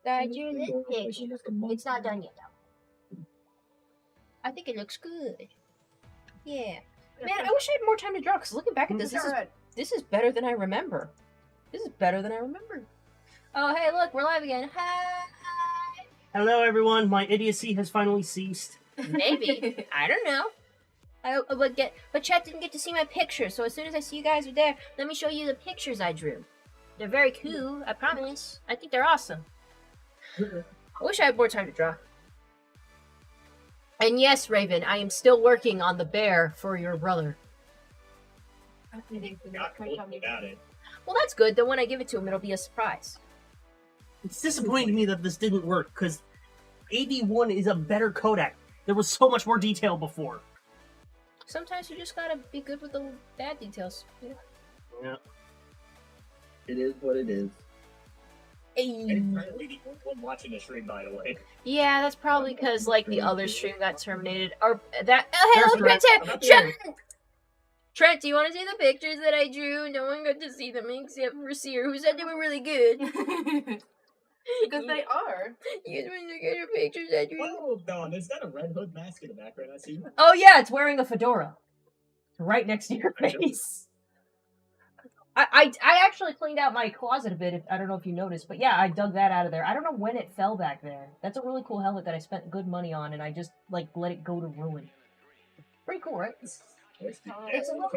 I drew this picture. It's not done yet, though. I think it looks good. Yeah. Man, I wish I had more time to draw, because looking back at this, this is better than I remember. This is better than I remember. Oh, hey, look, we're live again. Hi! Hello, everyone. My idiocy has finally ceased. Maybe. I don't know. But chat didn't get to see my pictures, so as soon as I see you guys are there, let me show you the pictures I drew. They're very cool, I promise. I think they're awesome. I wish I had more time to draw. And yes, Raven, I am still working on the bear for your brother. Not cool about it. Well, that's good. Then when I give it to him, it'll be a surprise. It's disappointing to me that this didn't work, because AD1 is a better Kodak. There was so much more detail before. Sometimes you just gotta be good with the bad details. Yeah. It is what it is. Hey. Watching the stream, by the way. Yeah, that's probably because like the other stream got terminated, or that. Oh, hey, look, Trent! Trent, do you want to see the pictures that I drew? No one got to see them except for Seer, who said they were really good. Because they are. You just want to get your pictures I drew. Oh, Don, is that a Red Hood mask in the background I see? Oh yeah, it's wearing a fedora. Right next to your face. I actually cleaned out my closet a bit. I don't know if you noticed, but yeah, I dug that out of there. I don't know when it fell back there. That's a really cool helmet that I spent good money on, and I just like let it go to ruin. Pretty cool, right? It's a little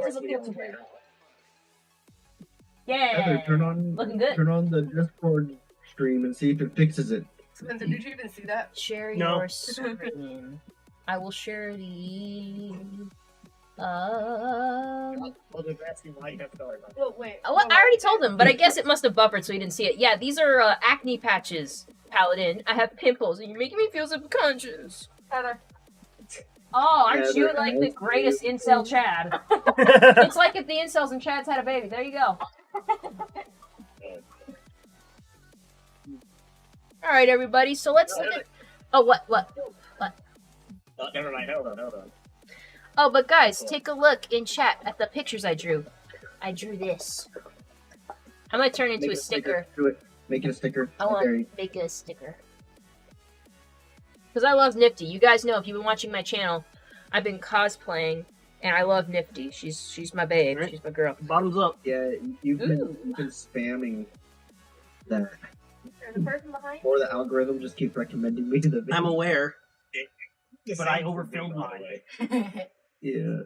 yeah. Heather, Looking good. Turn on the Discord stream and see if it fixes it. Spencer, did you even see that? Share No. your screen. I will share the. Well, they're asking why you have to go. Well, wait. Oh, I already told him, but I guess it must have buffered so he didn't see it. Yeah, these are acne patches, Paladin. I have pimples, and you're making me feel subconscious. Heather. Oh, aren't Heather, you like the greatest incel Chad? It's like if the incels and Chads had a baby. There you go. All right, everybody. So let's look at. Oh, what? Oh, never mind. Hold on. Oh, but guys, take a look in chat at the pictures I drew. I drew this. I'm gonna turn it into a sticker. Do it. Make it a sticker. I want Very- to make it a sticker. Because I love Nifty. You guys know, if you've been watching my channel, I've been cosplaying, and I love Nifty. She's my babe. Right. She's my girl. Bottoms up. Yeah, you've been spamming that. There's a person behind. Or the algorithm just keeps recommending me to the video. I'm aware. The But I same overfilled thing, by mine. the way. Yeah.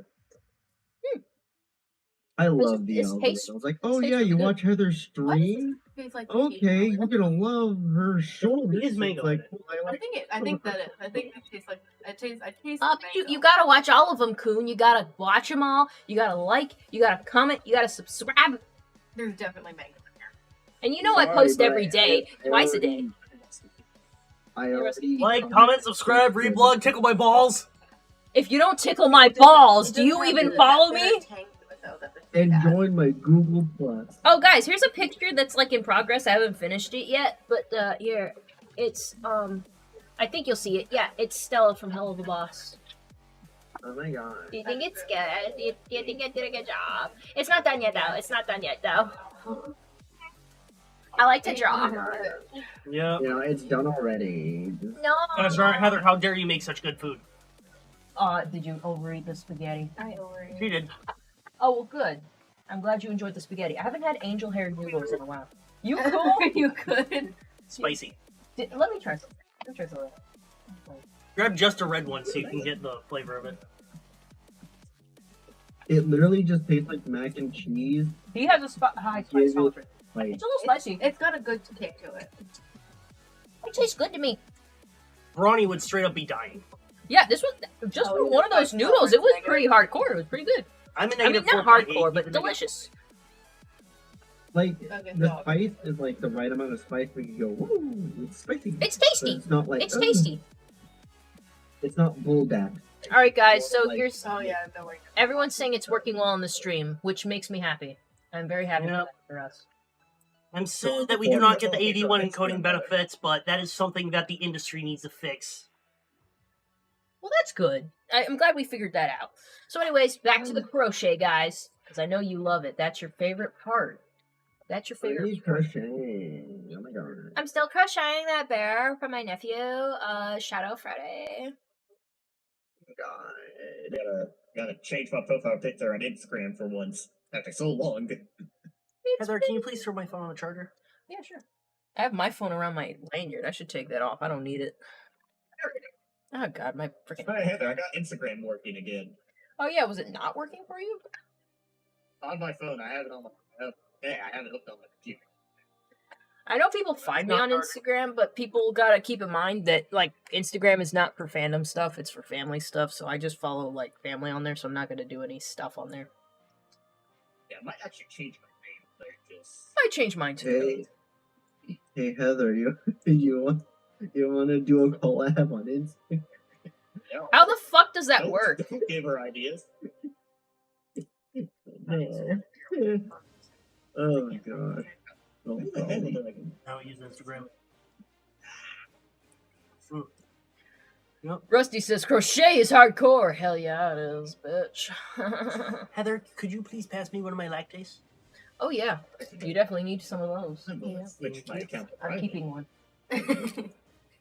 I love the it's algorithm. tastes- I was like, oh tastes yeah, really you good. watch Heather's stream? Tastes like Okay, you're gonna love her shoulders. It is mango. Like, I think it tastes like. I taste. But you gotta watch all of them, Coon. You gotta watch them all. You gotta like. You gotta comment. You gotta subscribe. There's definitely mango in there. And you know I post every day, twice a day. I already. Like, comment, subscribe, reblog, tickle my balls. If you don't tickle my balls, do you even follow me? And join my Google Plus. Oh, guys, here's a picture that's like in progress. I haven't finished it yet, but here, it's I think you'll see it. Yeah, it's Stella from Hell of a Boss. Oh my god. Do you think it's good? Do you think I did a good job? It's not done yet, though. It's not done yet, though. I like to draw. Yeah. You know, it's done already. No. That's right, Heather. How dare you make such good food? Did you overeat the spaghetti? I overeat. She did. Oh, well, good. I'm glad you enjoyed the spaghetti. I haven't had angel hair noodles in a while. You cool? You could. Spicy. Let me try some. Let me try some. Grab just a red one so you can get the flavor of it. It literally just tastes like mac and cheese. He has a high spice tolerance. Like, It's a little spicy. It's got a good kick to it. It tastes good to me. Brawny would straight up be dying. Yeah, this was just for one of those noodles. It was pretty hardcore. It was pretty good. I'm a I mean, negative not 4.8, hardcore, but even delicious. like Okay, the dog. spice is like the right amount of spice where you go, woo, it's spicy. It's But tasty. it's not like It's tasty. It's not bulldap. All right, guys. So Like- here's Oh yeah, no way. everyone's saying it's working well on the stream, which makes me happy. I'm very happy Yeah. with that for us. I'm sad that we do not get the AD1 encoding benefits, but that is something that the industry needs to fix. Well, that's good. I'm glad we figured that out. So anyways, back to the crochet, guys, because I know you love it. That's your favorite part. That's your I favorite. need crocheting. Oh my god. I'm still crocheting that bear for my nephew, Shadow Friday. God. Gotta change my profile picture on Instagram for once. After so long. Heather, can you please throw my phone on the charger? Yeah, sure. I have my phone around my lanyard. I should take that off. I don't need it. Oh god, my freaking. Hi Heather, I got Instagram working again. Oh yeah, was it not working for you? On my phone, I have it on my I have it hooked on my computer. I know people find me on Instagram, but people gotta keep in mind that like Instagram is not for fandom stuff; it's for family stuff. So I just follow like family on there, so I'm not gonna do any stuff on there. Yeah, I might actually change my name. Like just I changed mine too. Hey Heather, you want to do a collab on Instagram? How the fuck does that work? Don't give her ideas. No. Oh god. Oh, Who the hell golly. did I I don't use Instagram. Rusty says crochet is hardcore. Hell yeah, it is, bitch. Heather, could you please pass me one of my lactase? Oh yeah, you definitely need some of those. I'm gonna switch my account to I'm private. keeping one. Could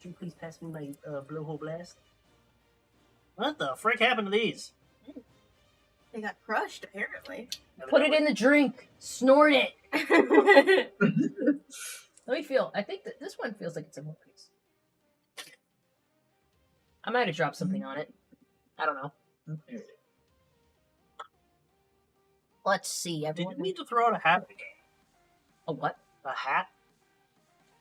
you please pass me my blowhole blast? What the frick happened to these? They got crushed, apparently. Put it in the drink. Snort it. Let me feel. I think that this one feels like it's in one piece. I might have dropped something on it. I don't know. Let's see. Did Everyone. you need to throw out a hat? A what? A hat?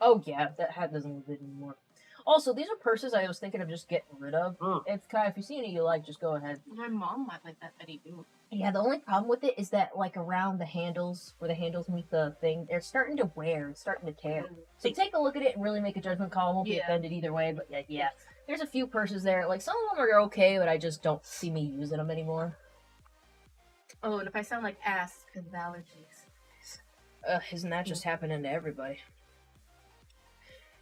Oh yeah, that hat doesn't look good anymore. Also, these are purses I was thinking of just getting rid of. If Kai, if you see any you like, just go ahead. My mom might like that Betty Boo. Yeah, the only problem with it is that like around the handles, where the handles meet the thing, they're starting to wear, it's starting to tear. So take a look at it and really make a judgment call. I won't be Yeah. offended either way, but yeah. There's a few purses there. Like some of them are okay, but I just don't see me using them anymore. Oh, and if I sound like ass, because of allergies. Isn't that just happening to everybody?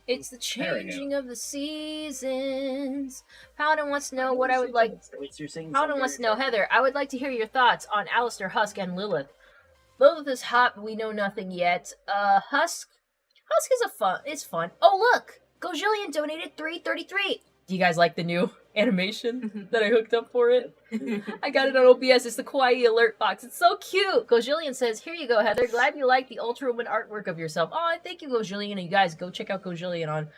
It's the There we go. changing of the seasons. Paladin wants to know what I would like. Wait, so you're saying Paladin wants to know, Heather, I would like to hear your thoughts on Alistair, Husk, and Lilith. Lilith is hot, but we know nothing yet. Husk is fun. Oh, look! Gojillion donated $3.33. Do you guys like the new animation that I hooked up for it? I got it on OBS. It's the Kawaii alert box. It's so cute. Gojillion says, here you go, Heather. Glad you like the Ultra Woman artwork of yourself. Oh, thank you, Gojillion. And you guys, go check out Gojillion on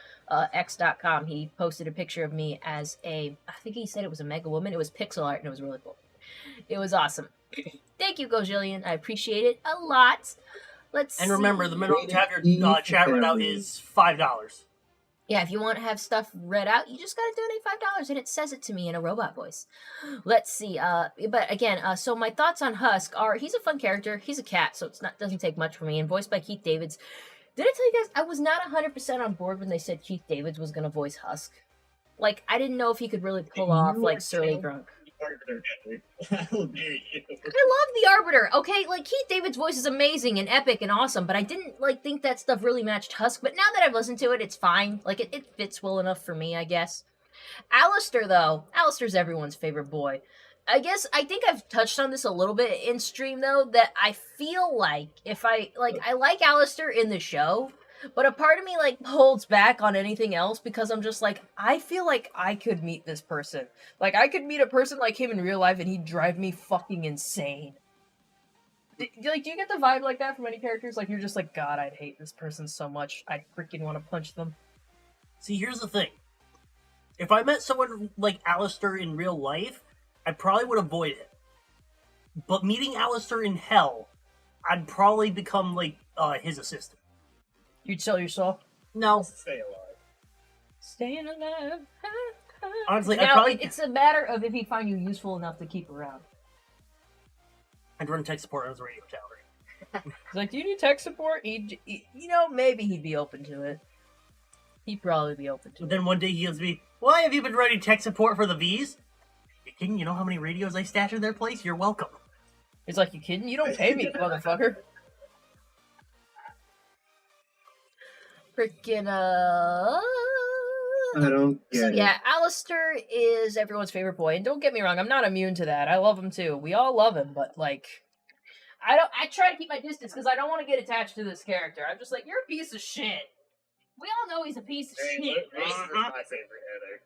x.com. He posted a picture of me as I think he said it was a Mega Woman. It was pixel art, and it was really cool. It was awesome. Thank you, Gojillion. I appreciate it a lot. Let's And remember, see. the minimum to have your chat read out is $5. Yeah, if you want to have stuff read out, you just gotta donate $5, and it says it to me in a robot voice. Let's see. But again, so my thoughts on Husk are: he's a fun character. He's a cat, so doesn't take much for me. And voiced by Keith Davids. Did I tell you guys I was not 100% on board when they said Keith Davids was gonna voice Husk? Like, I didn't know if he could really pull off like Surly Grunk. How dare you? I love the Arbiter, okay? Like, Keith David's voice is amazing and epic and awesome, but I didn't, like, think that stuff really matched Husk. But now that I've listened to it, it's fine. Like, it fits well enough for me, I guess. Alistair, though. Alistair's everyone's favorite boy. I think I've touched on this a little bit in stream, though, that I feel like I like Alistair in the show, but a part of me, like, holds back on anything else because I'm just like, I feel like I could meet this person. Like, I could meet a person like him in real life and he'd drive me fucking insane. Do you get the vibe like that from any characters? Like, you're just like, God, I'd hate this person so much. I freaking want to punch them. See, here's the thing. If I met someone like Alistair in real life, I probably would avoid it. But meeting Alistair in hell, I'd probably become, like, his assistant. You'd sell your soul? No. Stay alive. Staying alive. Honestly, now, it's a matter of if he'd find you useful enough to keep around. I'd run tech support on his radio tower. He's like, do you need tech support? Maybe he'd be open to it. He'd probably be open to But it. then one day he gives me, why have you been running tech support for the V's? You kidding? You know how many radios I stash in their place? You're welcome. He's like, you kidding? You don't pay me, motherfucker. Freaking, I don't get So it. yeah, Alistair is everyone's favorite boy, and don't get me wrong, I'm not immune to that. I love him too. We all love him, but like, I try to keep my distance because I don't want to get attached to this character. I'm just like, you're a piece of shit. We all know he's a piece of Hey, shit. Rose is Right? my favorite Heather.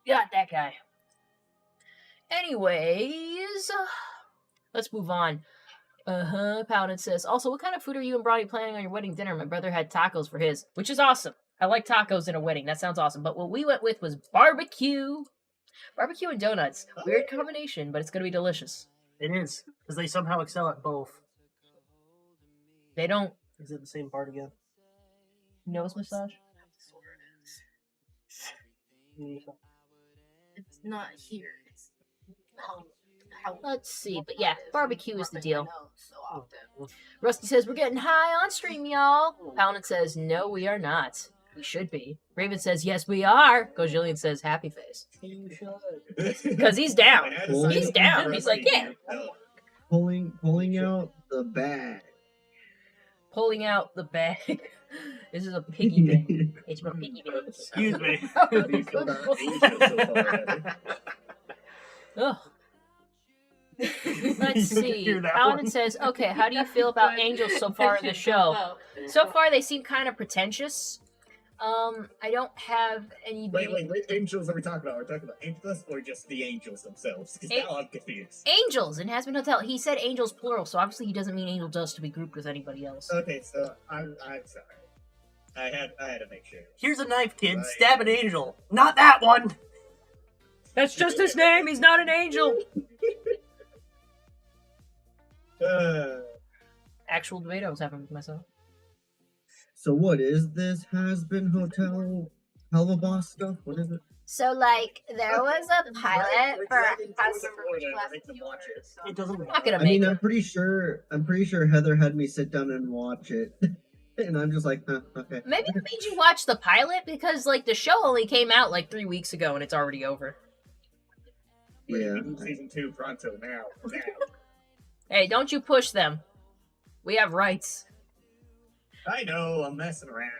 Got that guy. Anyways, let's move on. Paladin says, also, what kind of food are you and Bronny planning on your wedding dinner? My brother had tacos for his, which is awesome. I like tacos in a wedding. That sounds awesome. But what we went with was barbecue. Barbecue and donuts. Weird combination, but it's going to be delicious. It is, because they somehow excel at both. They don't. Is it the same part again? Nose massage? It's not here. It's how Let's see. But yeah, barbecue is the deal. So often. Rusty says, we're getting high on stream, y'all. Paladin says, no, we are not. We should be. Raven says, yes, we are. Gojillion says, happy face. You should. Because he's down. I had to Well, say He's it down. for He's every like, yeah. no. Pulling out the bag. Pulling out the bag. This is a piggy bank. It's my piggy bank. Excuse me. How do you feel about Angel so far, Heather? Ugh. Let's You see. hear that Paladin one? says, okay, how do you feel about angels so far in the show? So far, they seem kind of pretentious. I don't have any... Wait, which angels are we talking about? Are we talking about angels or just the angels themselves? Because now I'm confused. Angels in Hazbin Hotel. He said angels plural, so obviously he doesn't mean angel dust to be grouped with anybody else. Okay, so I'm sorry. I had to make sure. Here's a knife, kid. Right. Stab an angel. Not that one. That's just his name. He's not an angel. Actual debate I was having with myself. So what is this has-been hotel hella boss stuff? What is it? So, like, there was a pilot for It doesn't I'm not gonna I make mean, it. I'm pretty sure Heather had me sit down and watch it, and I'm just like, huh, okay. Maybe I made you watch the pilot because, like, the show only came out like 3 weeks ago and it's already over. Yeah. Season 2 pronto now. Hey, don't you push them. We have rights. I know, I'm messing around.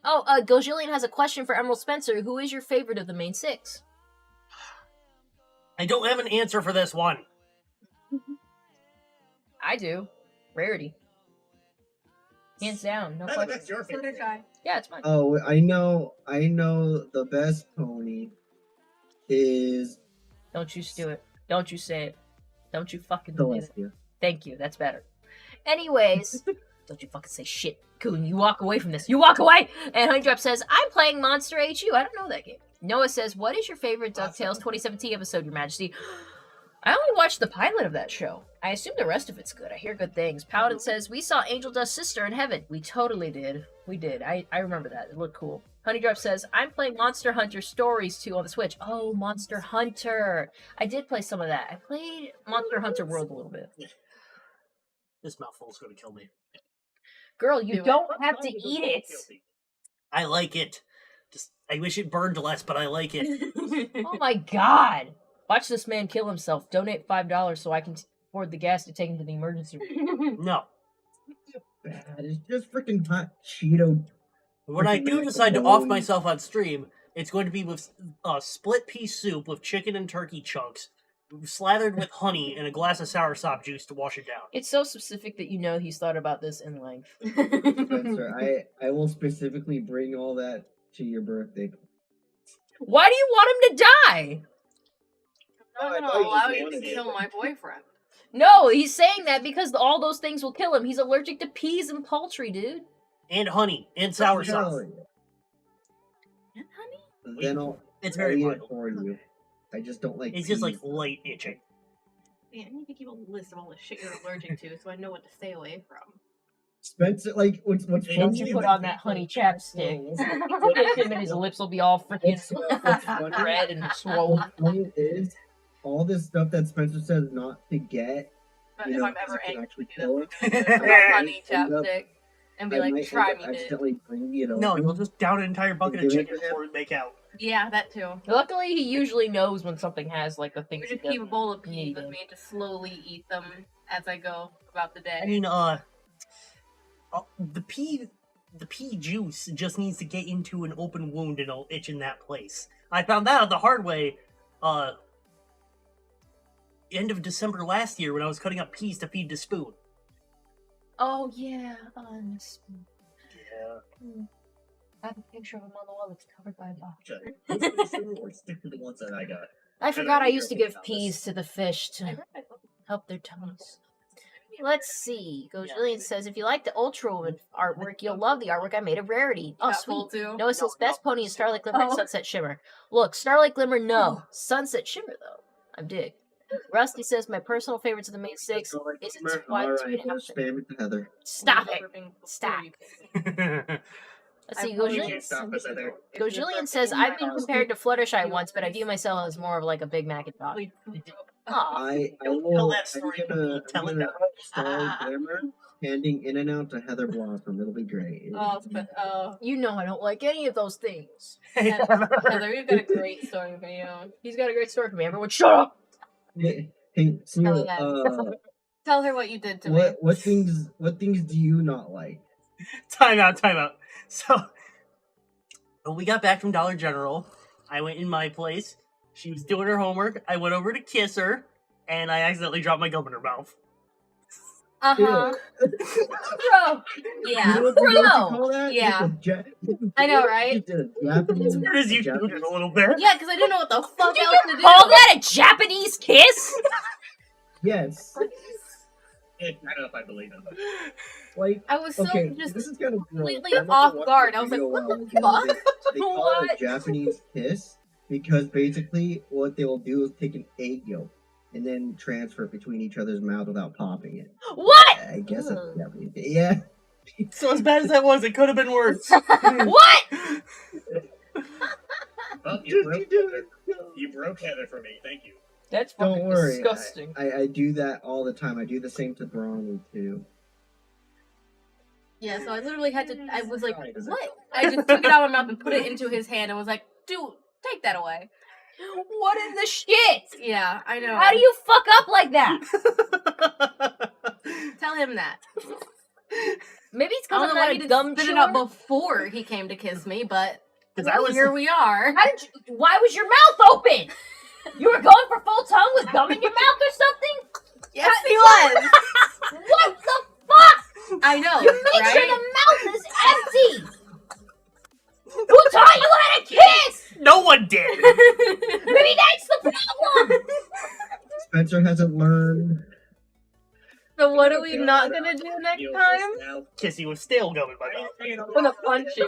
Oh, Gojillion has a question for Emerald Spencer. Who is your favorite of the main six? I don't have an answer for this one. I do. Rarity. Hands down, no question. That's your favorite. guy. Yeah, it's mine. Oh, I know the best pony is Don't you do it. Don't you say it. Don't you fucking do it. Celestia. Thank you, that's better. Anyways, don't you fucking say shit. Coon, you walk away from this. You walk away! And Honeydrop says, I'm playing Monster HU. I don't know that game. Noah says, what is your favorite DuckTales 2017 episode, Your Majesty? I only watched the pilot of that show. I assume the rest of it's good. I hear good things. Paladin says, we saw Angel Dust's sister in heaven. We totally did. We did. I remember that. It looked cool. Honeydrop says, I'm playing Monster Hunter Stories 2 on the Switch. Oh, Monster Hunter. I did play some of that. I played Monster Hunter World a little bit. This mouthful's gonna kill me. Girl, you Do it. don't have to eat it. I like it. Just I wish it burned less, but I like it. Oh my god. Watch this man kill himself. Donate $5 so I can afford the gas to take him to the emergency room. No. bad. It's just freaking hot Cheeto. When I do decide to off myself on stream, it's going to be with split pea soup with chicken and turkey chunks, slathered with honey and a glass of soursop juice to wash it down. It's so specific that you know he's thought about this in length. Spencer, I will specifically bring all that to your birthday. Why do you want him to die? I'm I not thought you gonna allow just you wanted to it. kill my boyfriend. No, he's saying that because all those things will kill him. He's allergic to peas and poultry, dude. And honey and soursop. Hell yeah. And honey? Then I'll It's very eat it vital. for you. I just don't like It's just like peas. light itching. Yeah, I need to keep a list of all the shit you're allergic to so I know what to stay away from. Spencer, like, what's Don't Don't funny? you put on that honey chapstick. Hit him and his lips will be all freaking What's funny- red and swollen. funny is all this stuff that Spencer says not to get. But You if know, I'm ever it can angry, actually that's kill what it. I'm gonna do. Some honey End up- chapstick and be I like, might try end me, up bitch. accidentally bringing it No, over. you'll just down an entire bucket of Give it chicken to him. before we make out. Yeah, that too. Luckily, he usually knows when something has like the We things. just he keep a doesn't bowl of need peas with it. me and just slowly eat them as I go about the day. I mean, the pea juice just needs to get into an open wound and it'll itch in that place. I found that out the hard way. end of December last year when I was cutting up peas to feed the spoon. Oh yeah. Yeah. I have a picture of him on the wall that's covered by a box. Or stick to the ones that I got. I forgot I you're used to opinion give on this. peas to the fish to help their tummies. Let's see. Gojillian says, if you like the Ultra Woman artwork, you'll love the artwork I made of Rarity. Oh, sweet. Too. Noah says, best pony is Starlight Glimmer and Oh. Sunset Shimmer. Look, Starlight Glimmer, no. Sunset Shimmer, though. I'm dig. Rusty says, my personal favorites of the main six is it's Why Alright, Sweet let's Happen. spam it to Heather. Stop it. Stop. Let's see, You can't stop us, Heather. Gojillian says, I've been compared to Fluttershy once, but I view myself as more of like a Big Macintosh. Aw. I Don't will. tell that story. Tell it I'm gonna now. Starlight Glimmer handing in and out to Heather Blossom. It'll be great. You know I don't like any of those things. Heather, you've got a great story for you. He's got a great story for me. Everyone, shut up! Hey, Sneal, Tell her what you did to me. what things do you not like? Time out. So, when we got back from Dollar General, I went in my place. She was doing her homework. I went over to kiss her, and I accidentally dropped my gum in her mouth. Uh-huh. Bro! Yeah. You know what you call that? Yeah. Just I know, right? You did a Japanese. As weird as you do it a little bit. Yeah, because I didn't know what the fuck else to do. Call that a Japanese kiss? Yes. I don't know if I believe him. Like, I was so okay, just this is kind of completely off guard. I was like, what the fuck? They call it What? a Japanese kiss because basically what they will do is take an egg yolk and then transfer it between each other's mouth without popping it. What? I guess that's Japanese. Yeah. So as bad as that was, it could have been worse. What? Well, You do it. you broke Heather for me. Thank you. That's Don't fucking worry. disgusting. I do that all the time. I do the same to Bronny too. Yeah, so I literally had to. I was like, what? I just took it out of my mouth and put it into his hand and was like, dude, take that away. What in the shit? Yeah, I know. How do you fuck up like that? Tell him that? Maybe it's I because don't I'm know why not he a didn't gum spit it chewer. out before he came to kiss me, but Because here we are. How did you? Why was your mouth open? You were going for full tongue with gum in your mouth or something? Yes, he was. What the fuck? I know, You make right? sure the mouth is empty. Who taught you how to kiss? no one did. Maybe that's the problem. Spencer hasn't learned. So what are we not gonna do next You'll time? just now- Kissy was still gum in my mouth. I'm gonna punch you.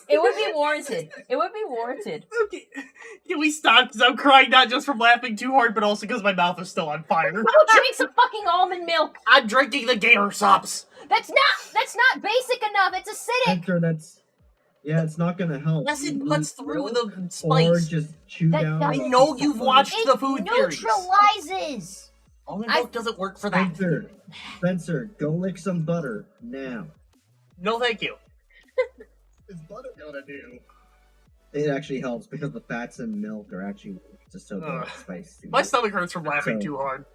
It would be warranted. It would be warranted. Okay. Can we stop? Because I'm crying not just from laughing too hard, but also because my mouth is still on fire. Go drink some fucking almond milk. I'm drinking the gator sops. That's not basic enough. It's acidic. Spencer, it's not gonna help. Yes, it You cuts need through milk the Or spice. just chew That down. I doesn't- know you've watched It the food theories. neutralizes. Almond milk doesn't work for that. Spencer, go lick some butter now. No, thank you. Is butter gonna do? It actually helps because the fats in milk are actually just so good Ugh. at spice. My stomach hurts from laughing So- too hard.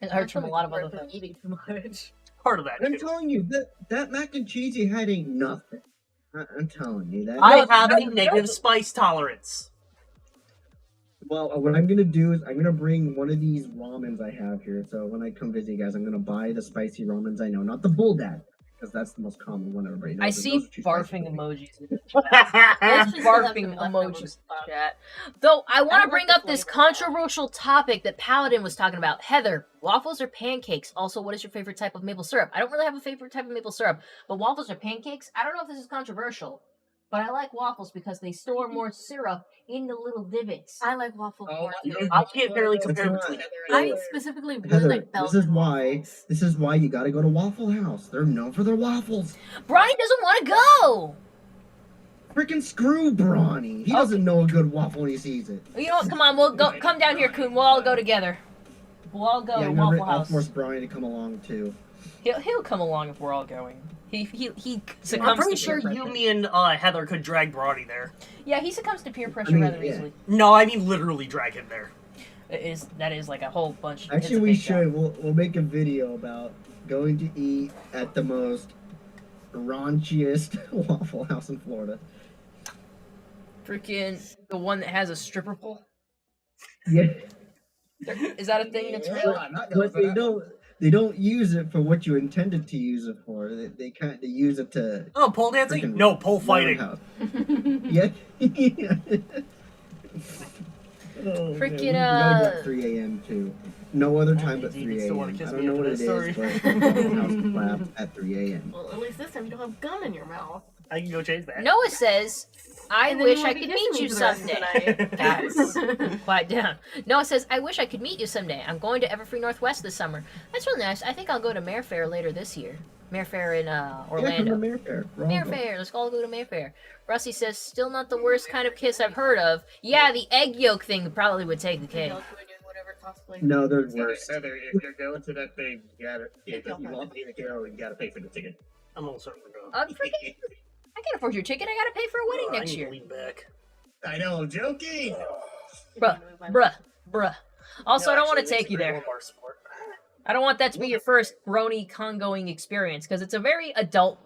It hurts from a lot of other things. Eating too much. Part of that, I'm too. telling you that mac and cheese you had ain't nothing. I'm telling you that. I have a negative spice tolerance. Well, what I'm gonna do is I'm gonna bring one of these ramens I have here. So when I come visit you guys, I'm gonna buy the spicy ramens I know, not the bulldog, because that's the most common one everybody knows. I and see those are too spicy barfing for me. emojis. Let's just Barfing have some leftovers. emojis in chat. Though I want to don't bring like the up this flavor. controversial topic that Paladin was talking about. Heather, waffles or pancakes? Also, what is your favorite type of maple syrup? I don't really have a favorite type of maple syrup, but waffles or pancakes? I don't know if this is controversial, but I like waffles because they store more syrup in the little divots. I like waffle Oh, more. you too. I can't barely compare That's between. I specifically really Heather, like Belgian this is why waffles. you gotta go to Waffle House. They're known for their waffles. Bronny doesn't want to go. Freaking screw Bronny. He doesn't know a good waffle when he sees it. You know what? Come on, we'll go. Come down here, Coon. We'll all go together. We'll all go Yeah, to remember, Waffle I'll House. force Bronny to come along too. He'll come along if we're all going. He succumbs I'm pretty to sure peer you, pressure. me, and Heather could drag Brody there. Yeah, he succumbs to peer pressure I mean, rather yeah. easily. No, I mean literally drag him there. That is like a whole bunch. it's Actually, a we big job. should. We'll make a video about going to eat at the most raunchiest Waffle House in Florida. Freaking the one that has a stripper pole. Yeah. Is that a thing that's Yeah, real? I'm not going But for that. they don't use it for what you intended to use it for. They use it to Oh, pole dancing? freaking No, pole fighting. roundhouse. Yeah. Oh, Freaking, We gotta go at 3 a.m. too. No other time but Maybe 3 still wanna a.m. kiss I me don't know after what it this, sorry. is, but roundhouse clap at 3 a.m. Well, at least this time you don't have gum in your mouth. I can go change that. Noah says, I And then wish you I won't be could kissing meet me you for the rest of the someday. night. Guys, quiet down. Noah says, I wish I could meet you someday. I'm going to Everfree Northwest this summer. That's really nice. I think I'll go to Mayfair later this year. Mayfair in Yeah, Orlando. come to Mayfair. We're all going. Mayfair, let's all go to Mayfair. Rusty says, still not the worst kind of kiss I've heard of. Yeah, the egg yolk thing probably would take the cake. Whatever cosplay. No, there's So, worse. Heather, if you're going to that thing, you gotta, if you want me to go, you gotta pay for the ticket. I'm also gonna go. I'm freaking, I can't afford your ticket. I gotta pay for a wedding I next need to year. lean back. I know, I'm joking. Bruh. Also, I don't want to actually, take you there. one more sport. I don't want that to be your first brony con-going experience because it's a very adult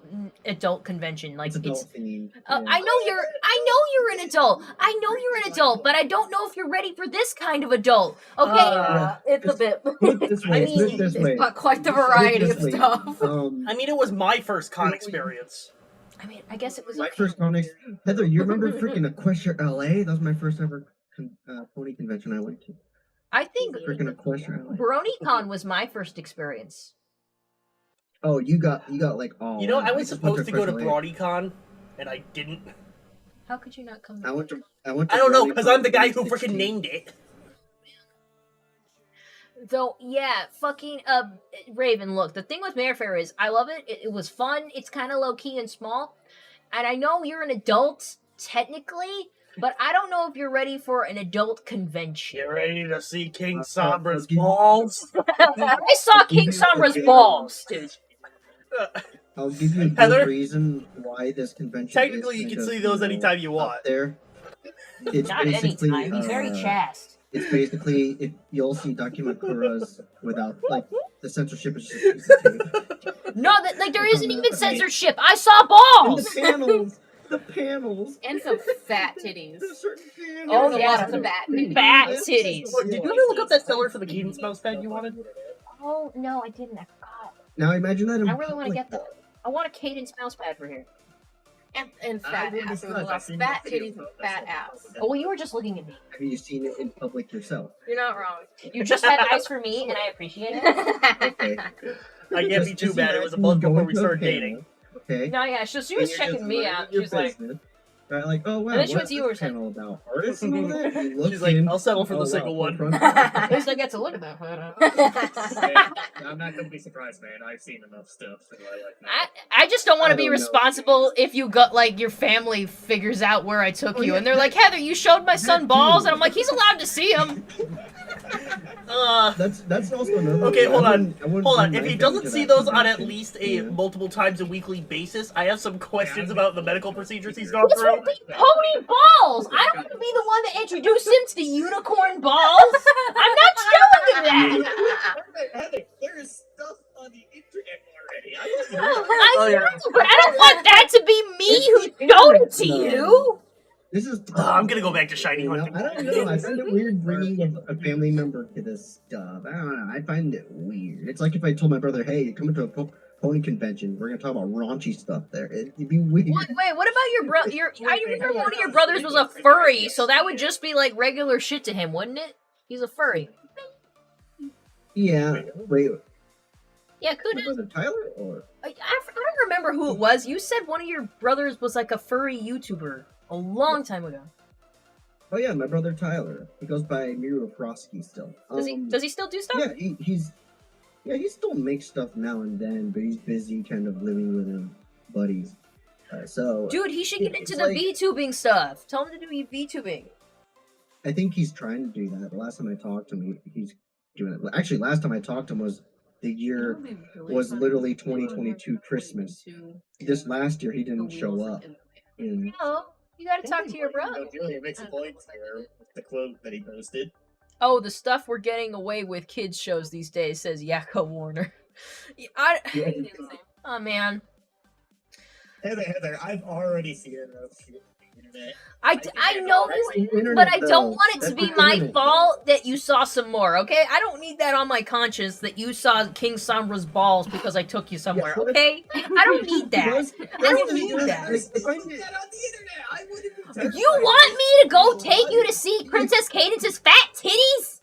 convention. Like It's adult themed. I know you're an adult. I know you're an adult, but I don't know if you're ready for this kind of adult. Okay, It's a bit. Put it this way. Put it this way. It's got quite the Put it variety this of way. stuff. I mean, it was my first con experience. I mean, I guess it was My okay. first con Heather, you remember freaking Equestria LA? That was my first ever pony convention I went to. I think Freaking Equestria LA. BronyCon was my first experience. Oh, you got like all. You know, I I was just went supposed to go to Equestria LA. BrodyCon, and I didn't. How could you not come? I went to. I don't know, because I'm the guy who 2016. freaking named it. So yeah, fucking Raven. Look, the thing with Mayfair is, I love it. It was fun. It's kind of low key and small, and I know you're an adult technically, but I don't know if you're ready for an adult convention. Get ready to see King I'll Sombra's give you- balls. I saw King Sombra's balls, dude. I'll give you a good Heather? reason why this convention. Technically, is you can kind of, see those anytime you up want. There. It's Not basically. anytime. He's very chaste. It's basically if you'll see Dakimakuras without like the censorship is just a piece of tape. No, like there isn't even Okay. censorship. I saw And balls. the panels, the panels. And some fat titties. There's certain panels. Oh, There's a yeah, lot of fat titties. Fat titties. Look, did you ever look up that seller for the Cadence mouse pad you wanted? Oh no, I didn't. I forgot. Now imagine that. In I really want to public, get that. I want a Cadence mouse pad for here. And fat wouldn't be ass. There was a surprised. lot I've of seen fat that video titties and for fat this. ass. Oh, well, you were just looking at me. Have you seen it in public yourself? You're not wrong. You just had eyes for me, and I appreciate it. Okay. I can't be too Just bad. It was a imagine month going before we to a started panel, dating. Okay. No, yeah, she was And you're checking just me learning out. She your was like, business. Right, like, oh wow, And then she went what's to you this or something. panel about artists and all that? You look She's like, in, I'll settle for the oh, single wow, one. front- at least I get to look at that photo. Hey, I'm not gonna be surprised, man. I've seen enough stuff. So I just don't want I to be don't know. responsible if you got like your family figures out where I took Oh, you, yeah, and they're like, Heather, you showed my son that balls, too. and I'm like, he's allowed to see them. That's also another. Okay, thing. hold I on. wouldn't Hold on. bring If my he family doesn't to see that those on at convention, least a you know? multiple times a weekly basis, I have some questions Yeah, about the medical procedures he's gone What's through. with the pony balls? I don't want to be the one that introduced him to the unicorn balls. I'm not showing him that. Heather, there is stuff on the internet already. I know, but I don't want that to be me who showed it to you. This is. I'm gonna go back to shiny You know, hunting. I don't know. I find it weird bringing a family member to this stuff. I don't know. I find it weird. It's like if I told my brother, "Hey, you're coming to a pony convention. We're gonna talk about raunchy stuff there." It'd be weird. Wait, what about your brother? I remember one of your brothers was a furry, so that would just be like regular shit to him, wouldn't it? He's a furry. Yeah. Wait. Yeah, could My it? brother Tyler or I don't remember who it was. You said one of your brothers was like a furry YouTuber a long time ago. oh yeah, my brother Tyler. He goes by Miru Frosky still. Does he still do stuff? Yeah, he still makes stuff now and then, but he's busy kind of living with him buddies. So Dude, he should get it's into the like- VTubing stuff. Tell him to do VTubing. I think he's trying to do that. The last time I talked to him, he's doing it. Actually, last time I talked to him was the year was literally 2022 Christmas. This last year he didn't show up. And No, you gotta talk to your brother. Julia makes a point here with the quote that he posted. Oh, the stuff we're getting away with kids shows these days, says Yakko Warner. Oh man. Heather, I've already seen enough Internet. I know That's you, The internet, but I don't though. want it to That's be the my internet, fault that you saw some more, okay? I don't need that on my conscience that you saw King Sambra's balls because I took you somewhere, well, okay? I don't need that. Plus- I don't plus, need that. if I did- that on the internet. I wouldn't be You want me to go take you to see Princess Cadence's fat titties?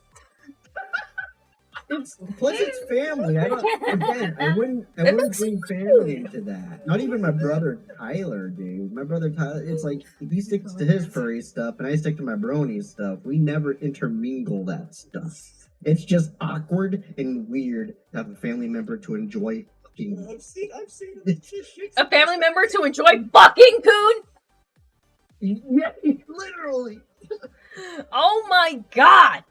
Plus, it's family. I wouldn't looks bring family into that. Not even my brother Tyler, dude. My brother Tyler, it's like he sticks to his furry stuff, and I stick to my brony stuff. We never intermingle that stuff. It's just awkward and weird to have a family member to enjoy. I've seen A family member to enjoy fucking coon? Yeah, literally. Oh my god!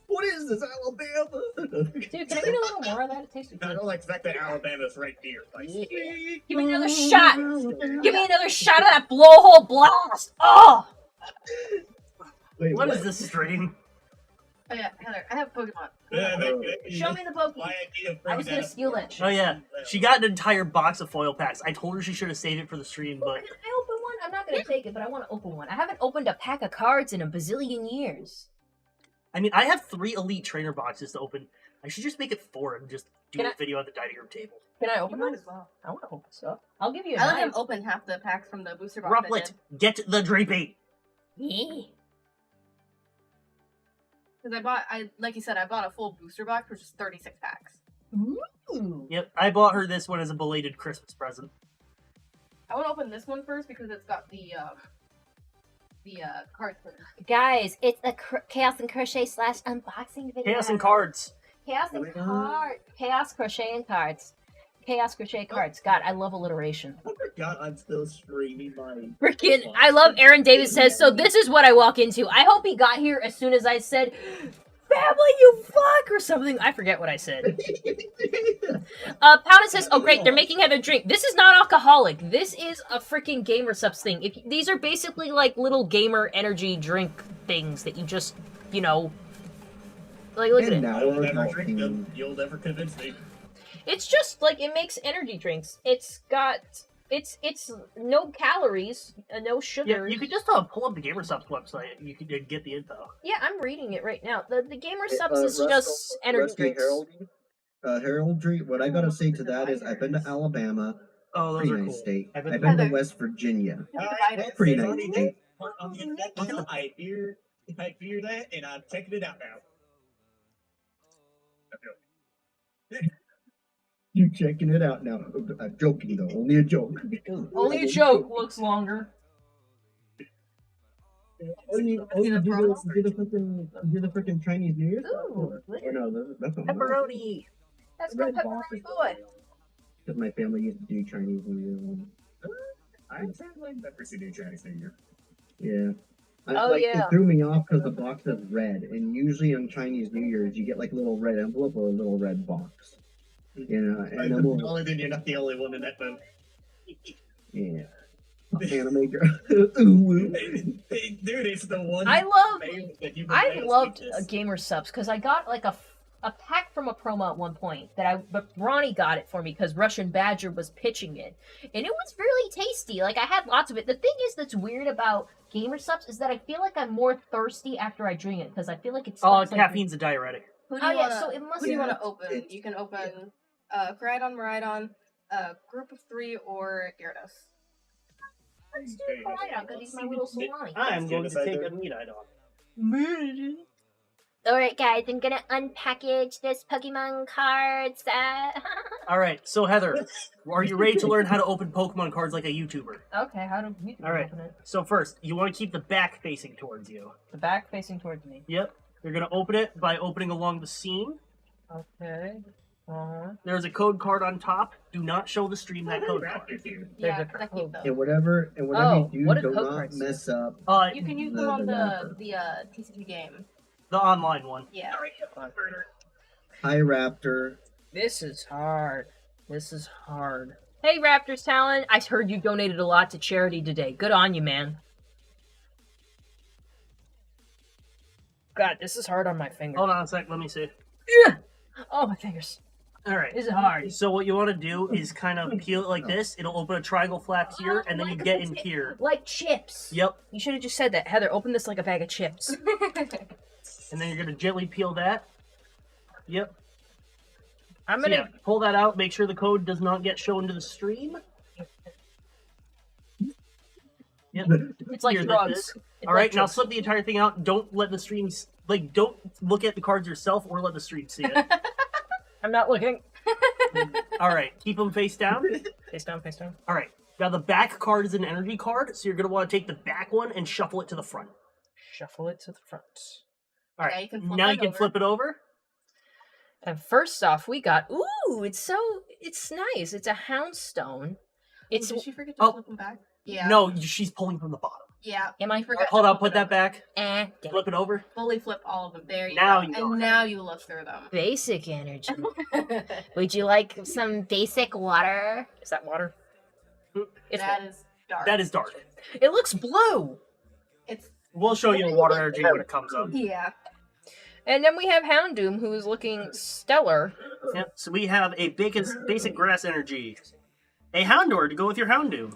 What is this, Alabama? Dude, can I get a little more of that? It tastes I good. don't like the fact that Alabama's right here. Like, Give me another shot! Give me another shot of that blowhole blast! Oh! Wait, What is this stream? Oh yeah, Heather, I have Pokemon. Show me the Pokemon. I was gonna steal that shit. Oh yeah, she got an entire box of foil packs. I told her she should have saved it for the stream, but Can I open one? I'm not gonna take it, but I want to open one. I haven't opened a pack of cards in a bazillion years. I mean, I have 3 elite trainer boxes to open. I should just make it 4 and just do Can a I- video on the dining room table. Can I You open might one? as well. I want to open stuff. I'll give you a I let him knife. open half the packs from the booster box. I Rufflet, did. get the drapey. Yeah. Because like you said, I bought a full booster box, which is 36 packs. Ooh. Yep, I bought her this one as a belated Christmas present. I want to open this one first because it's got the card for it. Guys, it's a Chaos and Crochet / unboxing video. Chaos and cards. Chaos and cards. Chaos Crochet and cards. Chaos Crochet cards. God, I love alliteration. I forgot I'm still streaming my. Freaking, I love Aaron Davis says, so this is what I walk into. I hope he got here as soon as I said, family, you fuck, or something. I forget what I said. Poundin says, oh great, they're making Heather drink. This is not alcoholic. This is a freaking Gamer Subs thing. These are basically like little gamer energy drink things that you just, you know, like look at And it. now I will we're never drink talking. them. You'll never convince me. It's just like it makes energy drinks. It's got it's no calories, no Yeah, sugar. you could just pull up the GamerSubs website. You could get the info. Yeah, I'm reading it right now. The Gamer Subs is Rusty- just energy Rusty drinks. Heraldry. What I gotta say to that is, I've been to Alabama, Oh, those pretty are nice cool. state. I've I've been- been to Heather. West Virginia, Dividers. pretty It's nice already state. on the internet now. I fear that, and I'm checking it out now. You checking it out now? I'm joking though, only a joke. Only a joke looks longer. Oh, you do the freaking Chinese New Year? Ooh, Or no, that's not Pepperoni. That's good pepperoni boy. because my family used to do Chinese New Year. I'm traveling. Never seen new Chinese New Year. Yeah. Oh, yeah. It threw me off because the box is red, and usually on Chinese New Year's you get like a little red envelope or a little red box. You know, and then we'll, Only then you're not the only one in that boat. yeah. Anime girl. Ooh, Dude, it's the one. I love name that you I pronounced loved like this. Gamer Subs because I got like a pack from a promo at one point but Ronnie got it for me because Russian Badger was pitching it, and it was really tasty. Like I had lots of it. The thing is that's weird about Gamer Subs is that I feel like I'm more thirsty after I drink it because I feel like it's Oh, caffeine's a diuretic. Who do Oh you yeah, wanna, so it must who do you be. want to open? You can open Maridon, Group of 3, or Gyarados. Let's do Maridon because he's my little Solani. I'm going to take a meat on. Alright guys, I'm gonna unpackage this Pokemon card set. Alright, so Heather, are you ready to learn how to open Pokemon cards like a YouTuber? Okay, how do you All right. open it? So first, you want to keep the back facing towards you. The back facing towards me. Yep. You're going to open it by opening along the seam. Okay. Uh-huh. There's a code card on top. Do not show the stream that code card. Yeah, There's a 'cause I keep code. those. and whatever Oh, you what do, did do code not cards do? mess up. You can use them The on wrapper. the TCG game. The online one. Yeah. Hi, Raptor. This is hard. This is hard. Hey, Raptors Talent. I heard you donated a lot to charity today. Good on you, man. God, this is hard on my finger. Hold on a sec. Let me see. Oh, my fingers. All right. This is hard. So what you want to do is kind of peel it like this. It'll open a triangle flap here, and then you get in here. Like chips. Yep. You should have just said that. Heather, open this like a bag of chips. And then you're gonna gently peel that. Yep. I'm So gonna. yeah, pull that out. Make sure the code does not get shown to the stream. Yep. It's like Here, drugs. this. It's All like right, now drugs. slip the entire thing out. Don't let the streams don't look at the cards yourself or let the stream see it. I'm not looking. All right, keep them face down. Face down, face down. All right, now the back card is an energy card, so you're gonna want to take the back one and shuffle it to the front. Shuffle it to the front. All Now right, you can flip now it you can over. flip it over. And first off, we got. Ooh, it's nice. It's a houndstone. It's. Did she forget to Oh. flip them back? Yeah. No, she's pulling from the bottom. Yeah. Am I? Forgot Hold to on, flip put it that back. Damn Flip it over. Fully flip all of them. There you Now go. you go. And now you look through them. Basic energy. Would you like some basic water? Is that water? It's That is dark. That is dark. It looks blue. It's We'll show you water energy when it comes up. yeah. And then we have Houndoom, who is looking stellar. Yep. So we have a basic grass energy. A Houndour to go with your Houndoom.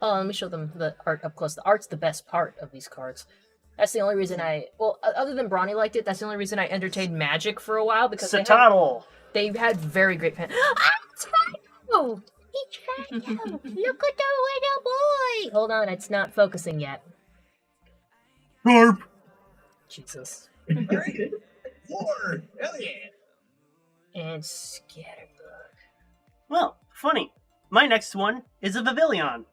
Oh, let me show them the art up close. The art's the best part of these cards. That's the only reason other than Bronny liked it, that's the only reason I entertained Magic for a while because Satotl. they had very great fan. Oh, it's Look at the little boy. Hold on, it's not focusing yet. Garp. Jesus. Alright. Lord. Hell yeah. And Scatterbug. Well, funny. My next one is a Pavilion.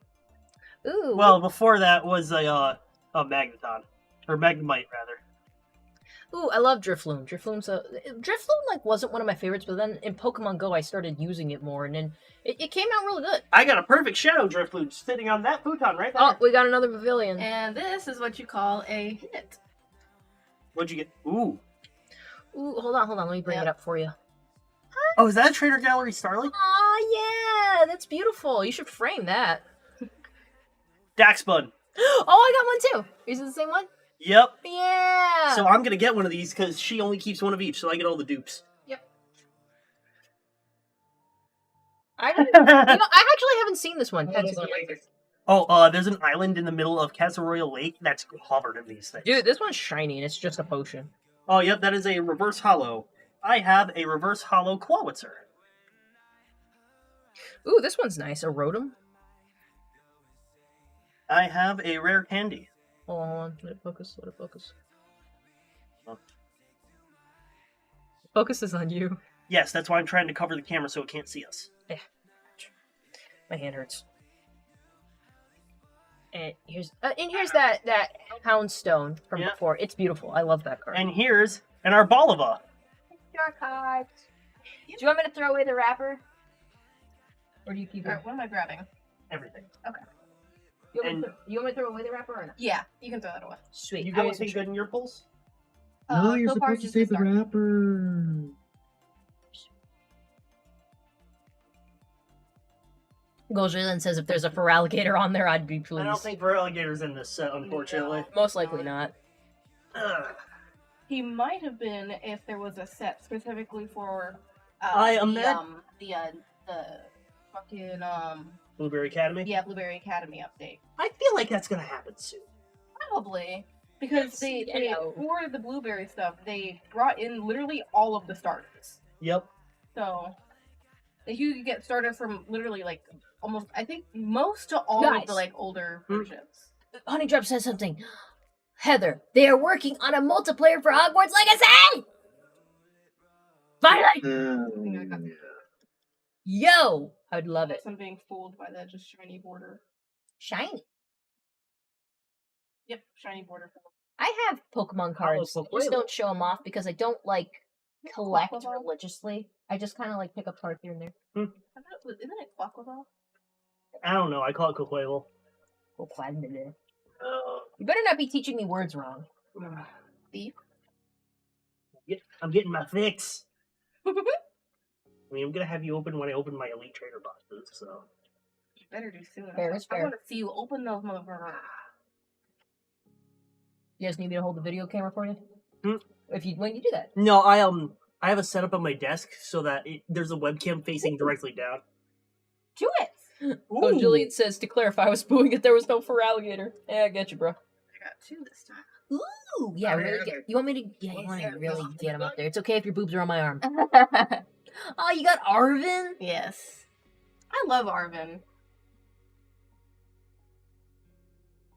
Ooh. Well, before that was a Magneton. Or Magnemite, rather. Ooh, I love Drifloon. Drifloon wasn't one of my favorites, but then in Pokemon Go I started using it more, and then it came out really good. I got a perfect Shadow Drifloon sitting on that futon right there. Oh, we got another Pavilion. And this is what you call a hit. What'd you get? Ooh. Ooh, hold on, let me bring it up for you. Oh, is that a Trader Gallery Starlight? Oh yeah, that's beautiful. You should frame that. Daxbud. Oh, I got one too. Is it the same one? Yep. Yeah. So I'm gonna get one of these because she only keeps one of each, so I get all the dupes. I actually haven't seen this one. There's an island in the middle of Casseroyal Lake that's covered in these things. Dude, this one's shiny and it's just a potion. Oh, yep, that is a reverse hollow. I have a reverse hollow Clawitzer. Ooh, this one's nice. A Rotom. I have a rare candy. Hold on. Let it focus. Oh. Focus is on you. Yes, that's why I'm trying to cover the camera so it can't see us. Yeah. My hand hurts. And here's that Houndstone from Yeah. before. It's beautiful. I love that card. And here's an Arboliva. Your cards. Do you want me to throw away the wrapper? Or do you keep it? Alright, what am I grabbing? Everything. You want me to throw away the wrapper or not? Yeah, you can throw that away. Sweet. You I got wasn't anything sure. good in your pulse? No, you're so far supposed to just save the start. wrapper. Goldrian says if there's a Feraligatr on there, I'd be pleased. I don't think Feraligator's in this set, unfortunately. Most likely not. Ugh. He might have been if there was a set specifically for the fucking Blueberry Academy? Blueberry Academy update. I feel like that's gonna happen soon. Probably. Because they for the blueberry stuff, they brought in literally all of the starters. Yep. So you could get started from literally almost I think most to all Guys. of the older versions. Honeydrop says something. Heather, they are working on a multiplayer for Hogwarts Legacy! Finally! Yo! I would love it. I'm being fooled by that just shiny border. Shiny. Yep, shiny border. I have Pokemon cards. I just don't show them off because I don't collect religiously. I just kind of pick up cards here and there. Isn't it Quaquaval? I don't know, I call it Coquavel. Oh, platinum. You better not be teaching me words wrong. Thief. I'm getting my fix. I mean, I'm gonna have you open when I open my Elite Trader boxes, so. You better do soon. Fair is I fair. want to see you open those motherfuckers. You guys need me to hold the video camera for you? Hmm? When you do that. No, I I have a setup on my desk so that there's a webcam facing directly down. Do it. Oh, Jillian says, to clarify, I was booing it. There was no fur alligator. Yeah, I get you, bro. I got 2 this time. Ooh, yeah, Oh, yeah, really. okay. You want me to? Yeah, you want to really get him up there. It's okay if your boobs are on my arm. Yes. Oh, you got Arvin? I love Arvin.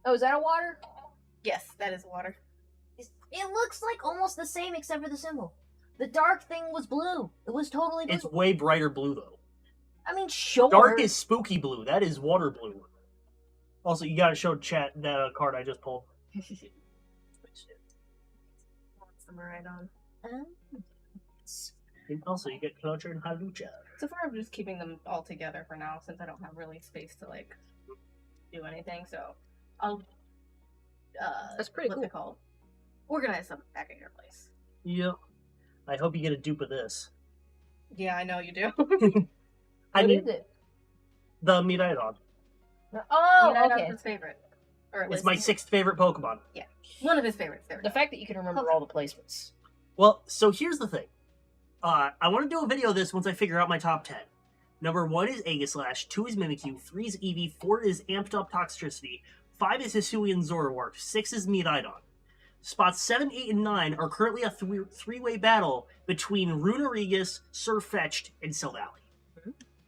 Oh, is that a water? Yes, that is water. It looks like almost the same except for the symbol. The dark thing was blue. It was totally blue. It's way brighter blue though. I mean, sure. Dark is spooky blue. That is water blue. Also, you gotta show chat that card I just pulled. What's the right on? And also, you get Culture and Halucha. So far, I'm just keeping them all together for now, since I don't have really space to like do anything. So I'll That's pretty what's cool. it called? Organize them back at your place. Yep. I hope you get a dupe of this. Yeah, I know you do. I What mean, is it? the Miraidon. Oh, That's okay. his favorite. Or at It's least my 6th favorite Pokemon. one of his favorites. The fact that you can remember all the placements. Well, so here's the thing. I want to do a video of this once I figure out my top 10. Number 1 is Aegislash, 2 is Mimikyu, 3 is Eevee, 4 is Amped Up Toxtricity, 5 is Hisuian Zoroark, 6 is Miraidon. Spots 7, 8, and 9 are currently a three-way battle between Runerigus, Sirfetch'd, and Silvally.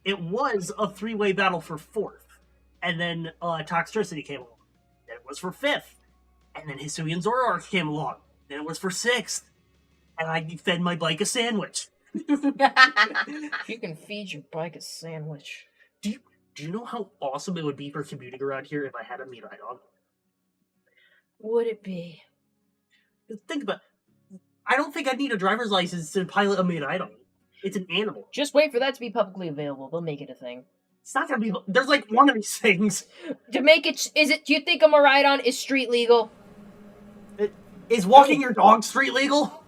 It was a three-way battle for 4th, and then Toxtricity came along. Then it was for 5th, and then Hisuian Zoroark came along. Then it was for 6th, and I fed my bike a sandwich. You can feed your bike a sandwich. Do you know how awesome it would be for commuting around here if I had a Miraidon? Would it be? Think about it. I don't think I'd need a driver's license to pilot a Miraidon. It's an animal. Just wait for that to be publicly available. They'll make it a thing. It's not gonna be. There's like one of these things. To make it, is it? Do you think a Miraidon is street legal? Is walking your dog street legal?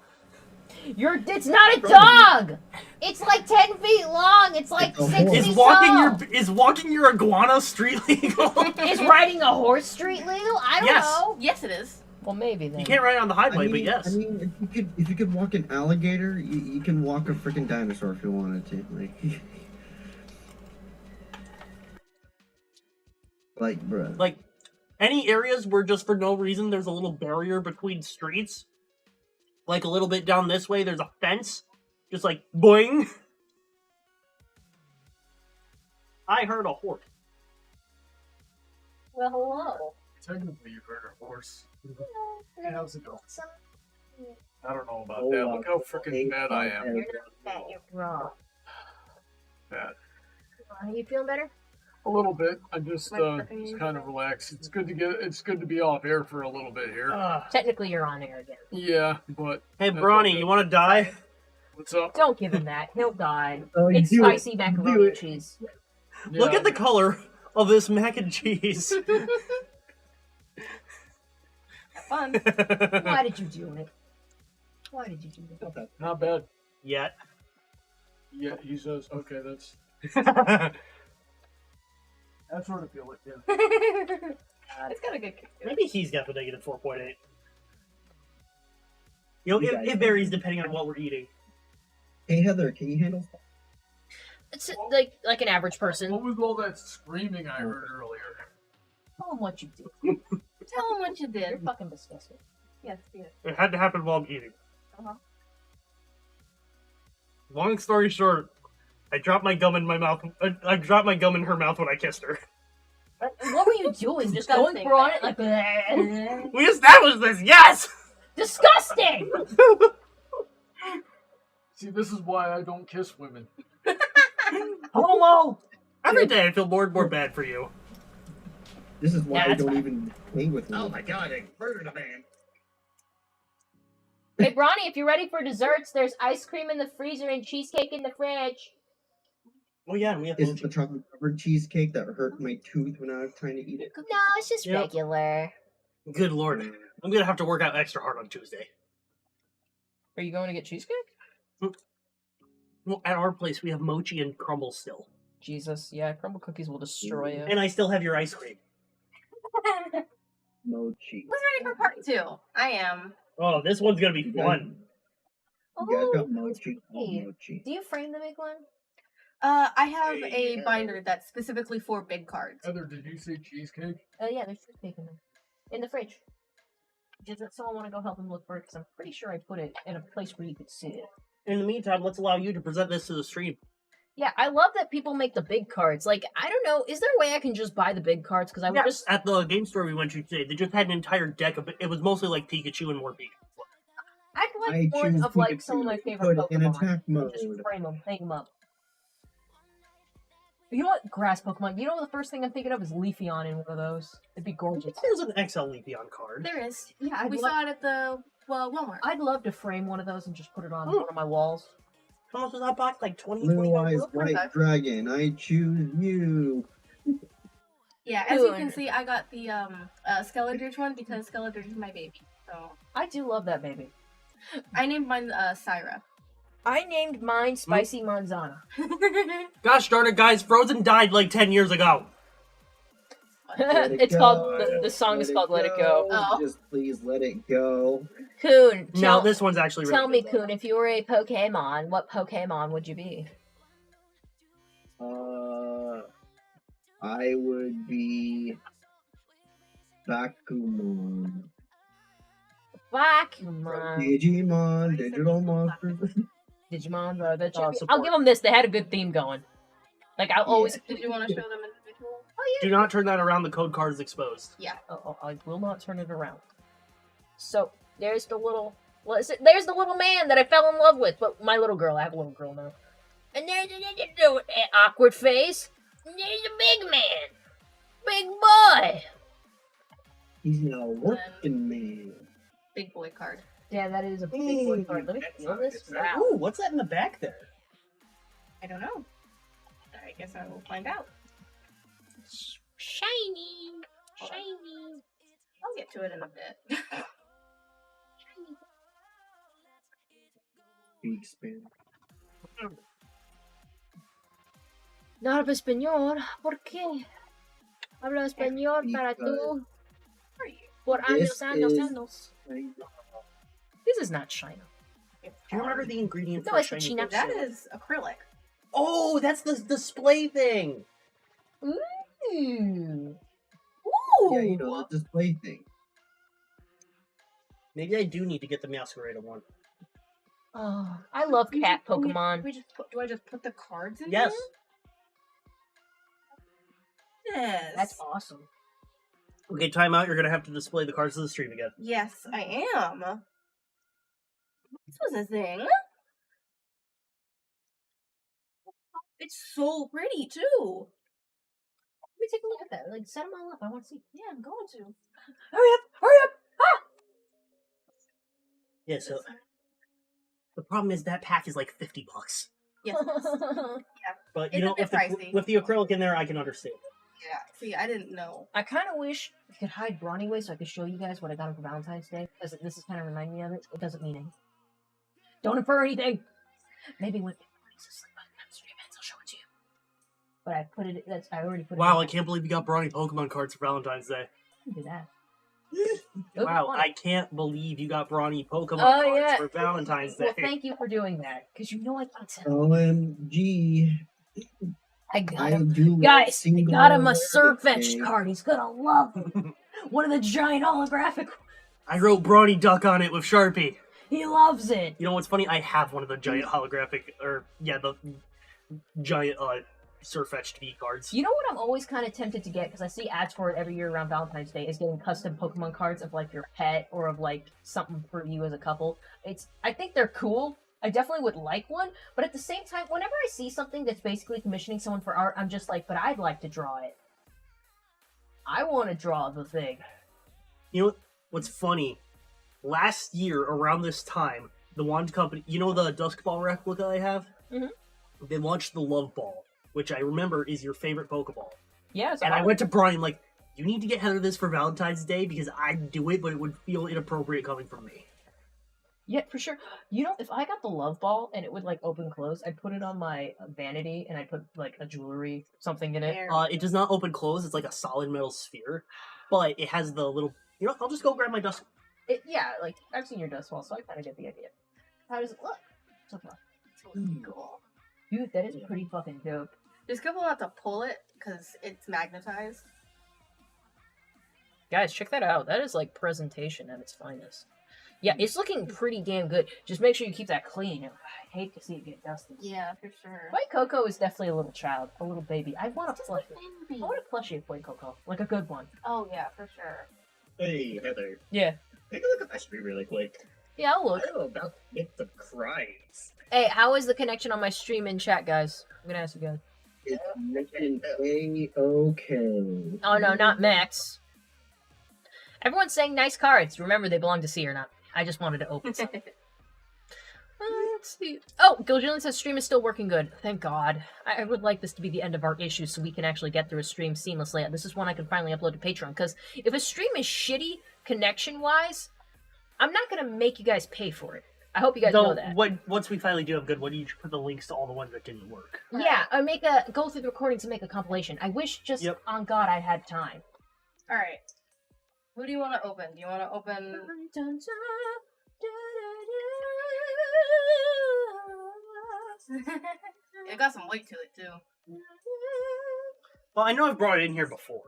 It's not a dog. It's like 10 feet long. It's like It's a 6 horse. feet Is walking your iguana street legal? Is riding a horse street legal? I don't Yes. know. Yes, it is. Well, maybe then. You can't ride on the highway, but yes. I mean, if you could walk an alligator, you can walk a freaking dinosaur if you wanted to. Like, bruh. Like, any areas where just for no reason there's a little barrier between streets, like a little bit down this way, there's a fence, just like boing. I heard a horse. Well, hello. Technically, you've heard a horse. Hey, how's it going? You're I don't know about that. Look how freaking bad I am. not fat. You're wrong. Bad. Are you feeling better? A little bit. I'm just Like freaking- just kind of relaxed. It's good to be off air for a little bit here. Technically, you're on air again. Yeah, but Hey, Brawny, you want to die? what's up? Don't give him that. He'll die. Oh, you It's do it. spicy macaroni and cheese. Look Yeah, at the color of this mac and cheese. Have fun. Why did you do it? Why did you do that? Not bad. Yet. Yeah, he says. Okay, that's sort of feel it. Yeah. It's got a good kick. to it. Maybe he's got the negative 4.8. You know, You guys- it varies depending on what we're eating. Hey Heather, can you handle? It's like an average person. What was all that screaming I heard earlier? Tell him what you did. Tell him what you You're did. fucking disgusting. Yes, yes. It had to happen while I'm eating. Uh-huh. Long story short, I dropped my gum in my mouth. I dropped my gum in her mouth when I kissed her. What were you doing? Just gotta going think for on about it like We established this, yes! disgusting. See, this is why I don't kiss women. Homo! Every day I feel more and more bad for you. This is why Yeah, I that's don't fine. even hang with Oh women. my god, I murdered a man. Hey, Bronny, if you're ready for desserts, there's ice cream in the freezer and cheesecake in the fridge. Oh yeah, we have Is it the chocolate covered cheesecake that hurt my tooth when I was trying to eat it? No, it's just Yep. regular. Good lord. I'm gonna have to work out extra hard on Tuesday. Are you going to get cheesecake? Well, at our place we have mochi and crumble still. Jesus, yeah, crumble cookies will destroy you. And I still have your ice cream. Mochi. Who's ready for part 2? I am. Oh, this one's gonna be fun. You guys got Oh, mochi. Oh, hey. mochi. Do you frame the big one? I have a binder that's specifically for big cards. Heather, did you say cheesecake? Oh yeah, there's cheesecake in there. In the fridge. Does someone want to go help him look for it? Because I'm pretty sure I put it in a place where you could see it. In the meantime, let's allow you to present this to the stream. Yeah, I love that people make the big cards. Like, I don't know, is there a way I can just buy the big cards? Because I would just... At the game store we went to today, they just had an entire deck of it. It was mostly like Pikachu and more Pikachu. I'd like I one choose of like some of my Pikachu. favorite Put it in Pokemon. attack And mode. just frame them, hang them up. You know what? Grass Pokemon. You know the first thing I'm thinking of is Leafeon in one of those. It'd be gorgeous. There's an XL Leafeon card. There is. Yeah, We saw it at the Walmart. I'd love to frame one of those and just put it on one of my walls. How much was that box? Like 20, Blue 25 Eyes bucks? White Dragon, I choose you. Yeah, as you can see, I got the Skeletor's one because Skeletor's is my baby. So I do love that baby. I named mine Syra. I named mine Spicy Manzana. Gosh darn it, guys! Frozen died like 10 years ago. Let it It's go. called the song is called Let It Go. Oh. Just please let it go. Coon, No, this one's actually really tell me, good, Coon, if you were a Pokemon, what Pokemon would you be? I would be Bakumon. Pokemon. Digimon, digital monsters. Digimon, bro. That should Oh, be- support. I'll give them this. They had a good theme going. Like, I'll always... Did you want to show them individual? Do not turn that around. The code card is exposed. Oh, I will not turn it around. So, there's the little... What is it? There's the little man that I fell in love with. But my little girl. I have a little girl now. And there's the awkward face. And there's a big man. Big boy. He's now working man. Big boy card. Yeah, that is a big boy card. Let me feel this. Wow. Ooh, what's that in the back there? I don't know. I guess I will find out. Shiny. Shiny. I'll get to it in a bit. Big spin. No hablo español. ¿Por qué? Hablo español para tú. Por años, años. This is not China. Do you remember the ingredient No, for it's shiny China. Pokemon? That is acrylic. Oh, that's the display thing. Ooh. Yeah, you know, the display thing. Maybe I do need to get the Masquerade one. Oh, I love cat Pokemon. Do I just put the cards in Yes. here? Yes. That's awesome. Okay, time out. You're gonna have to display the cards to the stream again. Yes, I am. This was a thing. It's so pretty too. Let me take a look at that. Like, set them all up. I want to see. Yeah, I'm going to. Hurry up! Hurry up! Ah! Yeah, so the problem is that pack is like $50. Yes. But you It's a know, bit pricey. with the acrylic in there, I can understand. Yeah. See, I didn't know. I kind of wish I could hide Brawny Way so I could show you guys what I got him for Valentine's Day. Because this is kind of reminding me of it. It doesn't mean anything. Don't infer anything. Maybe when I'll show it to you. But I put it. I already put it. Wow, I in. can't believe you got Brawny Pokemon cards for Valentine's Day. Do that. Wow, I can't believe you got Brawny Pokemon Oh, cards yeah. for Valentine's Day. Well, thank you for doing that. Because you know I got to. OMG. I got I him. do Guys, I got him a singularity. Surfetch card. He's gonna love it. One of the giant holographic. I wrote Brawny Duck on it with Sharpie. He loves it. You know what's funny? I have one of the giant holographic, the giant Surfetched V cards. You know what I'm always kind of tempted to get, because I see ads for it every year around Valentine's Day, is getting custom Pokemon cards of like your pet or of like something for you as a couple. I think they're cool. I definitely would like one, but at the same time, whenever I see something that's basically commissioning someone for art, I'm just like, but I'd like to draw it. I want to draw the thing. You know what's funny? Last year, around this time, the wand company, you know the Dusk Ball replica I have? Mhm. They launched the Love Ball, which I remember is your favorite Pokeball. Yeah, And I went to Brian like, you need to get Heather this for Valentine's Day because I'd do it, but it would feel inappropriate coming from me. Yeah, for sure. You know, if I got the Love Ball and it would like open close, I'd put it on my vanity and I'd put like a jewelry something in it. It does not open close. It's like a solid metal sphere, but it has the little. You know, I'll just go grab my Dusk. Yeah, like I've seen your dust wall, so I kind of get the idea. How does it look? So far. Cool. Dude, that is pretty fucking dope. Just careful not to pull it because it's magnetized. Guys, check that out. That is like presentation at its finest. Yeah, it's looking pretty damn good. Just make sure you keep that clean. I hate to see it get dusty. Yeah, for sure. White Cocoa is definitely a little child, a little baby. I want a plushie. I want a plushie of White Cocoa, like a good one. Oh yeah, for sure. Hey, Heather. Yeah. Take a look at my stream really quick. Yeah, I'll look. I don't know about to get some cries. Hey, how is the connection on my stream and chat, guys? I'm gonna ask you guys. It's looking A-okay. Oh no, not Max. Everyone's saying nice cards. Remember, they belong to C or not. I just wanted to open some. Let's see. Oh, Gilgillian says stream is still working good. Thank God. I would like this to be the end of our issue so we can actually get through a stream seamlessly. This is one I can finally upload to Patreon. Because if a stream is shitty connection-wise, I'm not going to make you guys pay for it. I hope you guys know that. Once we finally do have good one, you should put the links to all the ones that didn't work. Yeah, go through the recordings and make a compilation. I wish just on God I had time. Alright. Who do you want to open? Do you want to open... It got some weight to it, too. Well, I know I've brought it in here before.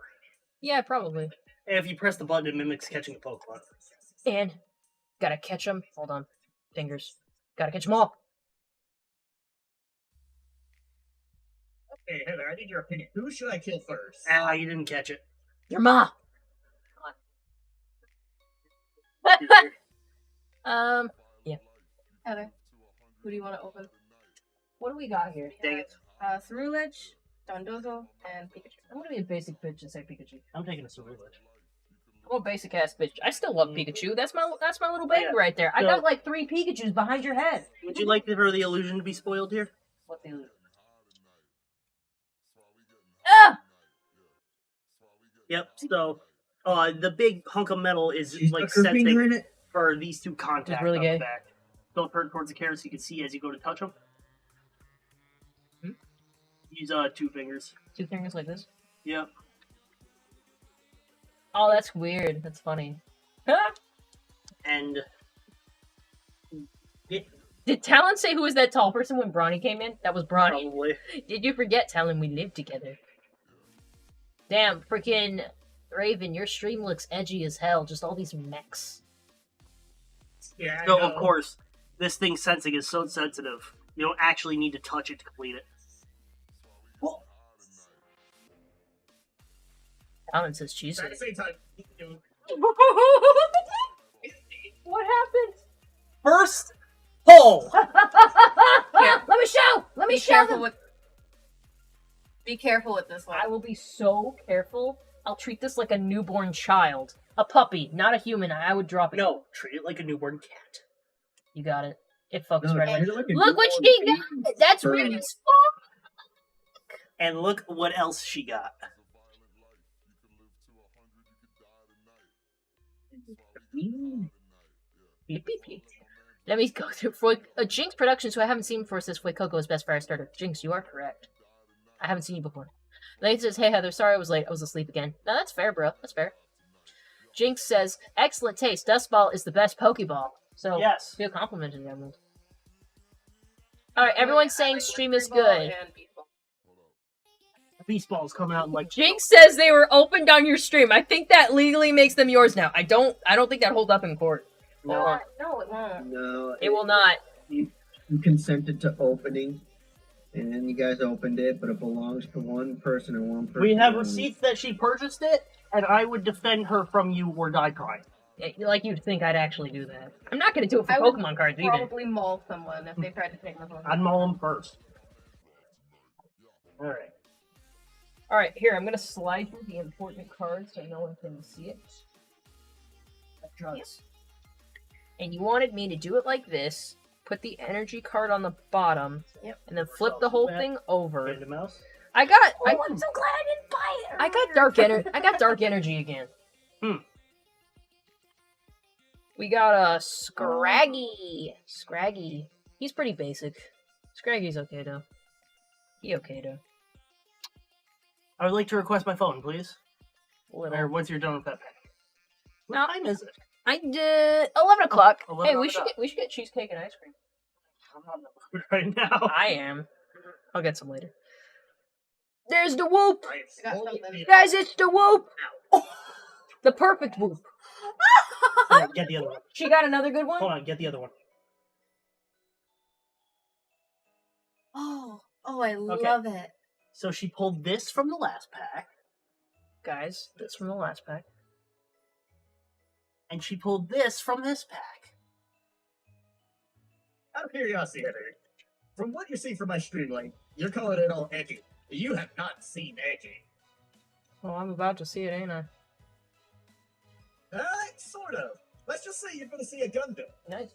Yeah, probably. And if you press the button, it mimics catching a Pokemon. And gotta catch them. Hold on. Fingers. Gotta catch them all. Okay, Heather, I need your opinion. Who should I kill first? Ah, you didn't catch it. Your ma! Yeah. Heather, who do you want to open? What do we got here? Dang it. Ceruledge, Dondozo, and Pikachu. I'm gonna be a basic bitch and say Pikachu. I'm taking a Ceruledge. I'm a basic ass bitch. I still love Pikachu. That's my little baby right there. I So- got like 3 Pikachus behind your head. Would you like for the illusion to be spoiled here? What the illusion? Ah! Yep, so the big hunk of metal is She's like stuck her finger in sensing it. for these two contacts really on gay. the back. Don't turn towards the camera so you can see as you go to touch them. Use 2 fingers. 2 fingers like this. Yep. Oh, that's weird. That's funny. And Did Talon say who was that tall person when Brawny came in? That was Brawny. probably. Did you forget, Talon, we lived together? Damn, freaking Raven, your stream looks edgy as hell. Just all these mechs. Yeah, I So know. of course, this thing's sensing is so sensitive. You don't actually need to touch it to complete it. Talon says cheese. At the same time, you know, What happened? First pull. Let me show! Let me Be show careful them! with. Be careful with this one. I will be so careful. I'll treat this like a newborn child. A puppy, not a human. I would drop it. No, treat it like a newborn cat. You got it. It focused No, right treat away. it like a Look what newborn she got! That's Burn. weird as fuck! And look what else she got. Beep, beep, beep. Let me go through Jinx Productions, who I haven't seen before, says Foy Coco is best fire starter. Jinx, you are correct. I haven't seen you before. Lane says, hey Heather, sorry I was late. I was asleep again. No, that's fair, bro. That's fair. Jinx says, excellent taste. Dust Ball is the best Pokeball. So, Yes. feel complimented, Emerald. Alright, everyone's saying stream is good. Beast Ball's coming out in like Jinx says they were opened on your stream. I think that legally makes them yours now. I don't think that holds up in court. No. No, it won't. No, It will not. You consented to opening, and you guys opened it, but it belongs to one person and one person. We have only. receipts that she purchased it, and I would defend her from you or die crying. Like you'd think I'd actually do that. I'm not gonna do it for I would Pokemon cards either. Probably maul someone if they tried to take my phone. I'd maul him first. Alright. Alright, here, I'm gonna slide through the important cards so no one can see it. Drugs. And you wanted me to do it like this, put the energy card on the bottom, and then flip the whole thing over. Panda mouse. I'm so glad I didn't buy it. I got dark energy again. We got a Scraggy. Scraggy. He's pretty basic. Scraggy's okay though. He okay though. I would like to request my phone, please. Little. Or once you're done with that pack. What No. time is it? I did 11 o'clock. 11 Hey, we on should the get cheesecake and ice cream. I'm not in the mood right now. I am. I'll get some later. There's the whoop! Right. I got something. Guys, it's the whoop! The perfect whoop. Here, get the other one. She got another good one? Hold on, get the other one. Oh, I love it. So she pulled this from the last pack, Guys, that's from the last pack. and she pulled this from this pack. Out of curiosity, Heather, from what you see from my stream, like, you're calling it all edgy. You have not seen edgy. Well, I'm about to see it, ain't I? Sort of. Let's just say you're gonna see a Gundam. Nice.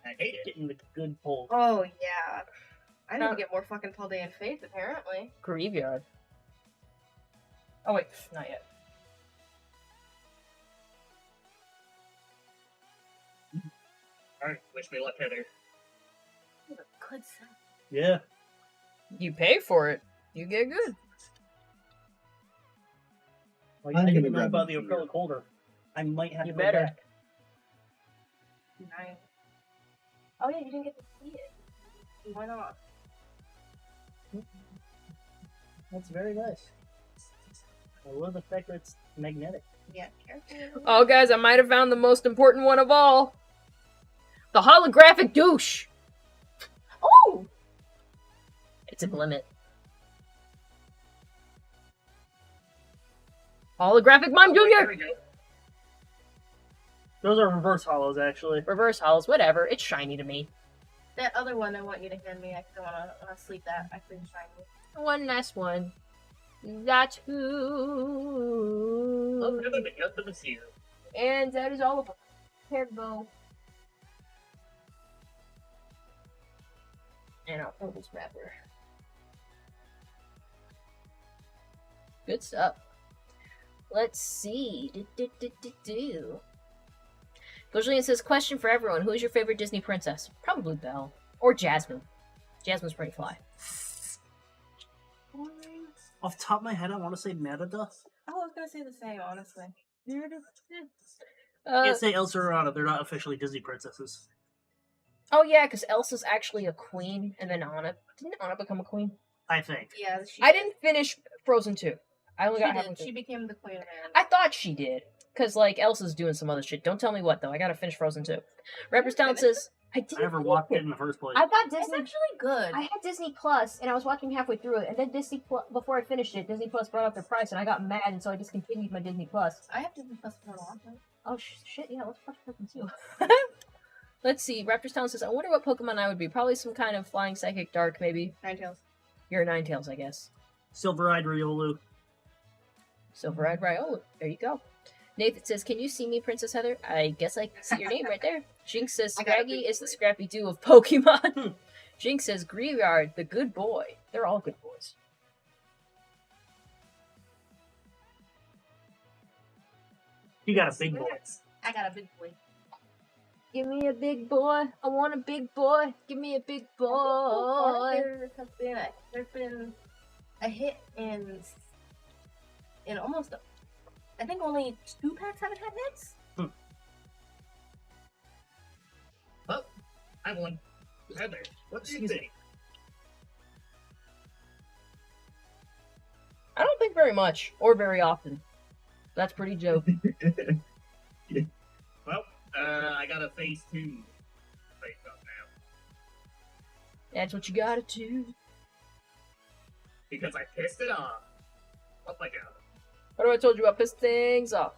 I hate it. Getting the good pull. Oh, yeah. I need to get more fucking Paldean and Faith, apparently. Graveyard. Oh, wait. Not yet. Alright, wish me luck, Heather. Good stuff. Yeah. You pay for it. You get good. Like, I'm I didn't gonna even know grab about the a beer. acrylic holder. I might have You to go better. back. Nice. Oh, yeah, you didn't get to see it. Why not? That's very nice. I love the fact that it's magnetic. Yeah, careful. Oh, guys, I might have found the most important one of all. The holographic douche. Oh! It's a limit. Holographic Mime There Jr. we go. Those are reverse hollows, actually. Reverse hollows, whatever. It's shiny to me. That other one I want you to hand me, I don't want to sleep that. I couldn't shiny. One last one. That Oh, who. Heather, the Gundam is here. And that is all of them. Hairbow. And I'll throw this wrapper. Good stuff. Let's see. Gojalian says, question for everyone. Who is your favorite Disney princess? Probably Belle. Or Jasmine. Jasmine's pretty fly. Off the top of my head, I want to say Merida. I was gonna say the same, honestly. Can't say Elsa or Anna. They're not officially Disney princesses. Oh yeah, because Elsa's actually a queen, and then Anna. Didn't Anna become a queen? I think. Yeah, she I didn't finish Frozen 2. I only She got halfway did. through. She became the queen of Anne. I thought she did. Because, like, Elsa's doing some other shit. Don't tell me what, though. I gotta finish Frozen 2. Rappers Town says, I didn't I never finish watched it in the first place. I got It's Disney. actually good. I had Disney Plus, and I was watching halfway through it, and then Disney Plus, before I finished it, Disney Plus brought up their price, and I got mad, and so I discontinued my Disney Plus. I have Disney Plus for a long time. Oh, shit, yeah, let's watch Frozen 2. Let's see, Raptors Town says, I wonder what Pokemon I would be. Probably some kind of flying psychic dark, maybe. Ninetales. You're a Ninetales, I guess. Silver-eyed Riolu. Silver-eyed Ryola. There you go. Nathan says, can you see me, Princess Heather? I guess I can see your name right there. Jinx says, I got a Scraggy big is the boy. Scrappy Doo of Pokemon. Jinx says, Graveyard, the good boy. They're all good boys. You got a big boy. I got a big boy. Give me a big boy. I want a big boy. Give me a big boy. There's been a hit in almost, I think only 2 packs haven't had hits. Well, I won. Heather, what do you Excuse think? I don't think very much, or very often. That's pretty joke. Well, I got a phase 2 face up now. That's what you gotta do. Because I pissed it off. Oh my god. What have I told you about? Piss things off.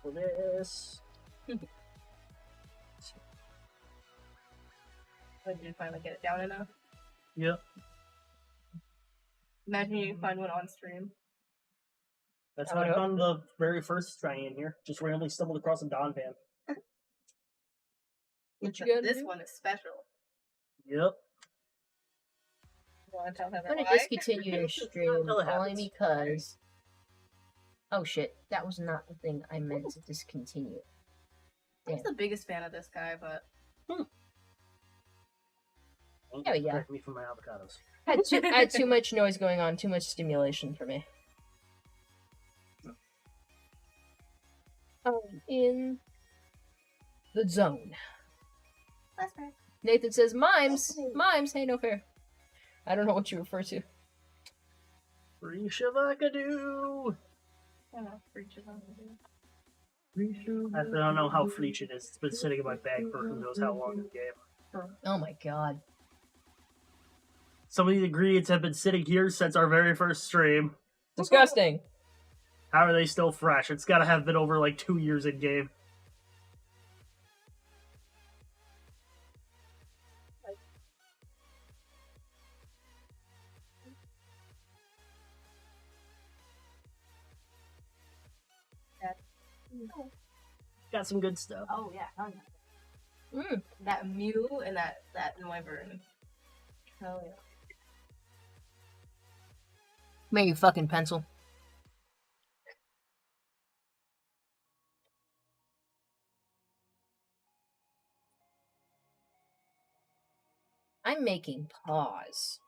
For this. When did you finally get it down enough? Yep. Imagine you find one on stream. That's I how I would hope found the very first shiny in here. Just randomly stumbled across a Don Van. What you But gotta this do? one is special. Yep. You want to tell Heather I'm gonna why? discontinue your stream Until it only happens. because. Oh shit, that was not the thing I meant to discontinue. I was Damn. the biggest fan of this guy, but Oh, yeah. Protect me from my avocados. I had too much noise going on, too much stimulation for me. In the zone. That's right. Nathan says, mimes! Mimes! Hey, no fair. I don't know what you refer to. Free Shavakadu! I don't know, creatures on I don't know how fresh it is. It's been sitting in my bag for who knows how long in the game. Oh my god. Some of the ingredients have been sitting here since our very first stream. Disgusting. How are they still fresh? It's gotta have been over like 2 years in game. Got some good stuff. Oh yeah, oh, yeah. Mm. That Mew and that Noivern. Hell yeah. Maybe fucking pencil. I'm making paws.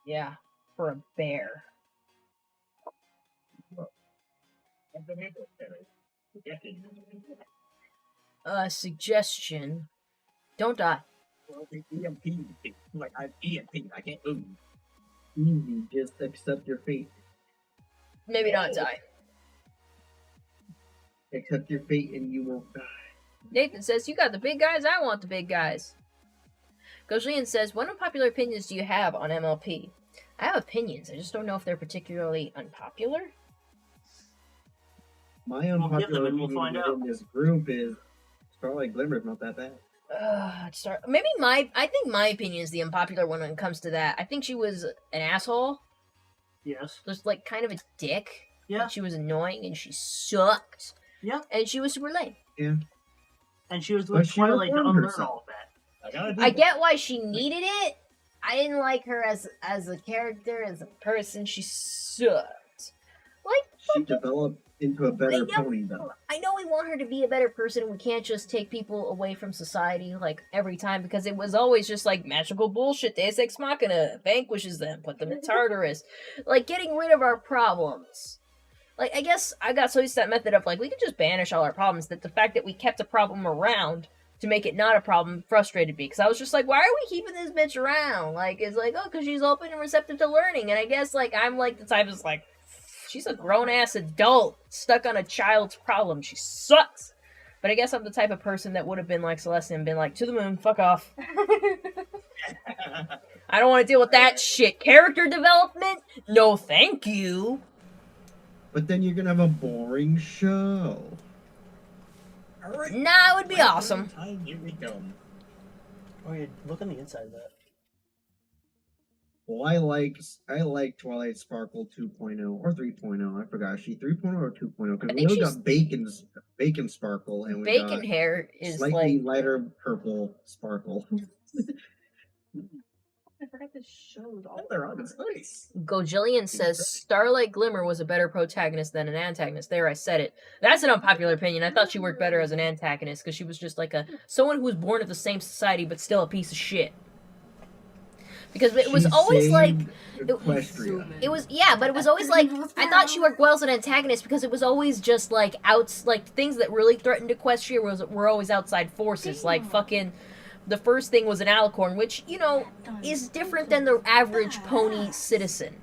Yeah, for a bear. Suggestion. Don't die. EMP. Like, I'm EMP. I can't move. Easy, just accept your fate. Maybe not die. Accept your fate and you won't die. Nathan says, you got the big guys, I want the big guys. Gojlian says, what unpopular opinions do you have on MLP? I have opinions, I just don't know if they're particularly unpopular. My We'll give them unpopular and we'll opinion find out. in this group is Starlight Glimmer's not that bad. I think my opinion is the unpopular one when it comes to that. I think she was an asshole. Yes. Just like kind of a dick. Yeah. And she was annoying and she sucked. Yeah. And she was super lame. Yeah. And she was But with she Twilight to reformed unlearn herself. all of that. I gotta do I it. get why she needed it. I didn't like her as a character, as a person. She sucked. Like, She developed into a better I know- pony though. I know we want her to be a better person. We can't just take people away from society like every time because it was always just like magical bullshit. Deus Ex Machina vanquishes them, put them in Tartarus, like getting rid of our problems. Like I guess I got so used to that method of like we could just banish all our problems that the fact that we kept a problem around to make it not a problem frustrated me because I was just like, why are we keeping this bitch around? Like it's like because she's open and receptive to learning, and I guess like I'm like the type that's like. She's a grown-ass adult stuck on a child's problem. She sucks. But I guess I'm the type of person that would have been like Celeste and been like, to the moon, fuck off. I don't want to deal with that shit. Character development? No, thank you. But then you're gonna have a boring show. Alright. Nah, it would be awesome. Time, here we go. Oh, yeah, look on the inside of that. Well, I like Twilight Sparkle 2.0 or 3.0. I forgot. Is she 3.0 or 2.0? Because we think know she's- got Bacon Sparkle and we Bacon got hair is slightly like... lighter purple Sparkle. I forgot this show's Oh, all they're on. It's nice. Gojillian says Starlight Glimmer was a better protagonist than an antagonist. There, I said it. That's an unpopular opinion. I thought she worked better as an antagonist because she was just like someone who was born of the same society but still a piece of shit. Because it was She always like saved Equestria. it was but it was always like I thought she worked well as an antagonist because it was always just like things that really threatened Equestria were always outside forces. Like fucking the first thing was an alicorn, which is different than the average pony citizen.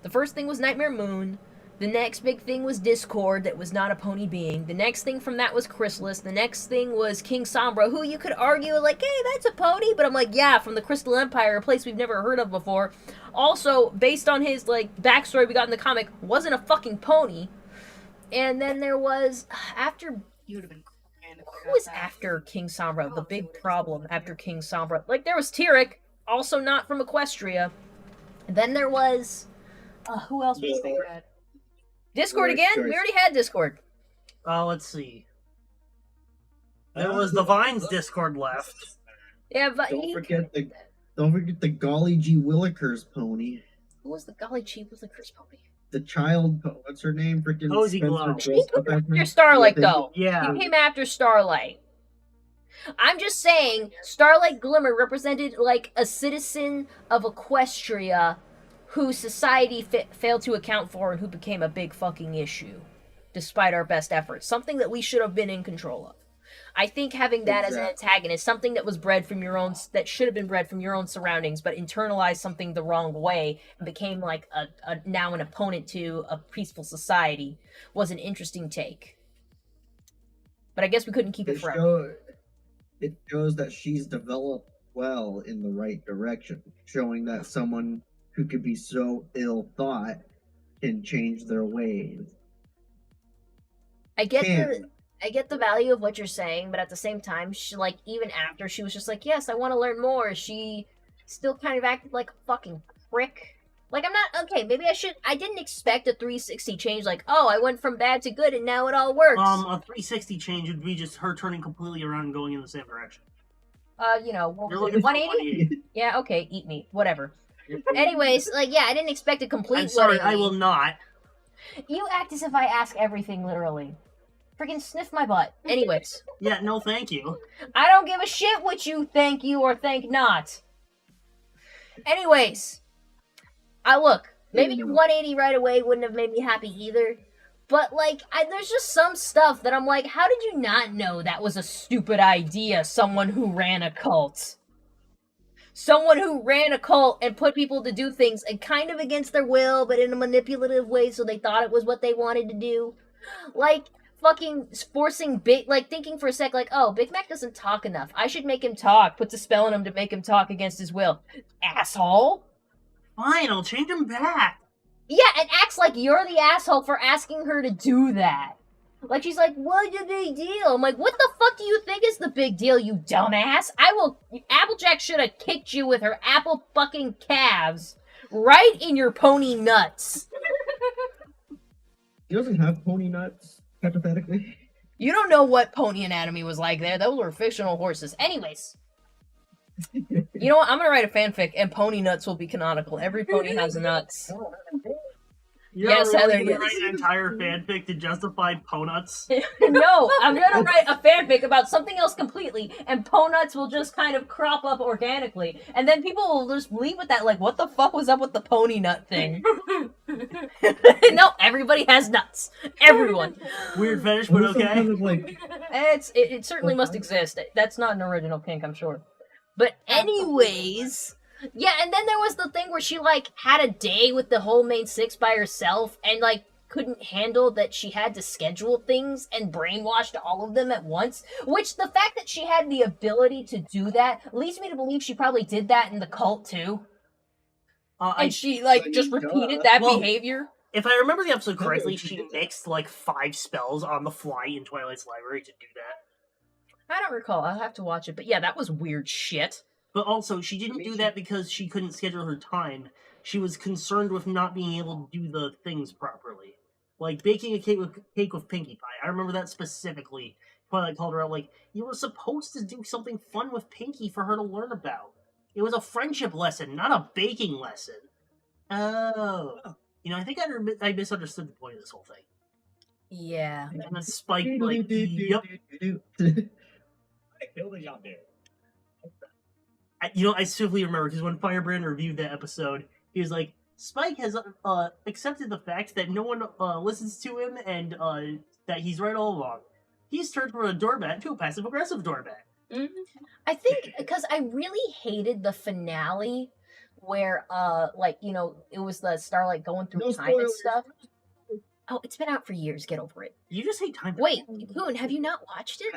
The first thing was Nightmare Moon. The next big thing was Discord, that was not a pony being. The next thing from that was Chrysalis. The next thing was King Sombra, who you could argue, like, hey, that's a pony. But I'm like, yeah, from the Crystal Empire, a place we've never heard of before. Also, based on his, like, backstory we got in the comic, wasn't a fucking pony. And then there was, after... You would have been crying. Who was after King Sombra? The big problem after King Sombra. Like, there was Tyrek, also not from Equestria. And then there was... who else was there? Discord Nice again? choice. We already had Discord. Let's see. There was the Vines Discord left. Yeah, but Don't forget the Golly G. Willikers pony. who was the Golly Chief? Was the Chris pony? the child, what's her name? Freaking Cozy Spencer Glow. dressed up as her. After Starlight, Yeah, though. Yeah. He came after Starlight. I'm just saying, Starlight Glimmer represented, like, a citizen of Equestria who society failed to account for and who became a big fucking issue, despite our best efforts. Something that we should have been in control of. I think having that as an antagonist, something that was bred from your own, that should have been bred from your own surroundings, but internalized something the wrong way and became like now an opponent to a peaceful society, was an interesting take. But I guess we couldn't keep it forever. It shows that she's developed well in the right direction, showing that someone who could be so ill thought can change their ways. I get the value of what you're saying, but at the same time, she, like, even after she was just like, yes, I want to learn more, she still kind of acted like a fucking prick. Like, I'm not, okay, maybe I didn't expect a 360 change, like, oh, I went from bad to good and now it all works. A 360 change would be just her turning completely around and going in the same direction. You know, what You're was it, looking for 180? Yeah, okay, eat me, whatever. Anyways, like, yeah, I didn't expect a complete I'm sorry, 180. I will not. You act as if I ask everything, literally. Freaking sniff my butt. Anyways. Yeah, no thank you. I don't give a shit what you thank you or thank not. Anyways. Look, maybe 180 right away wouldn't have made me happy either. But, like, there's just some stuff that I'm like, how did you not know that was a stupid idea, someone who ran a cult? Someone who ran a cult and put people to do things and kind of against their will, but in a manipulative way so they thought it was what they wanted to do. Like, fucking forcing thinking for a sec, like, oh, Big Mac doesn't talk enough. I should make him talk. Puts a spell on him to make him talk against his will. Asshole. Fine, I'll change him back. Yeah, and acts like you're the asshole for asking her to do that. Like, she's like, what's the big deal? I'm like, what the fuck do you think is the big deal, you dumbass? Applejack should have kicked you with her apple fucking calves right in your pony nuts. He doesn't have pony nuts, hypothetically. You don't know what pony anatomy was like there. Those were fictional horses. Anyways. You know what? I'm gonna write a fanfic, and pony nuts will be canonical. Every pony has nuts. Yes, Heather. You're write an entire fanfic to justify Ponuts. No, I'm gonna write a fanfic about something else completely, and Ponuts will just kind of crop up organically, and then people will just leave with that, like, what the fuck was up with the pony nut thing? No, everybody has nuts. Everyone. Weird fetish, but okay. Kind of like, It certainly must exist. That's not an original kink, I'm sure. But anyways, yeah, and then there was the thing where she, like, had a day with the whole main six by herself and, like, couldn't handle that she had to schedule things and brainwashed all of them at once, which the fact that she had the ability to do that leads me to believe she probably did that in the cult, too. And she, like, just repeated that behavior. If I remember the episode correctly, she mixed, like, 5 spells on the fly in Twilight's library to do that. I don't recall. I'll have to watch it. But yeah, that was weird shit. But also, she didn't do that because she couldn't schedule her time. She was concerned with not being able to do the things properly. Like, baking a cake with Pinkie Pie. I remember that specifically. Twilight called her out, like, you were supposed to do something fun with Pinkie for her to learn about. It was a friendship lesson, not a baking lesson. Oh. You know, I think I misunderstood the point of this whole thing. Yeah. And then Spike, like, yep. Kill the young dude. I swiftly remember, because when Firebrand reviewed that episode, he was like, Spike has accepted the fact that no one listens to him and that he's right all along. He's turned from a doormat to a passive-aggressive doormat. Mm-hmm. I think, because I really hated the finale where, like, you know, it was the Starlight going through time and stuff. Oh, it's been out for years. Get over it. You just hate time. Wait, Poon, have you not watched it?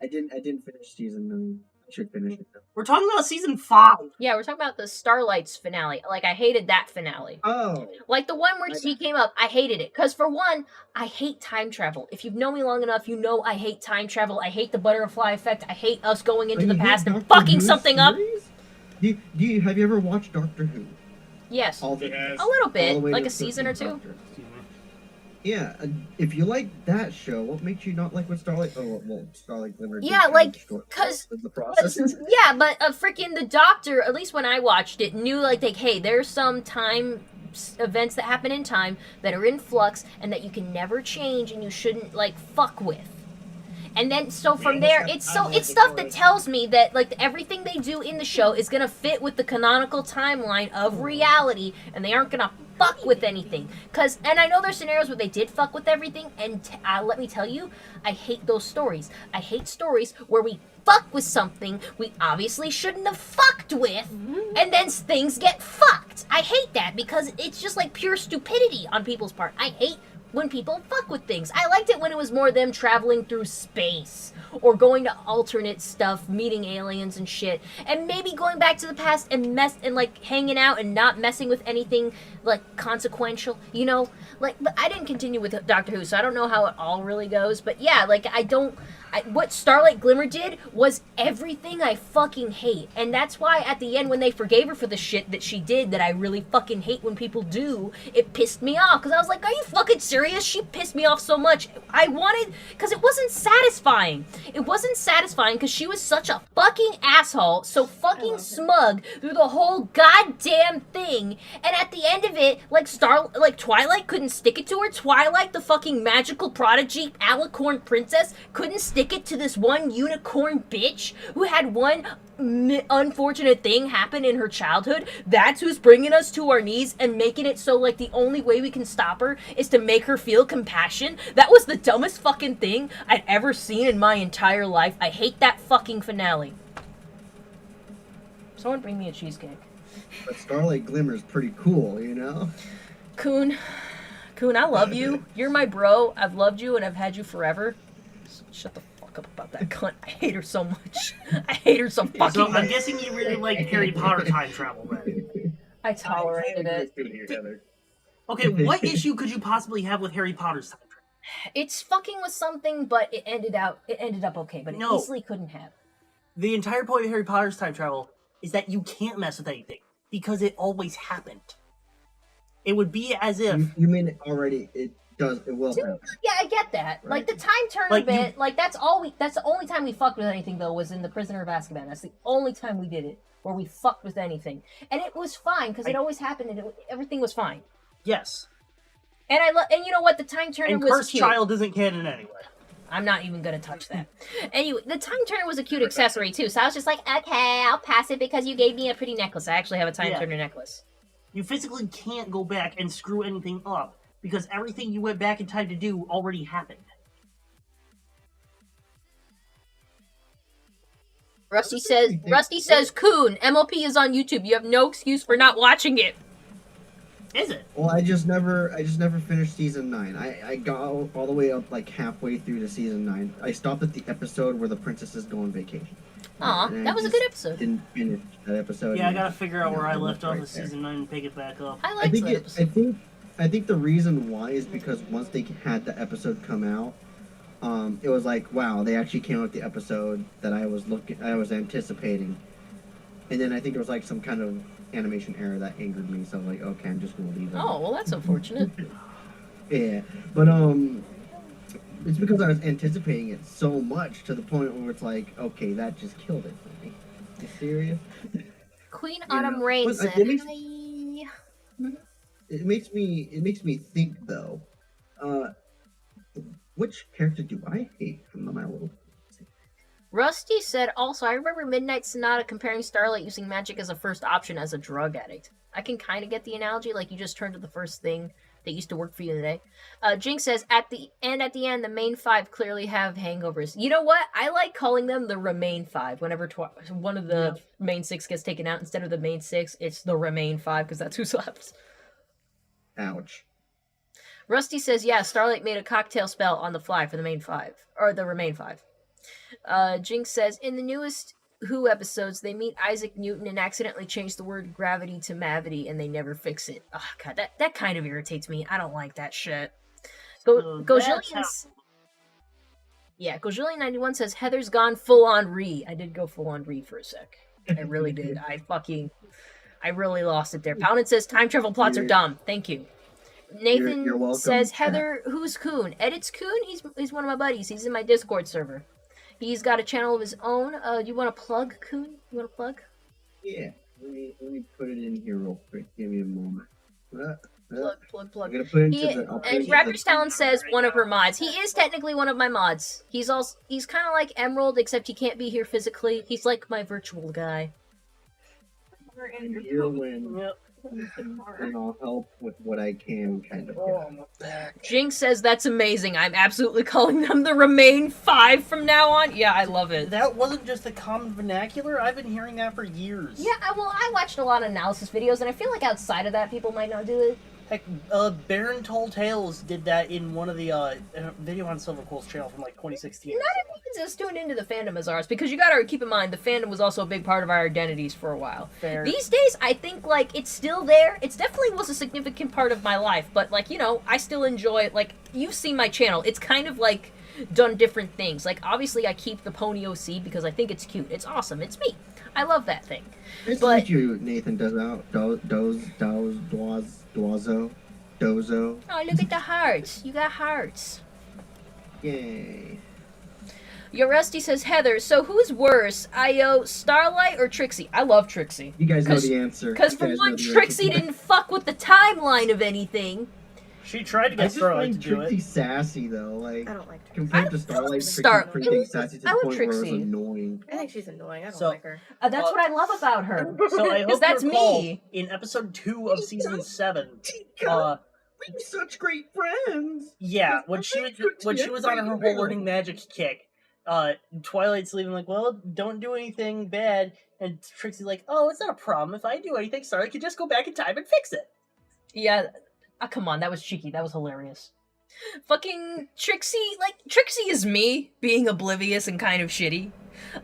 I didn't finish season. I should finish it though. We're talking about season 5. Yeah, we're talking about the Starlight's finale. Like, I hated that finale. Oh. Like, the one where he came up, I hated it. Because, for one, I hate time travel. If you've known me long enough, you know I hate time travel. I hate the butterfly effect. I hate us going into the past and fucking something up. Have you ever watched Doctor Who? Yes. A little bit. Like a season or two. Yeah, if you like that show, what makes you not like what Starlight? Oh, well, Starlight Glimmer. Yeah, like, because the process. Yeah, but freaking the Doctor, at least when I watched it, knew like hey, there's some time events that happen in time that are in flux and that you can never change and you shouldn't like fuck with. And then, so from there, it's stuff that tells me that, like, everything they do in the show is gonna fit with the canonical timeline of reality, and they aren't gonna fuck with anything. And I know there's scenarios where they did fuck with everything, and let me tell you, I hate those stories. I hate stories where we fuck with something we obviously shouldn't have fucked with, and then things get fucked. I hate that, because it's just, like, pure stupidity on people's part. I hate when people fuck with things. I liked it when it was more them traveling through space or going to alternate stuff, meeting aliens and shit, and maybe going back to the past and like hanging out and not messing with anything like consequential, you know? Like, but I didn't continue with Doctor Who, so I don't know how it all really goes. But yeah, like what Starlight Glimmer did was everything I fucking hate. And that's why at the end when they forgave her for the shit that she did that I really fucking hate when people do, it pissed me off. Because I was like, are you fucking serious? She pissed me off so much. Because it wasn't satisfying. It wasn't satisfying because she was such a fucking asshole, so fucking smug through the whole goddamn thing. And at the end of it, like Twilight couldn't stick it to her. Twilight, the fucking magical prodigy, alicorn princess, couldn't stick it to this one unicorn bitch who had one unfortunate thing happen in her childhood. That's who's bringing us to our knees and making it so like the only way we can stop her is to make her feel compassion. That was the dumbest fucking thing I'd ever seen in my entire life. I hate that fucking finale. Someone bring me a cheesecake. But Starlight Glimmer's pretty cool, you know? Coon, I love you. You're my bro. I've loved you and I've had you forever. Shut the fuck up about that cunt. I hate her so much. I hate her so fucking So much. I'm guessing you really like Harry Potter time travel, then. I tolerated it. Okay, what issue could you possibly have with Harry Potter's time travel? It's fucking with something, but it ended up okay, but it No. easily couldn't have. The entire point of Harry Potter's time travel is that you can't mess with anything because it always happened. It would be as if You mean it will happen. Yeah, I get that. Right. Like the time turn Like, bit, like that's the only time we fucked with anything though was in the Prisoner of Azkaban. That's the only time we did it where we fucked with anything, and it was fine because it always happened and everything was fine. yes. And and you know what? The time turner And was Cursed cute. Child isn't canon anyway. I'm not even gonna touch that. Anyway, the time turner was a cute accessory too, so I was just like, okay, I'll pass it because you gave me a pretty necklace. I actually have a time turner necklace. You physically can't go back and screw anything up because everything you went back in time to do already happened. Rusty says, Coon, MLP is on YouTube. You have no excuse for not watching it. Is it? Well, I just never finished season 9. I got all the way up like halfway through to season 9. I stopped at the episode where the princesses go on vacation. Aw, And that I was a just good episode. Didn't finish that episode. Yeah, I and, gotta figure out you know, where I it left was off right with there. season 9 and pick it back up. I liked that episode. I think the reason why is because once they had the episode come out, it was like, wow, they actually came out with the episode that I was anticipating. And then I think there was like some kind of animation error that angered me, so I'm like, okay, I'm just gonna leave it. Oh, well, that's unfortunate. Yeah, but it's because I was anticipating it so much to the point where it's like, okay, that just killed it for me. You serious? Queen You Autumn know, Rain but said, it makes me think though. Which character do I hate from My Little Pony? Rusty said, also, I remember Midnight Sonata comparing Starlight using magic as a first option as a drug addict. I can kind of get the analogy, like you just turn to the first thing that used to work for you today. Jinx says, at the end, the main 5 clearly have hangovers. You know what? I like calling them the Remain 5. Whenever one of the main 6 gets taken out, instead of the main 6, it's the Remain 5, because that's who's left. Ouch. Rusty says, yeah, Starlight made a cocktail spell on the fly for the main 5. Or the Remain 5. Jinx says, in the newest Who episodes, they meet Isaac Newton and accidentally change the word gravity to mavity, and they never fix it. Oh, God, that kind of irritates me. I don't like that shit. Gojillion91 says, Heather's gone full-on Ree. I did go full-on Ree for a sec. I really did. I really lost it there. Pounded says, time travel plots are dumb. Thank you. Nathan you're welcome. says, Heather, who's Coon? Edits Coon? He's one of my buddies. He's in my Discord server. He's got a channel of his own. Do you want to plug, Coon? You want to plug? Yeah. Let me put it in here real quick. Give me a moment. I'm Plug. gonna put into He, the. I'll put and into Rapper's the, Talent says one of her mods. He is technically one of my mods. He's kind of like Emerald, except he can't be here physically. He's like my virtual guy. We're in your here when Yep. and I'll help with what I can, kind of. Oh, my back. Jinx says that's amazing. I'm absolutely calling them the Remain 5 from now on. Yeah, I love it. That wasn't just a common vernacular. I've been hearing that for years. Yeah, I watched a lot of analysis videos, and I feel like outside of that, people might not do it. Heck, Baron Told Tales did that in one of the video on Silver Cool's channel from like 2016. Not everyone's as tuned into the fandom as ours, because you gotta keep in mind, the fandom was also a big part of our identities for a while. Fair. These days, I think, like, it's still there. It definitely was a significant part of my life, but, like, you know, I still enjoy it. Like, you've seen my channel. It's kind of, like, done different things. Like, obviously, I keep the Pony OC because I think it's cute. It's awesome. It's me. I love that thing. Nice to But- meet you, Nathan. Dozo. Oh, look at the hearts. You got hearts. Yay. Your Rusty says, Heather, so who's worse, Io, Starlight, or Trixie? I love Trixie. You guys know 'Cause- the answer. Because You for guys one, know the Trixie answer. didn't fuck with the timeline of anything. She tried to I get just Starlight to find do Trixie it. sassy though. Like I don't like Trixie. compared to I Starlight, love Trixie's Star- freaking sassy to I the love point where it's Trixie. annoying. I think she's annoying. I don't So- like her. That's what I love about her. So I hope Because that's you recall, me. in episode 2 of season 7, We're such great friends. yeah, Yes, when I'm she very good when to she you. was on her Bring whole it learning down. magic kick, Twilight's leaving like, well, don't do anything bad, and Trixie's like, oh, it's not a problem if I do anything. Starlight could just go back in time and fix it. Yeah, come on, that was cheeky. That was hilarious. Fucking Trixie, like, Trixie is me being oblivious and kind of shitty.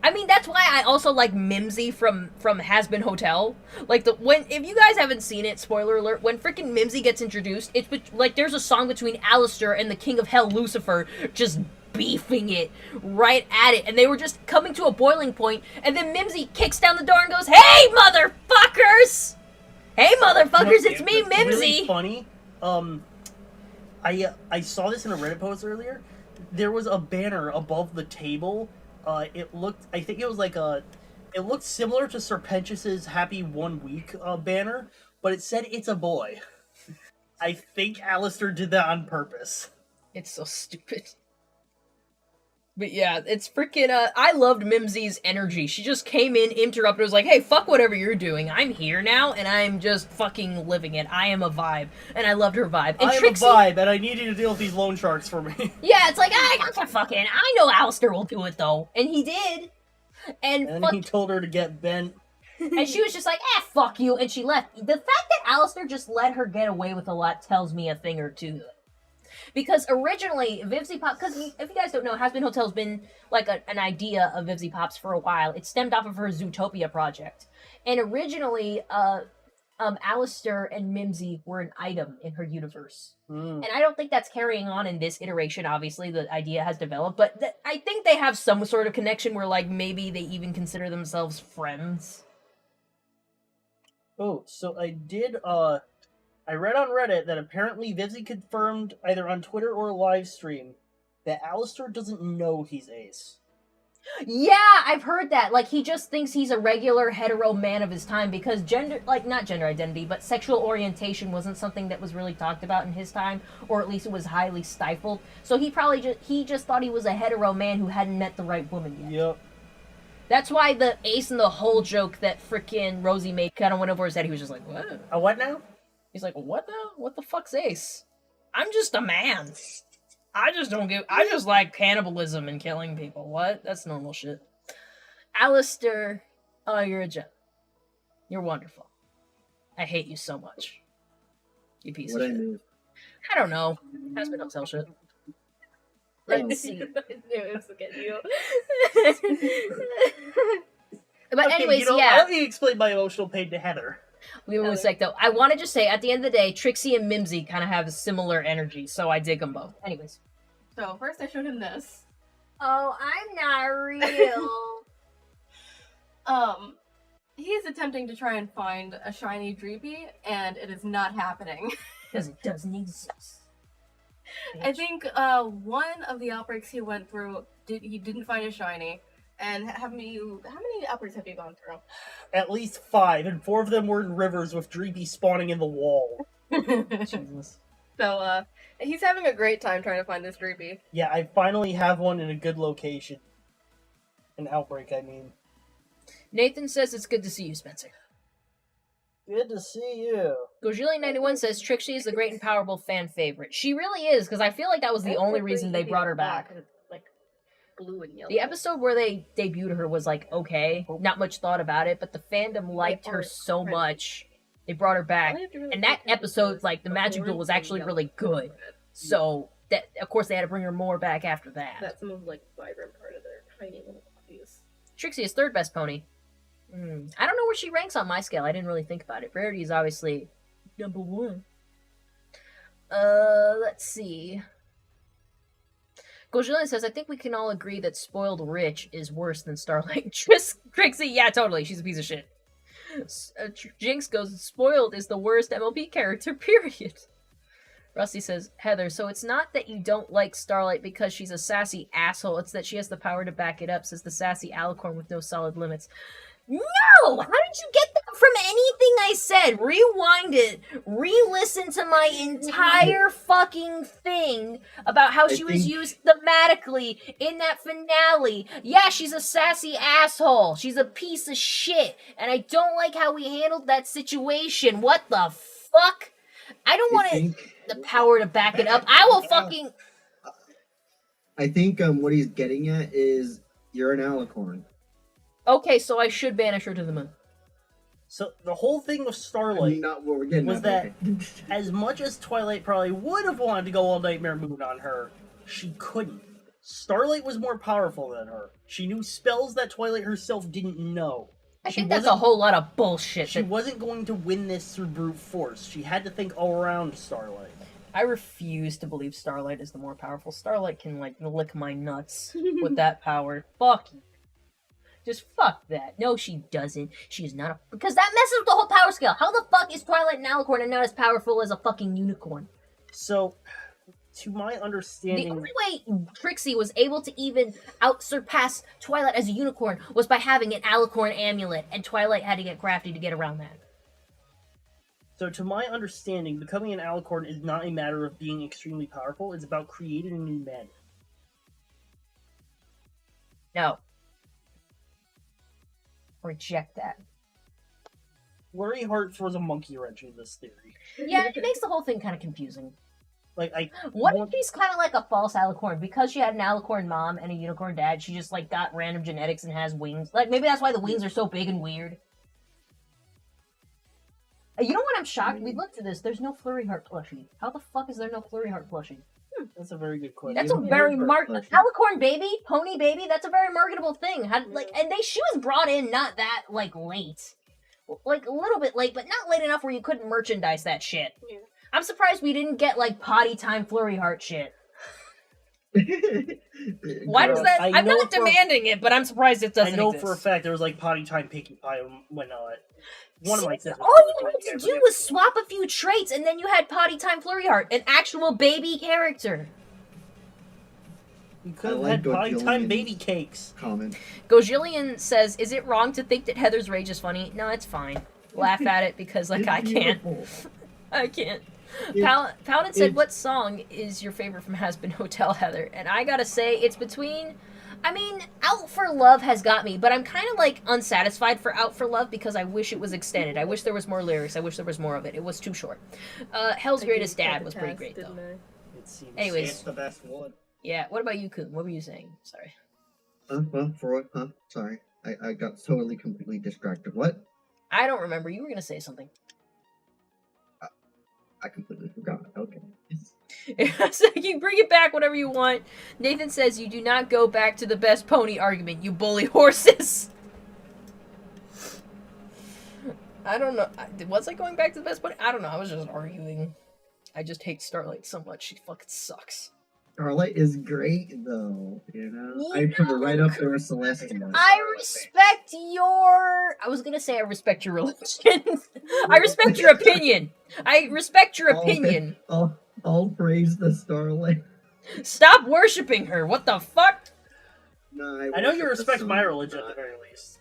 I mean, that's why I also like Mimsy from Has-Been Hotel. Like, if you guys haven't seen it, spoiler alert, when freaking Mimsy gets introduced, it's like there's a song between Alistair and the King of Hell, Lucifer, just beefing it right at it, and they were just coming to a boiling point, and then Mimsy kicks down the door and goes, "Hey, motherfuckers! Hey, motherfuckers, it's me, What's really Mimsy!" funny, I saw this in a Reddit post earlier. There was a banner above the table. It looked similar to Serpentius's Happy 1 Week banner, but it said it's a boy. I think Alistair did that on purpose. It's so stupid. But yeah, it's freaking, I loved Mimsy's energy. She just came in, interrupted, was like, hey, fuck whatever you're doing. I'm here now, and I'm just fucking living it. I am a vibe. And I loved her vibe. And I am Trixie, a vibe, and I need you to deal with these loan sharks for me. yeah, it's like, I got to fucking, I know Alistair will do it, though. And he did. And, And he told her to get bent. and she was just like, fuck you, and she left. The fact that Alistair just let her get away with a lot tells me a thing or two. Because originally, Vivzy Pop, because if you guys don't know, Has-Been Hotel's been like an idea of Vivzy Pop's for a while. It stemmed off of her Zootopia project. And originally, Alistair and Mimsy were an item in her universe. And I don't think that's carrying on in this iteration, obviously. The idea has developed. But I think they have some sort of connection where, like, maybe they even consider themselves friends. Oh, so I read on Reddit that apparently Vivzy confirmed either on Twitter or live stream that Alistair doesn't know he's Ace. Yeah, I've heard that. Like, he just thinks he's a regular hetero man of his time because not gender identity, but sexual orientation wasn't something that was really talked about in his time, or at least it was highly stifled. So he just thought he was a hetero man who hadn't met the right woman yet. Yep. That's why the Ace and the whole joke that frickin' Rosie made kind of went over his head. He was just like, what? A what now? He's like, what the fuck's Ace? I'm just a man. I just like cannibalism and killing people. What? That's normal shit. Alistair, oh, you're a gem. You're wonderful. I hate you so much. You piece What of I shit. knew. I don't know. Has-Been Hotel shit. Let's see. But Okay, anyways, Why yeah. don't you explain my emotional pain to Heather? We were a sec though. I want to just say, at the end of the day, Trixie and Mimsy kind of have a similar energy, so I dig them both. Anyways. So first I showed him this. Oh, I'm not real. He's attempting to try and find a shiny Dreepy, and it is not happening. Because it doesn't exist. I think one of the outbreaks he went through, he didn't find a shiny. And how many outbreaks have you gone through? At least 5, and 4 of them were in rivers with Dreepy spawning in the wall. Jesus. So, he's having a great time trying to find this Dreepy. Yeah, I finally have one in a good location. An Outbreak, I mean. Nathan says it's good to see you, Spencer. Good to see you. Gojili91 says Trixie is a great and powerful fan favorite. She really is, because I feel like that was the only reason they brought her back. It's like blue and yellow. The episode where they debuted her was like, okay, not much thought about it, but the fandom liked her so much, they brought her back. And that episode, like, the Magic Duel was actually really good. So, that of course, they had to bring her more back after that. That's the most, like, vibrant part of their tiny little bodies. Trixie is third best pony. I don't know where she ranks on my scale. I didn't really think about it. Rarity is obviously number 1. Let's see. Gojillian says, I think we can all agree that Spoiled Rich is worse than Starlight. Trixie, yeah, totally. She's a piece of shit. Jinx goes, Spoiled is the worst MLP character, period. Rusty says, Heather, so it's not that you don't like Starlight because she's a sassy asshole. It's that she has the power to back it up, says the sassy alicorn with no solid limits. No! How did you get that from anything I said? Rewind it. Re-listen to my entire fucking thing about how she was used thematically in that finale. Yeah, she's a sassy asshole. She's a piece of shit. And I don't like how we handled that situation. What the fuck? I don't want the power to back it up. I will fucking... I think what he's getting at is you're an alicorn. Okay, so I should banish her to the moon. So the whole thing with Starlight Not what we're getting was at, that okay. as much as Twilight probably would have wanted to go all Nightmare Moon on her, she couldn't. Starlight was more powerful than her. She knew spells that Twilight herself didn't know. I think that's a whole lot of bullshit. She wasn't going to win this through brute force. She had to think all around Starlight. I refuse to believe Starlight is the more powerful. Starlight can, like, lick my nuts with that power. Fuck you. Just fuck that. No, she doesn't. She is not because that messes with the whole power scale. How the fuck is Twilight an alicorn and not as powerful as a fucking unicorn? So, to my understanding... The only way Trixie was able to even out-surpass Twilight as a unicorn was by having an alicorn amulet, and Twilight had to get crafty to get around that. So, to my understanding, becoming an alicorn is not a matter of being extremely powerful. It's about creating a new man. No. Reject that. Flurry Heart throws a monkey wrench in this theory. Yeah, it makes the whole thing kind of confusing. Like, What if she's kind of like a false alicorn? Because she had an alicorn mom and a unicorn dad, she just, like, got random genetics and has wings. Like, maybe that's why the wings are so big and weird. You know what I'm shocked? We looked at this. There's no Flurry Heart plushie. How the fuck is there no Flurry Heart plushie? That's a very good question. That's a very alicorn baby, pony baby. That's a very marketable thing. She was brought in not that like late, like a little bit late, but not late enough where you couldn't merchandise that shit. Yeah. I'm surprised we didn't get like potty time Flurry Heart shit. Why does that? I'm not demanding it, but I'm surprised it doesn't. I know exist. for a fact there was like potty time Pinkie Pie when one of my sisters. All you had to do was swap a few traits, and then you had potty time Flurry Heart, an actual baby character. You could have had potty time baby cakes. Comment. Gojillian says, "Is it wrong to think that Heather's rage is funny? No, it's fine. Laugh at it because like I can't. I can't." Paladin said, "What song is your favorite from Has Been Hotel, Heather?" And I gotta say, it's between. I mean, Out for Love has got me, but I'm kind of like unsatisfied for Out for Love because I wish it was extended. I wish there was more lyrics. I wish there was more of it. It was too short. Hell's Greatest Dad was pretty great though. Anyways, it's the best one. Yeah. What about you, Kun? What were you saying? Sorry. Well, for what? Huh? Sorry, I got totally completely distracted. What? I don't remember. You were gonna say something. I completely forgot. Okay. So you can bring it back whenever you want. Nathan says you do not go back to the best pony argument, you bully horses. I don't know. Was I going back to the best pony? I don't know. I was just arguing. I just hate Starlight so much. She fucking sucks. Starlight is great, though. You know, I put her right up there with Celestia. I respect your. I was gonna say I respect your religion. I respect your opinion. I respect your opinion. I'll praise the Starlight. Stop worshiping her. What the fuck? No, I know you respect my religion at the very least.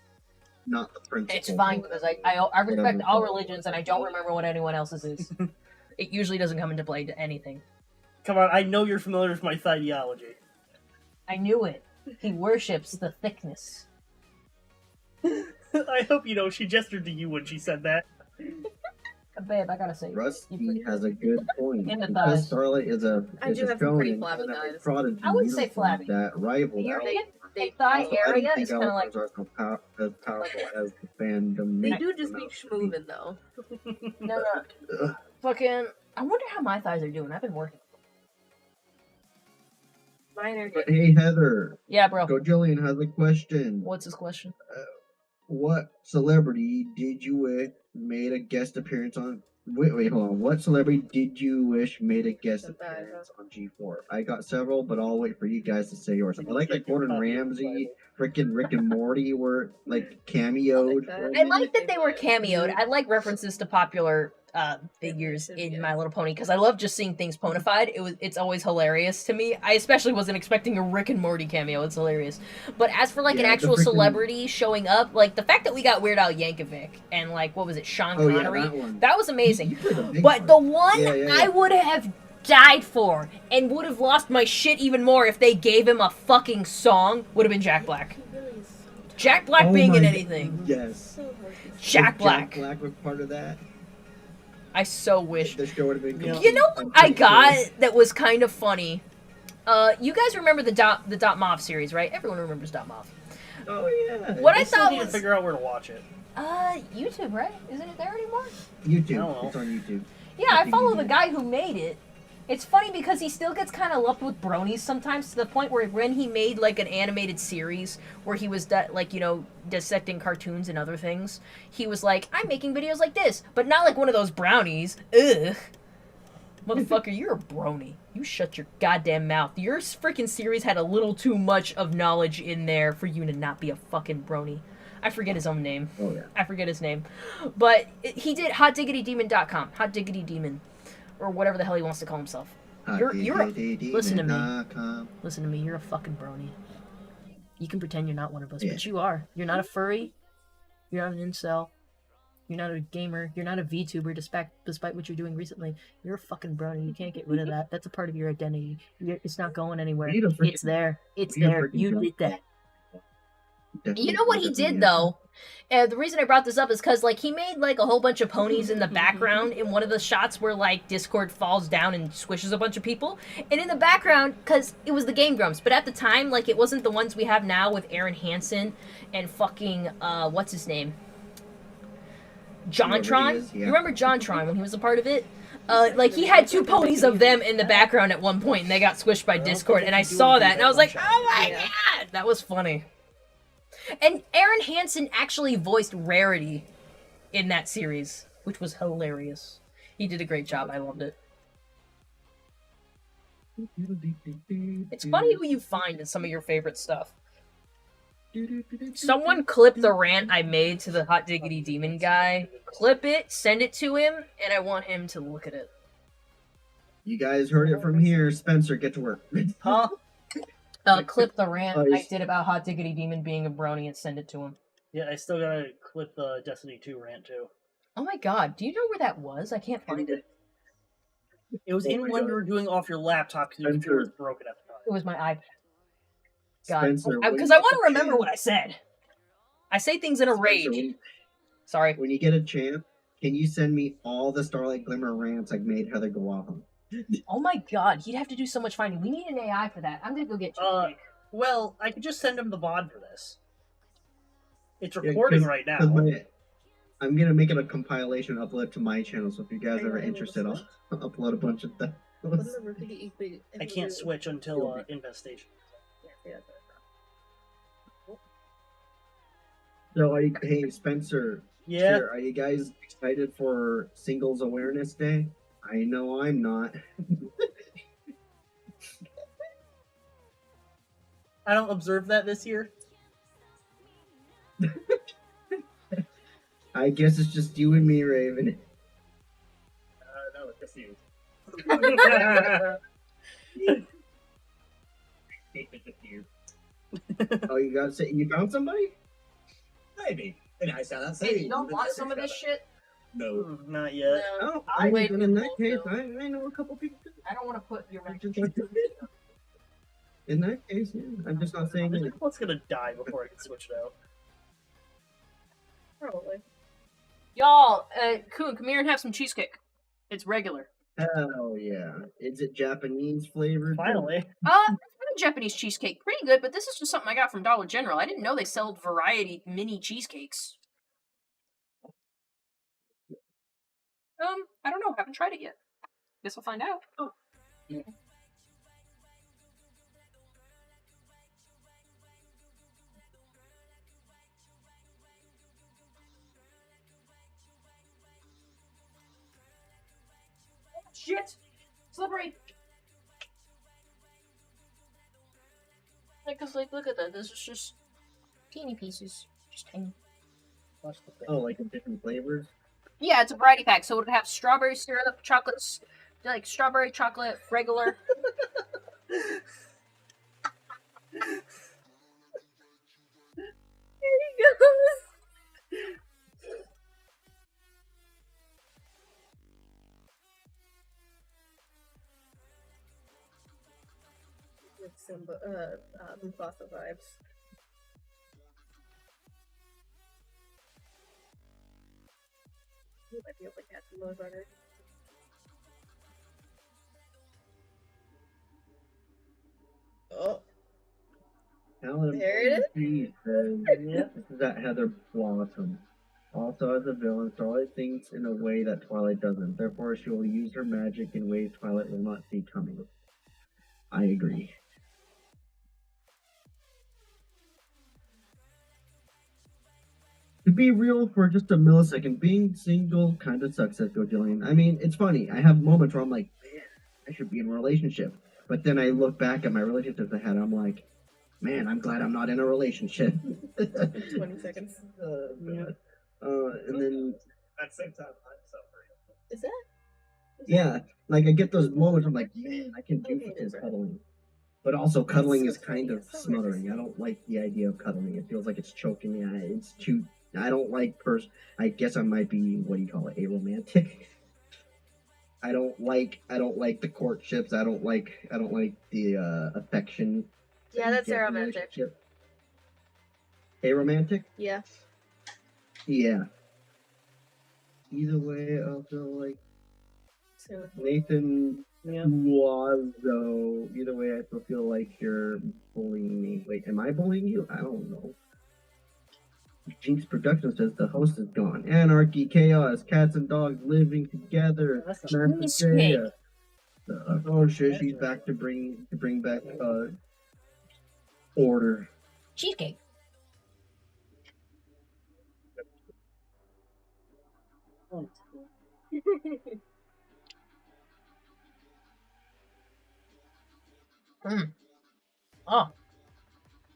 Not the principle. It's fine because I respect all religions and I don't remember what anyone else's is. It usually doesn't come into play to anything. Come on, I know you're familiar with my ideology. I knew it. He worships the thickness. I hope you know she gestured to you when she said that. Babe, I gotta say, Rusty has a good point. In the Because thighs. Starlight is a I do have some shonen pretty and flabby a thighs. prodigy I wouldn't say unicorn flabby. that rival Your that. they- thigh Also, I area don't is think kind of like. Alphas are as powerful as the fandom They makes do just them be out to be. schmoovin' though. No. Ugh. Fucking. I wonder how my thighs are doing. I've been working. Mine are But hey, Heather, Yeah, bro. Go Jillian has a question. What's his question? What celebrity did you wish made a guest appearance on? Wait, hold on. What celebrity did you wish made a guest appearance on G4? I got several, but I'll wait for you guys to say yours. I like that Gordon Ramsay, freaking Rick and Morty were like cameoed. for a I like minute. that they were cameoed. I like references to popular figures in My Little Pony because I love just seeing things ponified. It's always hilarious to me. I especially wasn't expecting a Rick and Morty cameo. It's hilarious. But as for like an Yeah, the actual freaking- celebrity showing up, like the fact that we got Weird Al Yankovic and like what was it, Sean Oh yeah, Connery, that one. that was amazing. He played a big But part. the one Yeah. I would have died for and would have lost my shit even more if they gave him a fucking song would have been Jack Black. Jack Black Oh being in my anything. Yes. Jack If Black. Jack Black was part of that. I so wish. The show would have been. You know what I complete. got that was kind of funny? You guys remember the Dot Mov series, right? Everyone remembers Dot Mov. Oh yeah. What I still thought need to was figure out where to watch it. YouTube, right? Isn't it there anymore? YouTube. know. It's on YouTube. Yeah, I think follow you the did. guy who made it. It's funny because he still gets kind of lumped with bronies sometimes to the point where when he made like an animated series where he was dissecting cartoons and other things, he was like, I'm making videos like this, but not like one of those brownies. Ugh. Motherfucker, you're a brony. You shut your goddamn mouth. Your freaking series had a little too much of knowledge in there for you to not be a fucking brony. I forget his own name. Oh yeah. I forget his name. But he did hotdiggitydemon.com. Hot Diggity Demon. Or whatever the hell he wants to call himself. Listen to me. Listen to me, you're a fucking brony. You can pretend you're not one of us, but you are. You're not a furry. You're not an incel. You're not a gamer. You're not a VTuber, despite what you're doing recently. You're a fucking brony. You can't get rid of that. That's a part of your identity. It's not going anywhere. It's there. It's there. You did that. You know what he did though? The reason I brought this up is because like he made like a whole bunch of ponies in the background in one of the shots where like Discord falls down and squishes a bunch of people, and in the background because it was the Game Grumps, but at the time like it wasn't the ones we have now with Aaron Hansen and fucking what's his name, JonTron. Yeah. You remember JonTron when he was a part of it? Like he had two ponies of them in the background at one point, and they got squished by Discord, and I saw that and I was like, oh my god, that was funny. And Aaron Hansen actually voiced Rarity in that series, which was hilarious. He did a great job. I loved it. It's funny who you find in some of your favorite stuff. Someone clip the rant I made to the Hot Diggity Demon guy. Clip it, send it to him, and I want him to look at it. You guys heard it from here. Spencer, get to work. Huh? Clip the rant I did about Hot Diggity Demon being a brony and send it to him. Yeah, I still gotta clip the Destiny 2 rant too. Oh my god, do you know where that was? I can't find it. It was in when you were doing off your laptop because your computer was broken at the time. It was my iPad. God, Spencer, because I want to remember what I said. I say things in a rage. Sorry. When you get a chance, can you send me all the Starlight Glimmer rants I made Heather go off on? Oh my god, he'd have to do so much finding. We need an AI for that. I'm gonna go get you. Well, I could just send him the VOD for this. It's Yeah, recording 'cause- right 'cause now. I'm gonna make it a compilation upload to my channel, so if you guys are interested, I'll upload a bunch of stuff. I can't switch until Infestation. So, hey Spencer, Yeah. sure, are you guys excited for Singles Awareness Day? I know I'm not. I don't observe that this year. I guess it's just you and me, Raven. No, it's just you. It's just you. Oh, you found somebody? Maybe. And I sound that Hey, you don't want some of this shit? No. Not yet. Oh, I wait, wait in that both, case, though. I know a couple people. I don't want to put your In that case, yeah. I'm just not saying I it. think one's gonna die before I can switch it out. Probably. Y'all, Coon, come here and have some cheesecake. It's regular. Hell yeah. Is it Japanese flavored? Finally. I've had a Japanese cheesecake, pretty good, but this is just something I got from Dollar General. I didn't know they sold variety mini cheesecakes. I don't know. Haven't tried it yet. Guess we'll find out. Oh. Shit! Slippery! Like, cause like, look at that. This is just teeny pieces. Just tiny. Oh, like in different flavors? Yeah, it's a variety pack, so it would have strawberry syrup, chocolates, like strawberry chocolate, regular. With some Mufasa vibes. You might be able to catch some of those runners. Oh, Helen there it is. She says, this is that Heather Blossom. Also, as a villain, Starlight thinks in a way that Twilight doesn't. Therefore, she will use her magic in ways Twilight will not see coming. I agree. To be real for just a millisecond, being single kind of sucks, says Gojillian. I mean, it's funny. I have moments where I'm like, man, I should be in a relationship. But then I look back at my relationships I had, I'm like, man, I'm glad I'm not in a relationship. 20 seconds. And then, At the same time, I'm suffering. Is that? yeah, like I get those moments where I'm like, man, I can do for this cuddling. But also, cuddling is kind of smothering. I don't like the idea of cuddling. It feels like it's choking me. It's too. I don't like I guess I might be, what do you call it, aromantic. I don't like the courtships. I don't like the affection. Yeah, that's get in a aromantic. relationship. Aromantic? Yeah. Yeah. Either way, I feel like Nathan was though. Either way, I still feel like you're bullying me. Wait, am I bullying you? I don't know. Jinx Production says the host is gone. Anarchy, chaos, cats and dogs living together. cheesecake. Oh shit, she's back to bring back order. Cheesecake. Oh.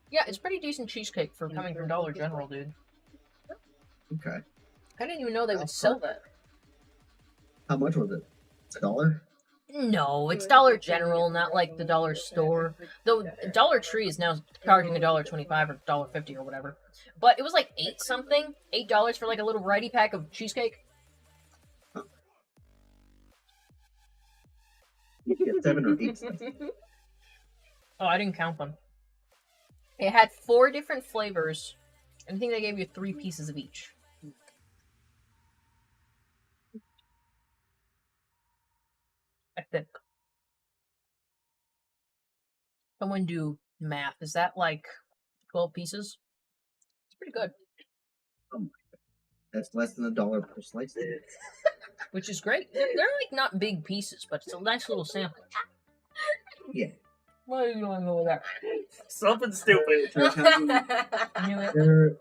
Yeah, it's pretty decent cheesecake for coming from Dollar General, dude. Okay. I didn't even know they would sell that. How much was it? $1? No, it's Dollar General, not like the dollar store. Though Dollar Tree is now charging $1.25 or $1.50 or whatever. But it was like $8 for like a little variety pack of cheesecake. You get 7 or 8 cents. Oh, I didn't count them. It had 4 different flavors, and I think they gave you 3 pieces of each. I think. Someone do math. Is that like 12 pieces? It's pretty good. That's less than $1 per slice. Which is great. They're like not big pieces, but it's a nice little sample. Yeah. Why are you going to go with that? Something stupid. Knew it.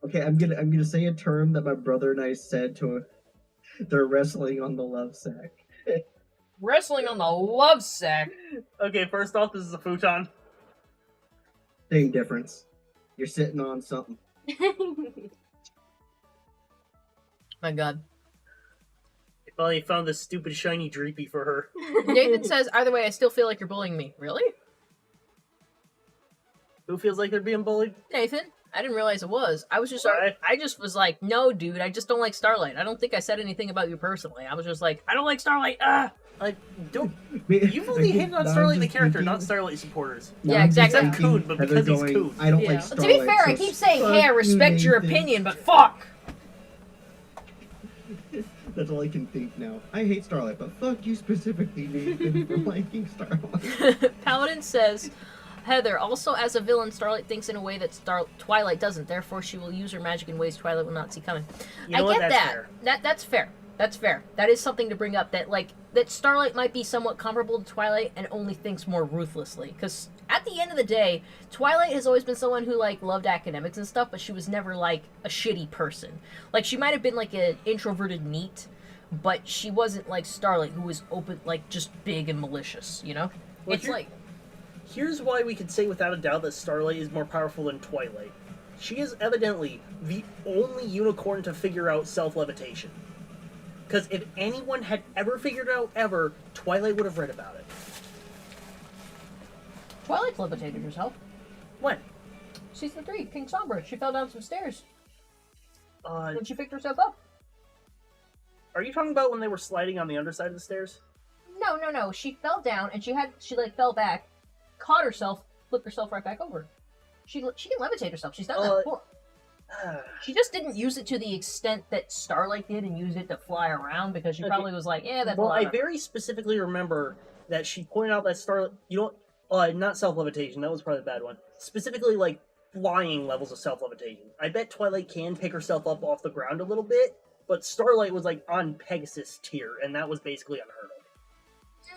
Okay, I'm gonna say a term that my brother and I said to. They're wrestling on the love sack. Wrestling on the love sack. Okay, first off, this is a futon. Same difference. You're sitting on something. My God. I finally found this stupid shiny dreepy for her. Nathan says, either way, I still feel like you're bullying me. Really? Who feels like they're being bullied? Nathan, I didn't realize it was. I was just, Right. I just was like, no, dude, I just don't like Starlight. I don't think I said anything about you personally. I was just like, I don't like Starlight. Ah. Like, don't. You've only hated on Starlight the character, not Starlight supporters. Yeah, exactly. Except Coon, but because he's Coon. I don't Yeah. like Well, To Starlight. be fair, I so keep saying, fuck hey, I you, respect your Nathan. opinion, but fuck. That's all I can think now. I hate Starlight, but fuck you specifically, Nathan, for liking Starlight. Paladin says, Heather, also as a villain, Starlight thinks in a way that Twilight doesn't. Therefore, she will use her magic in ways Twilight will not see coming. You know I what? get That's that. fair. That's fair. That's fair. That is something to bring up. That Starlight might be somewhat comparable to Twilight and only thinks more ruthlessly. Because at the end of the day, Twilight has always been someone who loved academics and stuff, but she was never a shitty person. She might have been an introverted NEET, but she wasn't like Starlight, who was open, just big and malicious. You know, Well, it's here- Here's why we could say without a doubt that Starlight is more powerful than Twilight. She is evidently the only unicorn to figure out self-levitation. Because if anyone had ever figured it out ever, Twilight would have read about it. Twilight's levitated herself. When? Season 3, King Sombra. She fell down some stairs when she picked herself up. Are you talking about when they were sliding on the underside of the stairs? No. She fell down and she fell back, caught herself, flipped herself right back over. She can levitate herself. She's done that before. She just didn't use it to the extent that Starlight did and use it to fly around because she probably was like, yeah, that's Well, a lot I of- very specifically remember that she pointed out that Starlight, not self-levitation, that was probably the bad one. Specifically, flying levels of self-levitation. I bet Twilight can pick herself up off the ground a little bit, but Starlight was, on Pegasus tier, and that was basically unheard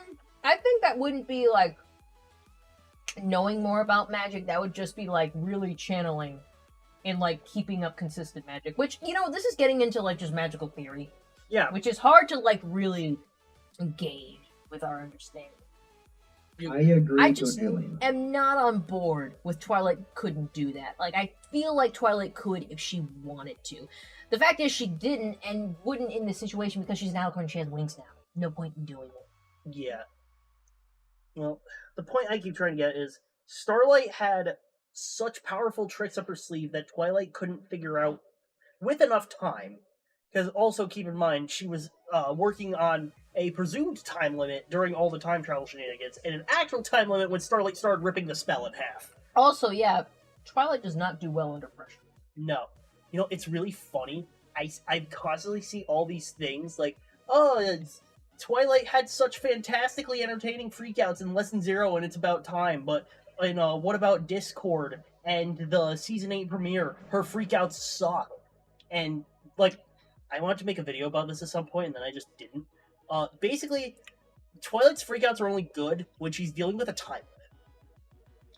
of. I think that wouldn't be, knowing more about magic. That would just be, really channeling and, keeping up consistent magic. Which, this is getting into, just magical theory. Yeah. Which is hard to, gauge with our understanding. I agree I with just Jillian. am not on board with Twilight couldn't do that. I feel like Twilight could if she wanted to. The fact is she didn't and wouldn't in this situation because she's an alicorn and she has wings now. No point in doing it. Yeah. Well, the point I keep trying to get is Starlight had such powerful tricks up her sleeve that Twilight couldn't figure out with enough time. Because also keep in mind, she was working on a presumed time limit during all the time travel shenanigans, and an actual time limit when Starlight started ripping the spell in half. Also, yeah, Twilight does not do well under pressure. No. It's really funny. I constantly see all these things Twilight had such fantastically entertaining freakouts in Lesson 0 and It's About Time, but, what about Discord and the Season 8 premiere? Her freakouts suck. And, I wanted to make a video about this at some point, and then I just didn't. Basically, Twilight's freakouts are only good when she's dealing with a time limit.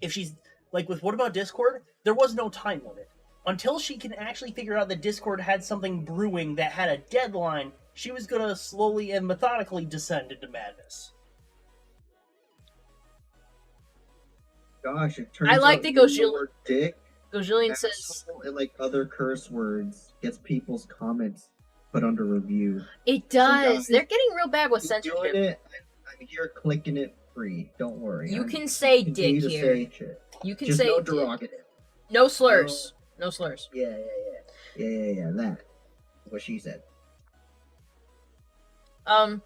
If she's, with What About Discord, there was no time limit. Until she can actually figure out that Discord had something brewing that had a deadline, she was gonna slowly and methodically descend into madness. Gosh, it turns I like out the using the Gojil- word dick, Gojillion says and other curse words gets people's comments put under review. it does. guys- They're getting real bad with Keep doing censorship. it. I'm here clicking it free. Don't worry. You I'm can say continue dick to here. say shit. You can Just say no dick. derogative. No slurs. No slurs. Yeah. That. What she said. Well,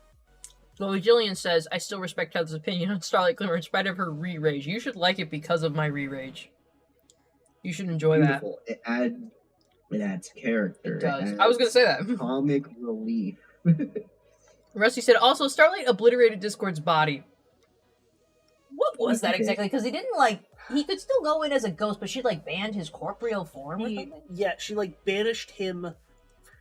Jillian says, I still respect Heather's opinion on Starlight Glimmer in spite of her re-rage. You should like it because of my re-rage. You should enjoy Beautiful. It adds character. that. It does. adds I was gonna say that. comic relief. Rusty said, also, Starlight obliterated Discord's body. What was that exactly? Because he didn't, he could still go in as a ghost, but she, banned his corporeal form or something? She banished him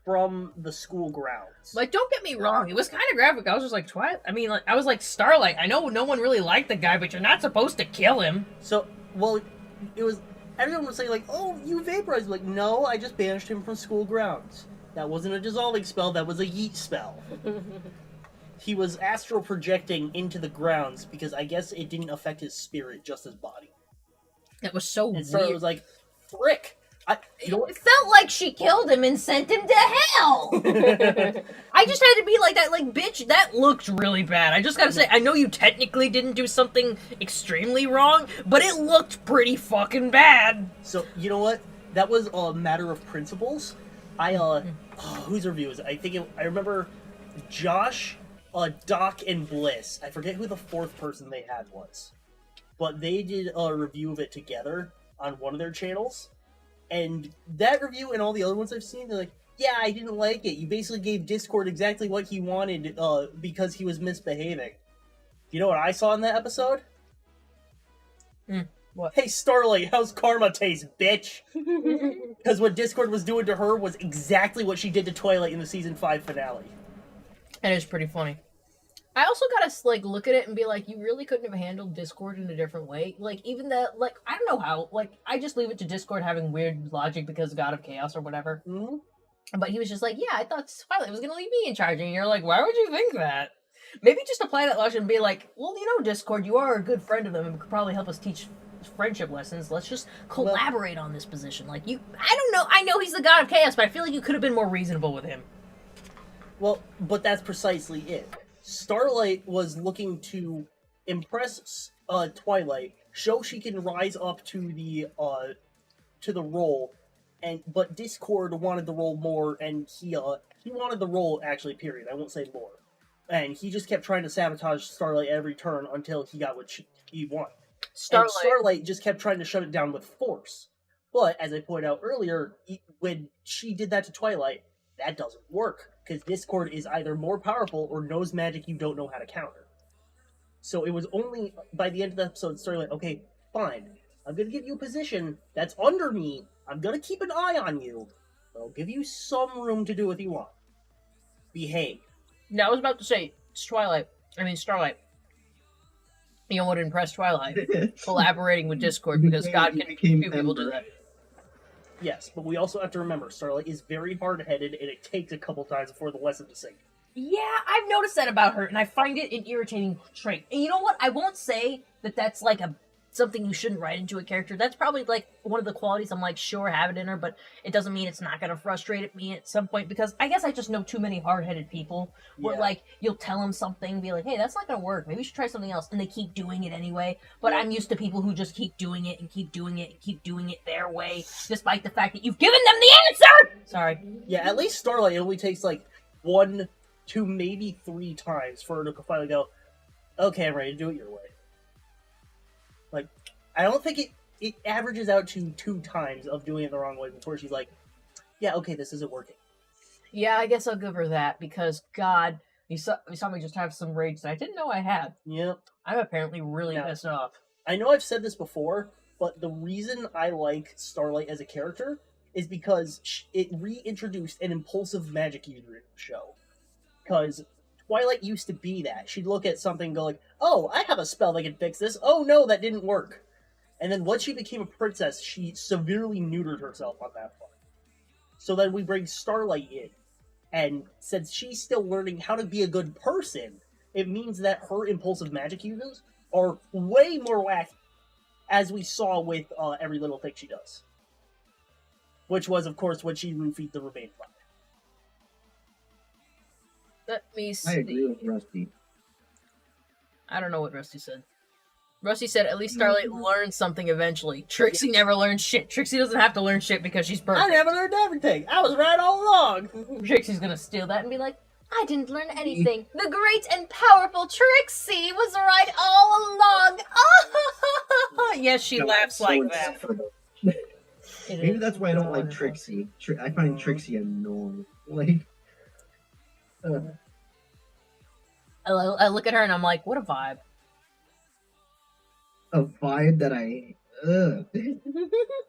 from the school grounds. Don't get me wrong, it was kind of graphic. I was just like, Twilight? I mean, I was like, Starlight, I know no one really liked the guy, but you're not supposed to kill him. So, it was, everyone was saying oh, you vaporized. No, I just banished him from school grounds. That wasn't a dissolving spell, that was a yeet spell. He was astral projecting into the grounds because I guess it didn't affect his spirit, just his body. That was so And weird. so it was frick. You know what? It felt like she killed him and sent him to hell. I just had to be like that, bitch, that looked really bad. I just gotta say, I know you technically didn't do something extremely wrong, but it looked pretty fucking bad. So, you know what? that was a matter of principles. Whose review is it? I remember Josh, Doc, and Bliss. I forget who the fourth person they had was, but they did a review of it together on one of their channels. And that review and all the other ones I've seen, they're like, yeah, I didn't like it. You basically gave Discord exactly what he wanted because he was misbehaving. You know what I saw in that episode? What? Hey, Starlight, how's karma taste, bitch? Because what Discord was doing to her was exactly what she did to Twilight in the season 5 finale. And it's pretty funny. I also gotta like look at it and be like, you really couldn't have handled Discord in a different way. Like even that, like I don't know how. Like I just leave it to Discord having weird logic because God of Chaos or whatever. Mm-hmm. But he was just like, yeah, I thought Twilight was gonna leave me in charge, and you're like, why would you think that? Maybe just apply that logic and be like, well, you know, Discord, you are a good friend of them and could probably help us teach friendship lessons. Let's just collaborate on this position. Like you, I don't know. I know he's the God of Chaos, but I feel like you could have been more reasonable with him. Well, but that's precisely it. Starlight was looking to impress Twilight, show she can rise up to the role, but Discord wanted the role more, and he wanted the role actually. Period. I won't say more. And he just kept trying to sabotage Starlight every turn until he got what he wanted. And Starlight just kept trying to shut it down with force. But as I pointed out earlier, when she did that to Twilight, that doesn't work. Because Discord is either more powerful or knows magic you don't know how to counter. So it was only by the end of the episode, Starlight, okay, fine. I'm going to give you a position that's under me. I'm going to keep an eye on you. But I'll give you some room to do what you want. Behave. Now I was about to say, Starlight. You know what impressed Twilight? Collaborating with Discord, because God can few people do that. Yes, but we also have to remember, Starlight is very hard-headed, and it takes a couple times before the lesson to sink. Yeah, I've noticed that about her, and I find it an irritating trait. And you know what? I won't say that that's like something you shouldn't write into a character. That's probably like one of the qualities I'm like, sure, have it in her, but it doesn't mean it's not gonna frustrate me at some point, because I guess I just know too many hard-headed people where like you'll tell them something, be like, hey, that's not gonna work, maybe you should try something else, and they keep doing it anyway. But I'm used to people who just keep doing it and keep doing it and keep doing it their way, despite the fact that you've given them the answer. Sorry. Yeah, at least Starlight, it only takes like 1, 2, maybe 3 times for her to finally go, okay, I'm ready to do it your way. Like, I don't think it averages out to 2 times of doing it the wrong way before she's like, yeah, okay, this isn't working. Yeah, I guess I'll give her that, because God, you saw me just have some rage that I didn't know I had. Yep. I'm apparently really pissed off. I know I've said this before, but the reason I like Starlight as a character is because it reintroduced an impulsive magic user in the show. Because Twilight used to be that. She'd look at something and go like, oh, I have a spell that can fix this. Oh no, that didn't work. And then once she became a princess, she severely neutered herself on that part. So then we bring Starlight in. And since she's still learning how to be a good person, it means that her impulsive magic uses are way more wacky, as we saw with every little thing she does. Which was, of course, when she roofied the Remain 5. Let me see. I agree with Rusty. I don't know what Rusty said. Rusty said, at least Starlight learns something eventually. Trixie never learns shit. Trixie doesn't have to learn shit because she's perfect. I never learned everything. I was right all along. Trixie's gonna steal that and be like, I didn't learn anything. The great and powerful Trixie was right all along. Yes, she laughs like that. Maybe that's why I don't like Trixie. I find Trixie annoying. Like, I look at her and I'm like, what a vibe. a vibe that I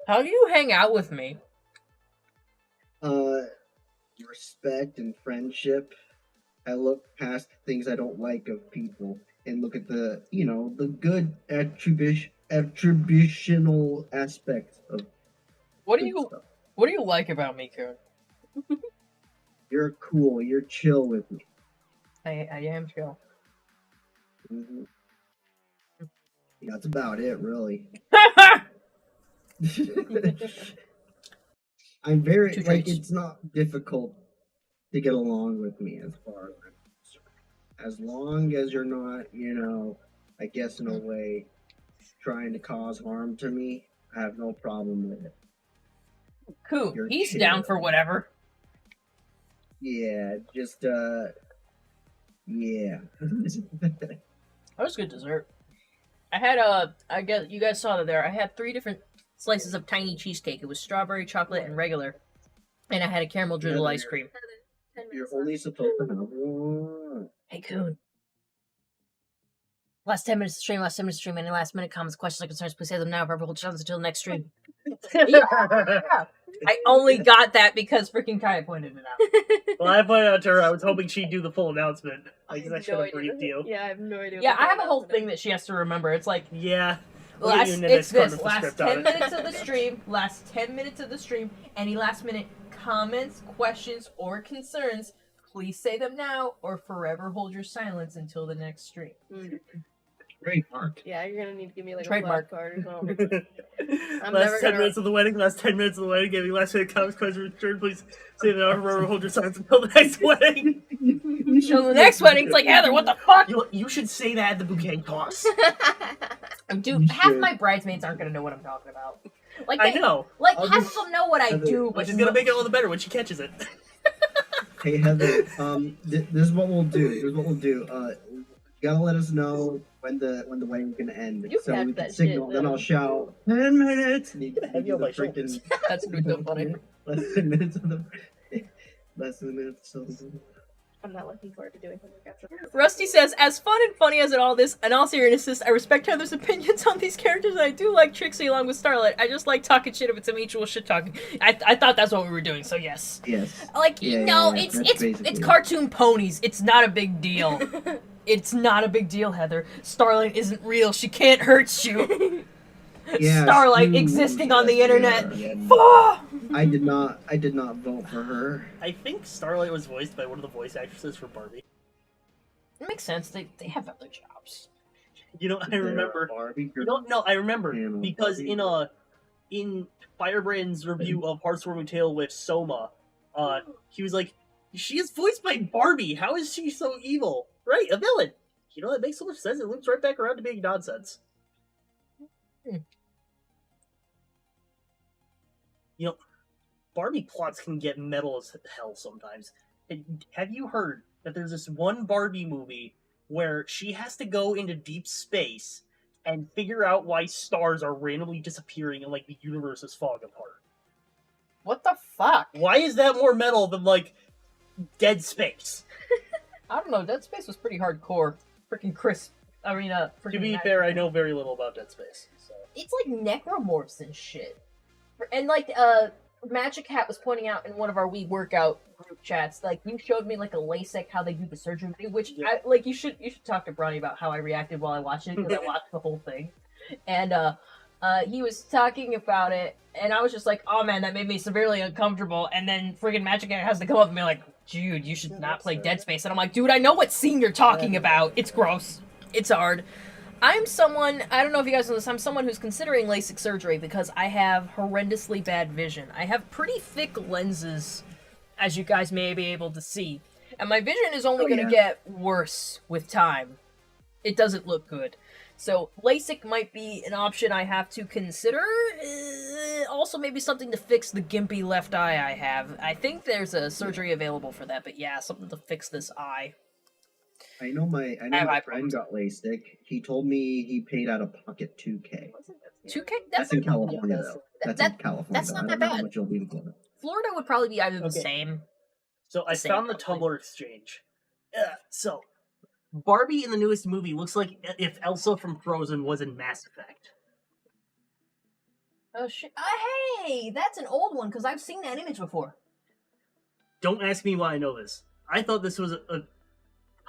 How do you hang out with me? Respect and friendship. I look past things I don't like of people and look at the the good attributional aspects of What do good you stuff. What do you like about me, Karen? You're cool. You're chill with me. I am chill. Mm-hmm. That's about it, really. I'm very Two like traits. it's not difficult to get along with me as far as I'm concerned. As long as you're not, I guess in a way trying to cause harm to me, I have no problem with it. Cool. You're He's chill. down for whatever. Yeah, just yeah. That was good dessert. I had I guess you guys saw that there. I had 3 different slices of tiny cheesecake. It was strawberry, chocolate, and regular. And I had a caramel drizzle ice cream. 10 You're minutes only left. supposed to have one. Hey, Coon. Last 10 minutes of stream, last 10 minutes of stream. Any last minute comments, questions, or concerns, please say them now. Forever hold chance until the next stream. I only got that because freaking Kaya pointed it out. Well, I pointed out to her I was hoping she'd do the full announcement. I guess I should No have briefed idea. you. Yeah, I have no idea. Yeah, what I have a the whole announcement thing that she has to remember. It's like, Yeah. it's this, last script 10 on it. minutes of the stream, last 10 minutes of the stream, any last minute comments, questions, or concerns, please say them now or forever hold your silence until the next stream. is. Trademark. Yeah, you're gonna need to give me like Trademark. a flashcard or something. I'm never Last 10 gonna- minutes of the wedding, last 10 minutes of the wedding, giving last minute comments, questions, return, please say that or hold your silence until the next wedding. Until the next wedding, it's like, Heather, what the fuck? You should say that at the bouquet toss. Dude, You half should. my bridesmaids aren't gonna know what I'm talking about. Like, I they, know. like I'll half just- of them know what I Heather, do, but Which is gonna make it all the better when she catches it. Hey Heather, this is what we'll do. Here's what we'll do. You gotta let us know when the wedding's gonna end, You so catch we that can signal. shit, Then though. I'll shout 10 minutes. And you Have can you on do my the freaking That's gonna be so funny. less 10 minutes of the less than minutes. So I'm not looking forward to doing something after this. Rusty says, as fun and funny as all this, and all seriousness, I respect Heather's opinions on these characters, and I do like Trixie along with Starlight. I just like talking shit if it's a mutual shit talking. I thought that's what we were doing, so yes. yes. Like, Yeah, no, yeah, it's that's it's basically it. cartoon ponies. It's not a big deal. It's not a big deal, Heather. Starlight isn't real. She can't hurt you. Yeah, Starlight screw existing on the yeah, internet. yeah. Fuck! I did not vote for her. I think Starlight was voiced by one of the voice actresses for Barbie. It makes sense. They have other jobs. You know, I remember. Barbie You know, no, I remember Yeah, because Barbie. in Firebrand's review of Heartwarming Tale with Soma, he was like, "She is voiced by Barbie. How is she so evil? Right, a villain. You know, that makes so much sense. It loops right back around to being nonsense." You know, Barbie plots can get metal as hell sometimes. And have you heard that there's this one Barbie movie where she has to go into deep space and figure out why stars are randomly disappearing and like the universe is falling apart? What the fuck? Why is that more metal than like Dead Space? I don't know. Dead Space was pretty hardcore. Freaking crisp. I mean, To freaking be nice. fair, I know very little about Dead Space. So. It's like necromorphs and shit. And like, Magic Hat was pointing out in one of our Wii workout group chats, like, you showed me like a LASIK how they do the surgery, which Yeah. I like. You should talk to Bronny about how I reacted while I watched it, because I watched the whole thing, and he was talking about it, and I was just like, oh man, that made me severely uncomfortable. And then friggin' Magic Hat has to come up and be like, dude, you should not play Dead Space. And I'm like, dude, I know what scene you're talking about. It's gross. It's hard. I'm someone, I don't know if you guys know this, I'm someone who's considering LASIK surgery because I have horrendously bad vision. I have pretty thick lenses, as you guys may be able to see. And my vision is only going to get worse with time. It doesn't look good. So LASIK might be an option I have to consider. Also maybe something to fix the gimpy left eye I have. I think there's a surgery available for that, but yeah, something to fix this eye. I know my have eye friend got LASIK. He told me he paid out of pocket $2K. 2K? That's in California though. That's in California. that's not I that don't know bad. how much it'll be in Florida. Florida would probably be either the Okay. same. So I Same found the probably. Tumblr exchange. So Barbie in the newest movie looks like if Elsa from Frozen was in Mass Effect. Oh shit! Hey, that's an old one because I've seen that image before. Don't ask me why I know this. I thought this was a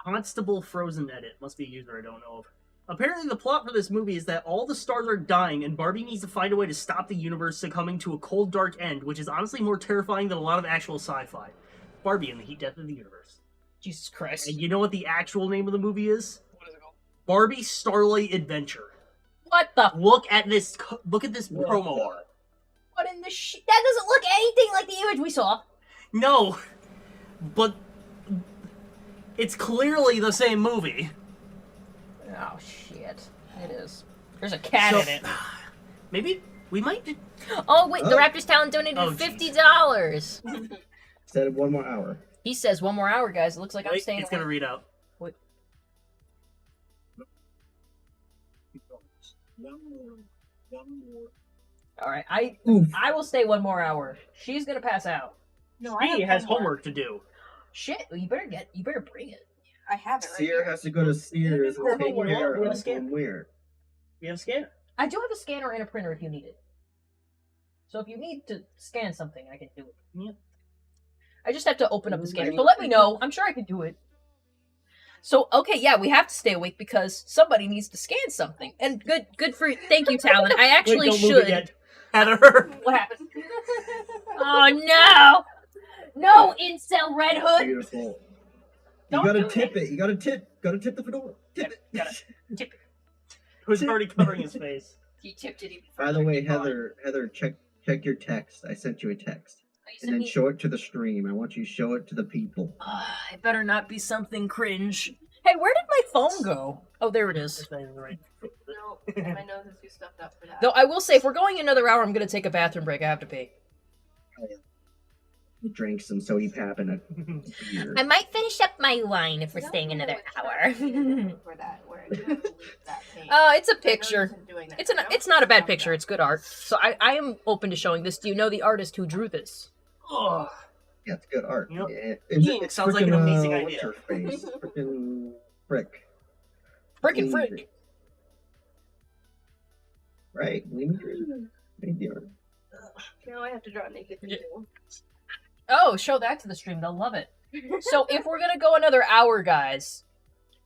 Constable Frozen edit. Must be a user I don't know of. Apparently the plot for this movie is that all the stars are dying and Barbie needs to find a way to stop the universe succumbing to a cold, dark end, which is honestly more terrifying than a lot of actual sci-fi. Barbie and the Heat Death of the Universe. Jesus Christ! And you know what the actual name of the movie is? What is it called? Barbie Starlight Adventure. What the? Look at this promo art. What in the shit? That doesn't look anything like the image we saw. No, but it's clearly the same movie. Oh shit! It is. There's a cat So- in it. Maybe We might. Oh wait, the Oh. Raptors Talent donated Oh, jeez. $50. Said 1 more hour. He says 1 more hour, guys. It looks like I'm Wait, staying. it's gonna read out. One more. All right, Oof. I will stay 1 more hour. She's gonna pass out. No, I He have has homework. homework to do. Shit, you better bring it. I have it right Sear here. has to go to Sears We're and take homework. care We have of scan- him where. We have a scanner. I do have a scanner and a printer if you need it. So if you need to scan something, I can do it. Yeah. I just have to open up the scanner. So let me know. I'm sure I can do it. So okay, yeah, we have to stay awake because somebody needs to scan something. And good for thank you, Talon. I actually Wait, don't move it should. yet. Heather. What happened? Oh no! No, incel Red Hood. Beautiful. You Don't gotta do tip it. You gotta tip the fedora. Tip it. Gotta tip it. Who's already covering his face. He tipped it even By further. the way, Heather, check your text. I sent you a text. Oh, you And sent then me- show it to the stream. I want you to show it to the people. It better not be something cringe. Hey, where did my phone go? Oh, there it is. That's not even right. No, my nose is too stuffed up for that. Though I will say, if we're going another hour, I'm gonna take a bathroom break. I have to pee. You drank some sody pap and a beer. I might finish up my wine if we're I don't staying know another which hour. one for that, where you have to leave that page. It's a My nose picture. isn't doing that. It's it's not a bad picture. It's good art. So I am open to showing this. Do you know the artist who drew this? Oh, Yeah, it's good art. Yep. Yeah, It sounds like an frickin', amazing what's idea. her face? Frickin' Frick. Frickin' Lemmy. frick. Right, Lemmy made the art. Now I have to draw naked people. Oh, show that to the stream. They'll love it. So if we're gonna go another hour, guys,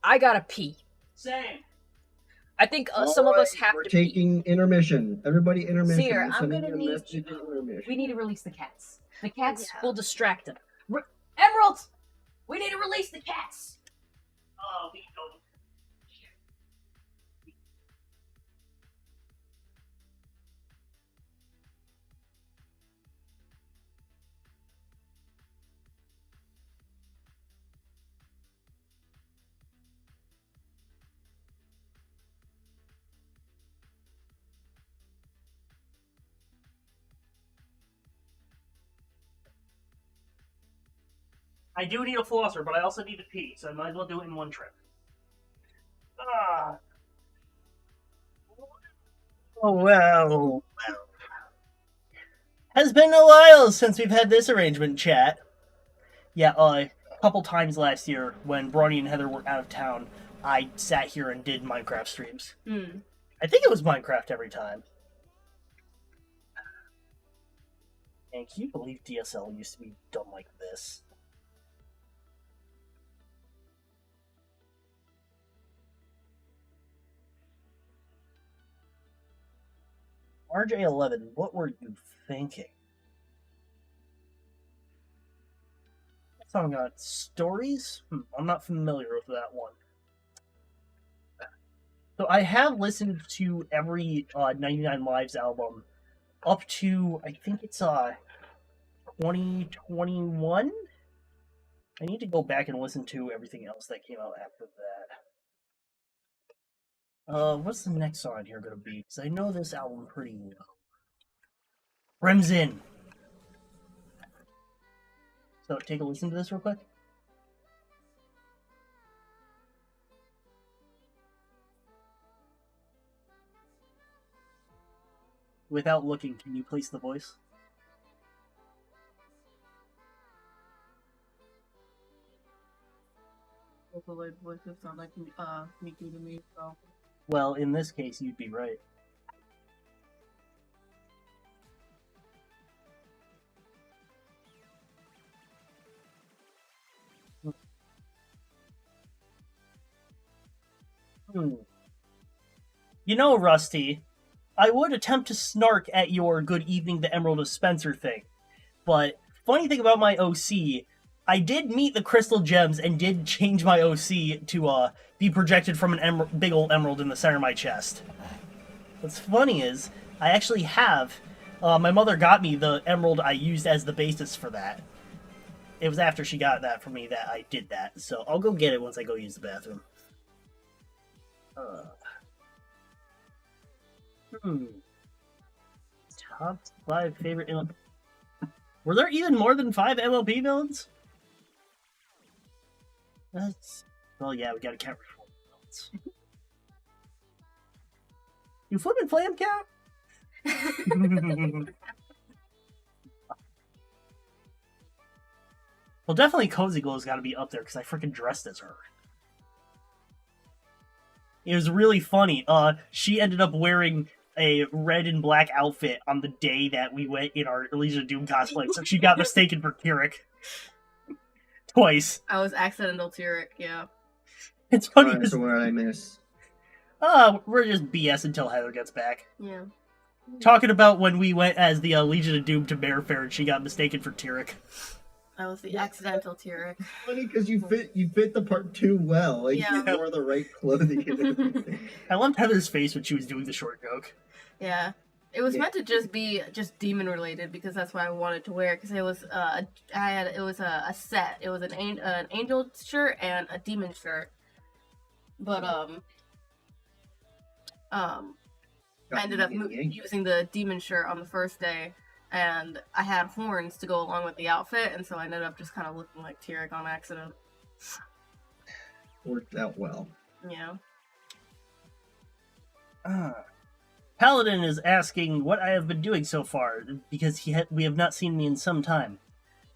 I gotta pee. same. I think some of us Alright, have we're to pee. taking intermission. Everybody intermission. Seer, We're I'm sending gonna you a need message you- in intermission. We need to release the cats. The cats Yeah. will distract them. Emerald! We need to release the cats! Oh, we don't. I do need a flosser, but I also need to pee, so I might as well do it in one trip. Ah. Oh, well. Has been a while since we've had this arrangement, chat. Yeah, a couple times last year when Bronny and Heather were out of town, I sat here and did Minecraft streams. I think it was Minecraft every time. And can you believe DSL used to be done like this? RJ11, what were you thinking? Song got stories? I'm not familiar with that one. So I have listened to every 99 Lives album up to, I think it's 2021? I need to go back and listen to everything else that came out after that. What's the next song here gonna be? Because I know this album pretty well. Rem's In. So take a listen to this real quick. Without looking, can you place the voice? Vocaloid voices sound like Mickey to me, so. Well, in this case, you'd be right. You know, Rusty, I would attempt to snark at your good evening the Emerald of Spencer thing, but funny thing about my OC, I did meet the crystal gems and did change my OC to be projected from an big old emerald in the center of my chest. What's funny is, I actually have, my mother got me the emerald I used as the basis for that. It was after she got that for me that I did that, so I'll go get it once I go use the bathroom. Top 5 favorite MLP. Were there even more than 5 MLP villains? That's... Well, yeah, we gotta count reform villains. You Flip and Flam count? Well, definitely Cozy Glow's gotta be up there, because I freaking dressed as her. It was really funny. She ended up wearing a red and black outfit on the day that we went in our Legion of Doom cosplay, so she got mistaken for Kirik. Twice. I was accidental Tyrek, yeah. It's funny. Alright, so what did I miss? We're just BS until Heather gets back. Yeah. Talking about when we went as the Legion of Doom to Bearfair and she got mistaken for Tyrek. I was the accidental Tyrek. Funny because you fit the part too well. Like Yeah. you wore the right clothing and everything. I loved Heather's face when she was doing the short joke. Yeah. It was Yeah. meant to just be demon related because that's what I wanted to wear because it was a set. It was an angel shirt and a demon shirt. But I ended up using the demon shirt on the first day, and I had horns to go along with the outfit, and so I ended up just kind of looking like Tyrek on accident. Worked out well. Yeah. Paladin is asking what I have been doing so far, because we have not seen me in some time.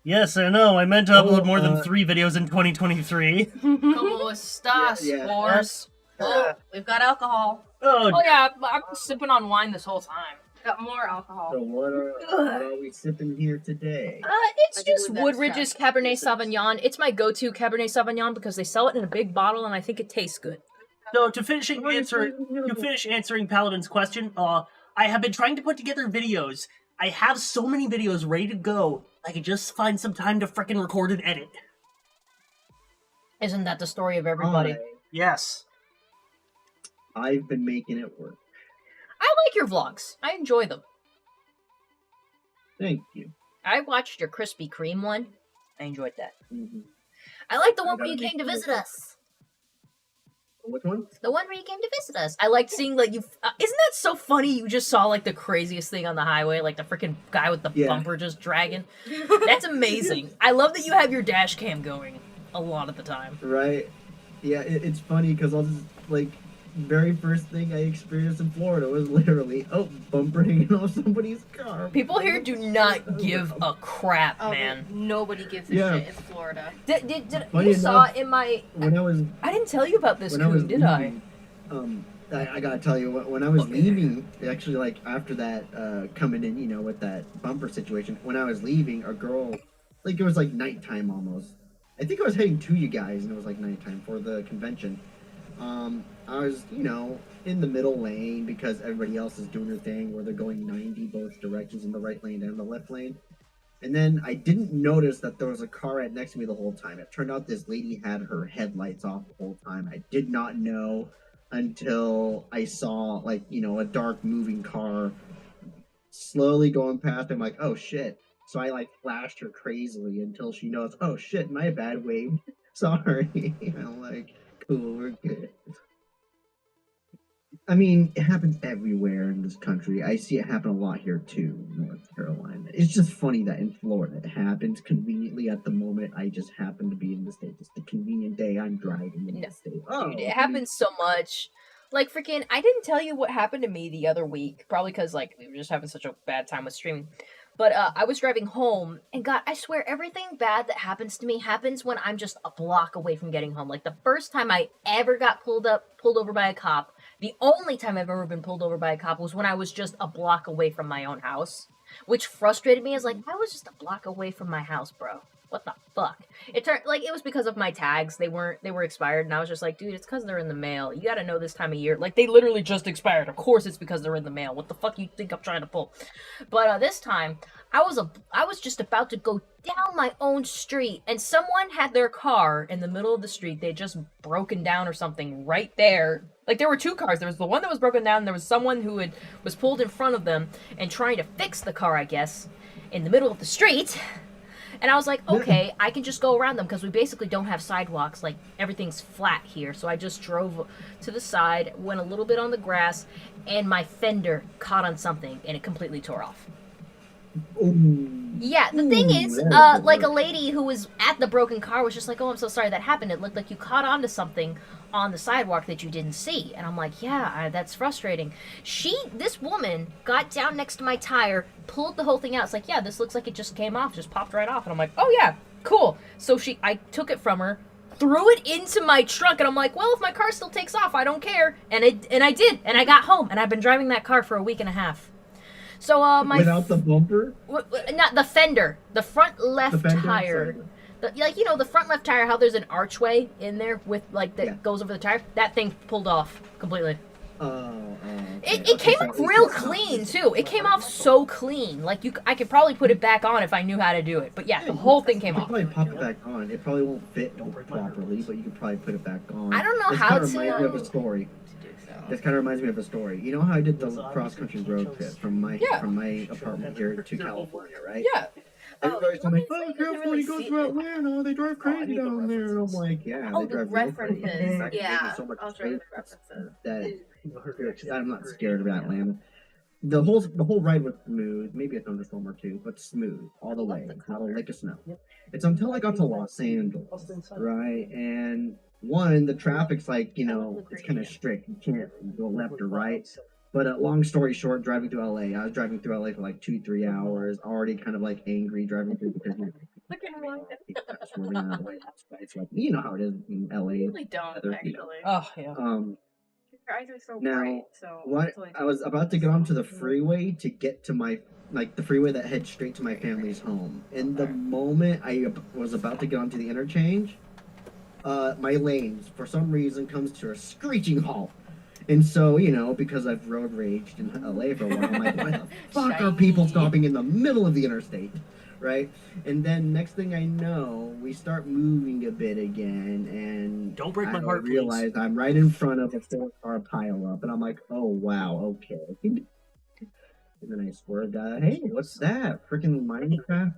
Yes, I know, I meant to upload more than 3 videos in 2023. Como estas, Yeah. Wars? Oh, we've got alcohol. Oh, Oh yeah, I've been sipping on wine this whole time. Got more alcohol. So what are we sipping here today? It's I do just believe that's Woodridge's trash. Cabernet Sauvignon. It's my go-to Cabernet Sauvignon because they sell it in a big bottle and I think it tastes good. So to finish answering Paladin's question, I have been trying to put together videos. I have so many videos ready to go. I could just find some time to frickin' record and edit. Isn't that the story of everybody? Yes. I've been making it work. I like your vlogs. I enjoy them. Thank you. I watched your Krispy Kreme one. I enjoyed that. Mhm. I like the one I where you gotta came to make visit us. Which one? The one where you came to visit us. I liked seeing like you. Isn't that so funny? You just saw like the craziest thing on the highway, like the freaking guy with the Yeah. bumper just dragging. That's amazing. I love that you have your dash cam going a lot of the time. Right. Yeah, it's funny because I'll just like very first thing I experienced in Florida was literally bumper hanging off somebody's car. People here do not give a crap, Oh, man. nobody gives a Yeah. shit in Florida. Did Funny you saw enough, in my? When I was I didn't tell you about this, when I was Coon, did I? leaving, I gotta tell you, when I was leaving, actually, like after that, coming in, you know, with that bumper situation, when I was leaving, a girl, like it was like nighttime almost. I think I was heading to you guys, and it was like nighttime for the convention. I was, you know, in the middle lane because everybody else is doing their thing where they're going 90 both directions in the right lane and the left lane. And then I didn't notice that there was a car right next to me the whole time. It turned out this lady had her headlights off the whole time. I did not know until I saw, like, you know, a dark moving car slowly going past. I'm like, oh shit. So I like flashed her crazily until she knows, oh shit, my bad, wave. Sorry. I'm like, cool, we're good. I mean, it happens everywhere in this country. I see it happen a lot here too, in North Carolina. It's just funny that in Florida it happens conveniently at the moment I just happen to be in the state. It's the convenient day I'm driving in No, the state. Dude, it happens so much. Like, freaking, I didn't tell you what happened to me the other week. Probably because, like, we were just having such a bad time with streaming. But I was driving home, and God, I swear, everything bad that happens to me happens when I'm just a block away from getting home. Like, the first time I ever got pulled over by a cop, the only time I've ever been pulled over by a cop was when I was just a block away from my own house. Which frustrated me, as like, I was just a block away from my house, bro. What the fuck? It turned, like, it was because of my tags. They were expired, and I was just like, dude, it's because they're in the mail. You gotta know this time of year. Like, they literally just expired. Of course it's because they're in the mail. What the fuck you think I'm trying to pull? But this time, I was just about to go down my own street, and someone had their car in the middle of the street. They had just broken down or something right there. Like, there were two cars. There was the one that was broken down, and there was someone who was pulled in front of them and trying to fix the car, I guess, in the middle of the street. And I was like, okay, I can just go around them because we basically don't have sidewalks. Like, everything's flat here. So I just drove to the side, went a little bit on the grass, and my fender caught on something, and it completely tore off. Ooh. Yeah, the thing Ooh, is, that is like a worse. lady who was at the broken car was just like, oh, I'm so sorry that happened. It looked like you caught onto something on the sidewalk that you didn't see. And I'm like, yeah, that's frustrating. This woman got down next to my tire, pulled the whole thing out. It's like, yeah, this looks like it just came off, just popped right off. And I'm like, oh yeah, cool. So I took it from her, threw it into my trunk, and I'm like, well, if my car still takes off, I don't care. And I did, and I got home, and I've been driving that car for a week and a half. So Without the bumper? not the fender, the front left The fender? tire. Sorry. The front left tire, how there's an archway in there with that goes over the tire. That thing pulled off completely. It came off real clean too. It came off so clean. Like I could probably put it back on if I knew how to do it. But yeah, the whole thing came You off. could probably pop it back on. It probably won't fit properly, but you could probably put it back on. I don't know this how kind of to- reminds me of a story. This kind of reminds me of a story. You know how I did the cross-country road trip from my apartment here to California, right? Yeah. Everybody's telling me, Oh, oh, you didn't California really goes see through it. Atlanta. They drive crazy down there. And I'm like, yeah, Oh, they the drive real crazy. references. In fact, it Yeah. makes me so much I'll show you the scared references. that I'm not scared of Atlanta. The whole ride was smooth, maybe a thunderstorm or two, but smooth all the way, not a lick of snow. It's until I got to Los Angeles, right? And the traffic's like, it's kind of strict. You can't go left or right. But long story short, driving through LA, I was driving through LA for like 2-3 hours, already kind of like angry driving through because people are swerving out of the way. It's like, you know how it is in LA. Really don't, Other, actually. Oh yeah. Your eyes are so Now, bright, so what I was about to get onto the freeway to get to my the freeway that heads straight to my family's home. And the moment I was about to get onto the interchange, my lane for some reason comes to a screeching halt. And so, because I've road raged in LA for a while, I'm like, why the fuck are people stopping in the middle of the interstate? Right? And then next thing I know, we start moving a bit again, and Don't break my I heart, please. realize I'm right in front of a 4-car pileup, and I'm like, oh wow, okay. And then I swerved out. Hey, what's that? Freaking Minecraft?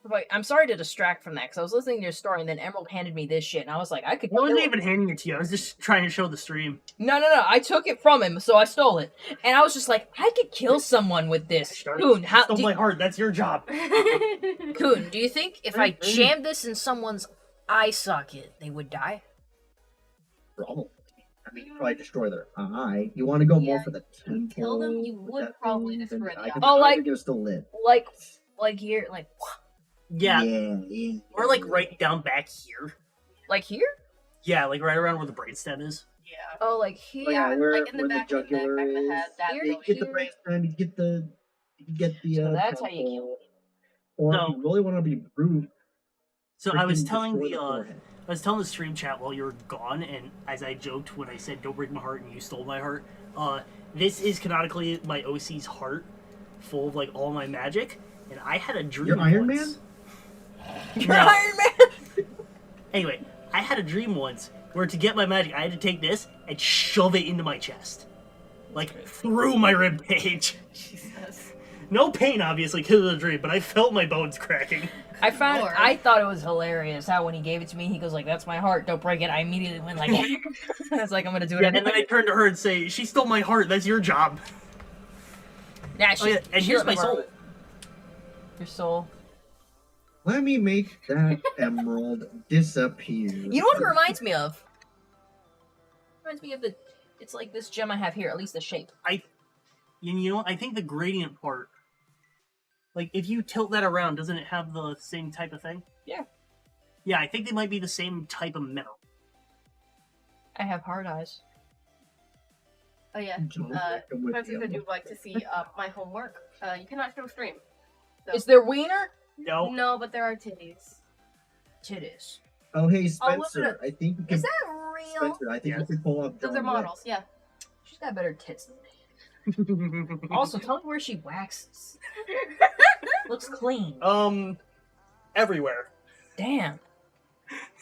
Wait, I'm sorry to distract from that because I was listening to your story and then Emerald handed me this shit and I was like, I could. I wasn't kill even it. handing it to you. I was just trying to show the stream. No. I took it from him, so I stole it, and I was just like, I could kill someone with this. Coon, You stole my heart. That's your job. Coon, do you think if I jammed this in someone's eye socket, they would die? Probably. I mean, you probably destroy their eye. You want to go more Yeah, for the if you temple? kill them, you with would that probably thing, destroy then the I eye. could Oh, like- probably just still live. Like here, like Yeah. Yeah. Or like right down back here. like here? Yeah, like right around where the brainstem is. Yeah. Oh, like here. Oh, yeah, where, like in the where back the of the neck, jugular back of the is. head, that Here, You little get the shit. brainstem, you get the So that's how you temple. kill Or No. if you really want to be brute, So I was freaking telling destroy the forehead. I was telling the stream chat while you were gone, and as I joked when I said "Don't break my heart" and you stole my heart, this is canonically my OC's heart, full of like all my magic, and I had a dream. You're Iron once. You're No. Iron Man. Anyway, I had a dream once where to get my magic, I had to take this and shove it into my chest, like through my rib cage. Jesus. No pain, obviously, because of the dream, but I felt my bones cracking. I found. Lord. I thought it was hilarious how when he gave it to me, he goes like, "That's my heart. Don't break it." I immediately went like, "I was like, I'm gonna do it." Yeah, and then I turned to her and say, "She stole my heart. That's your job." Yeah, Oh, yeah, and she here's let my me borrow soul. it. Your soul. Let me make that emerald disappear. You know what it reminds me of? Reminds me of the. It's like this gem I have here. At least the shape. You know what? I think the gradient part, like if you tilt that around, doesn't it have the same type of thing? Yeah. Yeah, I think they might be the same type of metal. I have hard eyes. Oh yeah. Don't break them with Francis the said you'd emerald. like to see my homework. You cannot show stream. So. Is there wiener? No. No, but there are titties. Titties. Oh, hey, I'll look it Spencer. up. I think you can. Is that real? Spencer, I think Yes. you can pull up Those John are Wick. models, yeah. She's got better tits than me. Also, tell me where she waxes. Looks clean. Everywhere. Damn.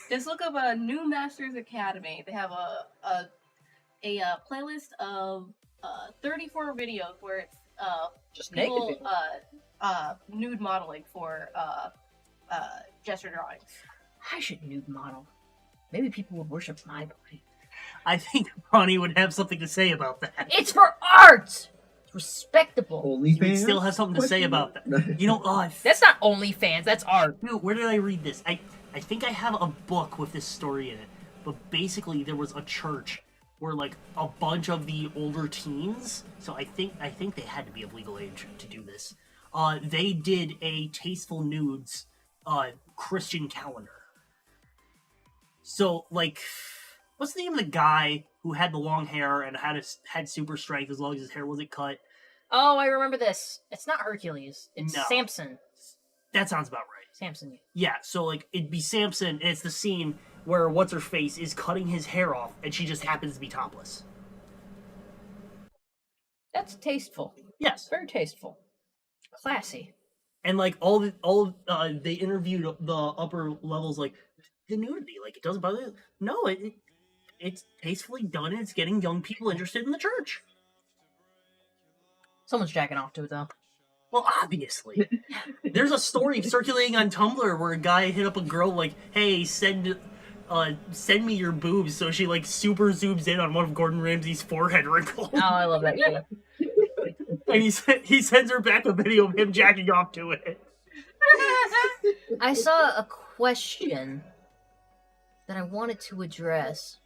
Just look up a New Masters Academy. They have a playlist of 34 videos where it's Just naked people people. nude modeling for gesture drawings. I should nude model. Maybe people would worship my body. I think Ronnie would have something to say about that. It's for art! It's respectable. Only You would still have something to say about that. You know, That's not OnlyFans, that's art. Dude, where did I read this? I think I have a book with this story in it. But basically, there was a church where like a bunch of the older teens. So I think they had to be of legal age to do this. They did a Tasteful Nudes Christian calendar. So like, what's the name of the guy who had the long hair and had super strength as long as his hair wasn't cut? Oh, I remember this. It's not Hercules. It's No. Samson. That sounds about right. Samson. Yeah, so like it'd be Samson, and it's the scene where what's her face is cutting his hair off, and she just happens to be topless. That's tasteful. Yes, Very tasteful. Classy. and like they interviewed the upper levels, like the nudity, like it doesn't bother. No, it's tastefully done, and it's getting young people interested in the church. Someone's jacking off to it, though. Well, obviously, there's a story circulating on Tumblr where a guy hit up a girl like, "Hey, send me your boobs." So she like super zooms in on one of Gordon Ramsay's forehead wrinkles. Oh, I love that shit. And he sends her back a video of him jacking off to it. I saw a question that I wanted to address.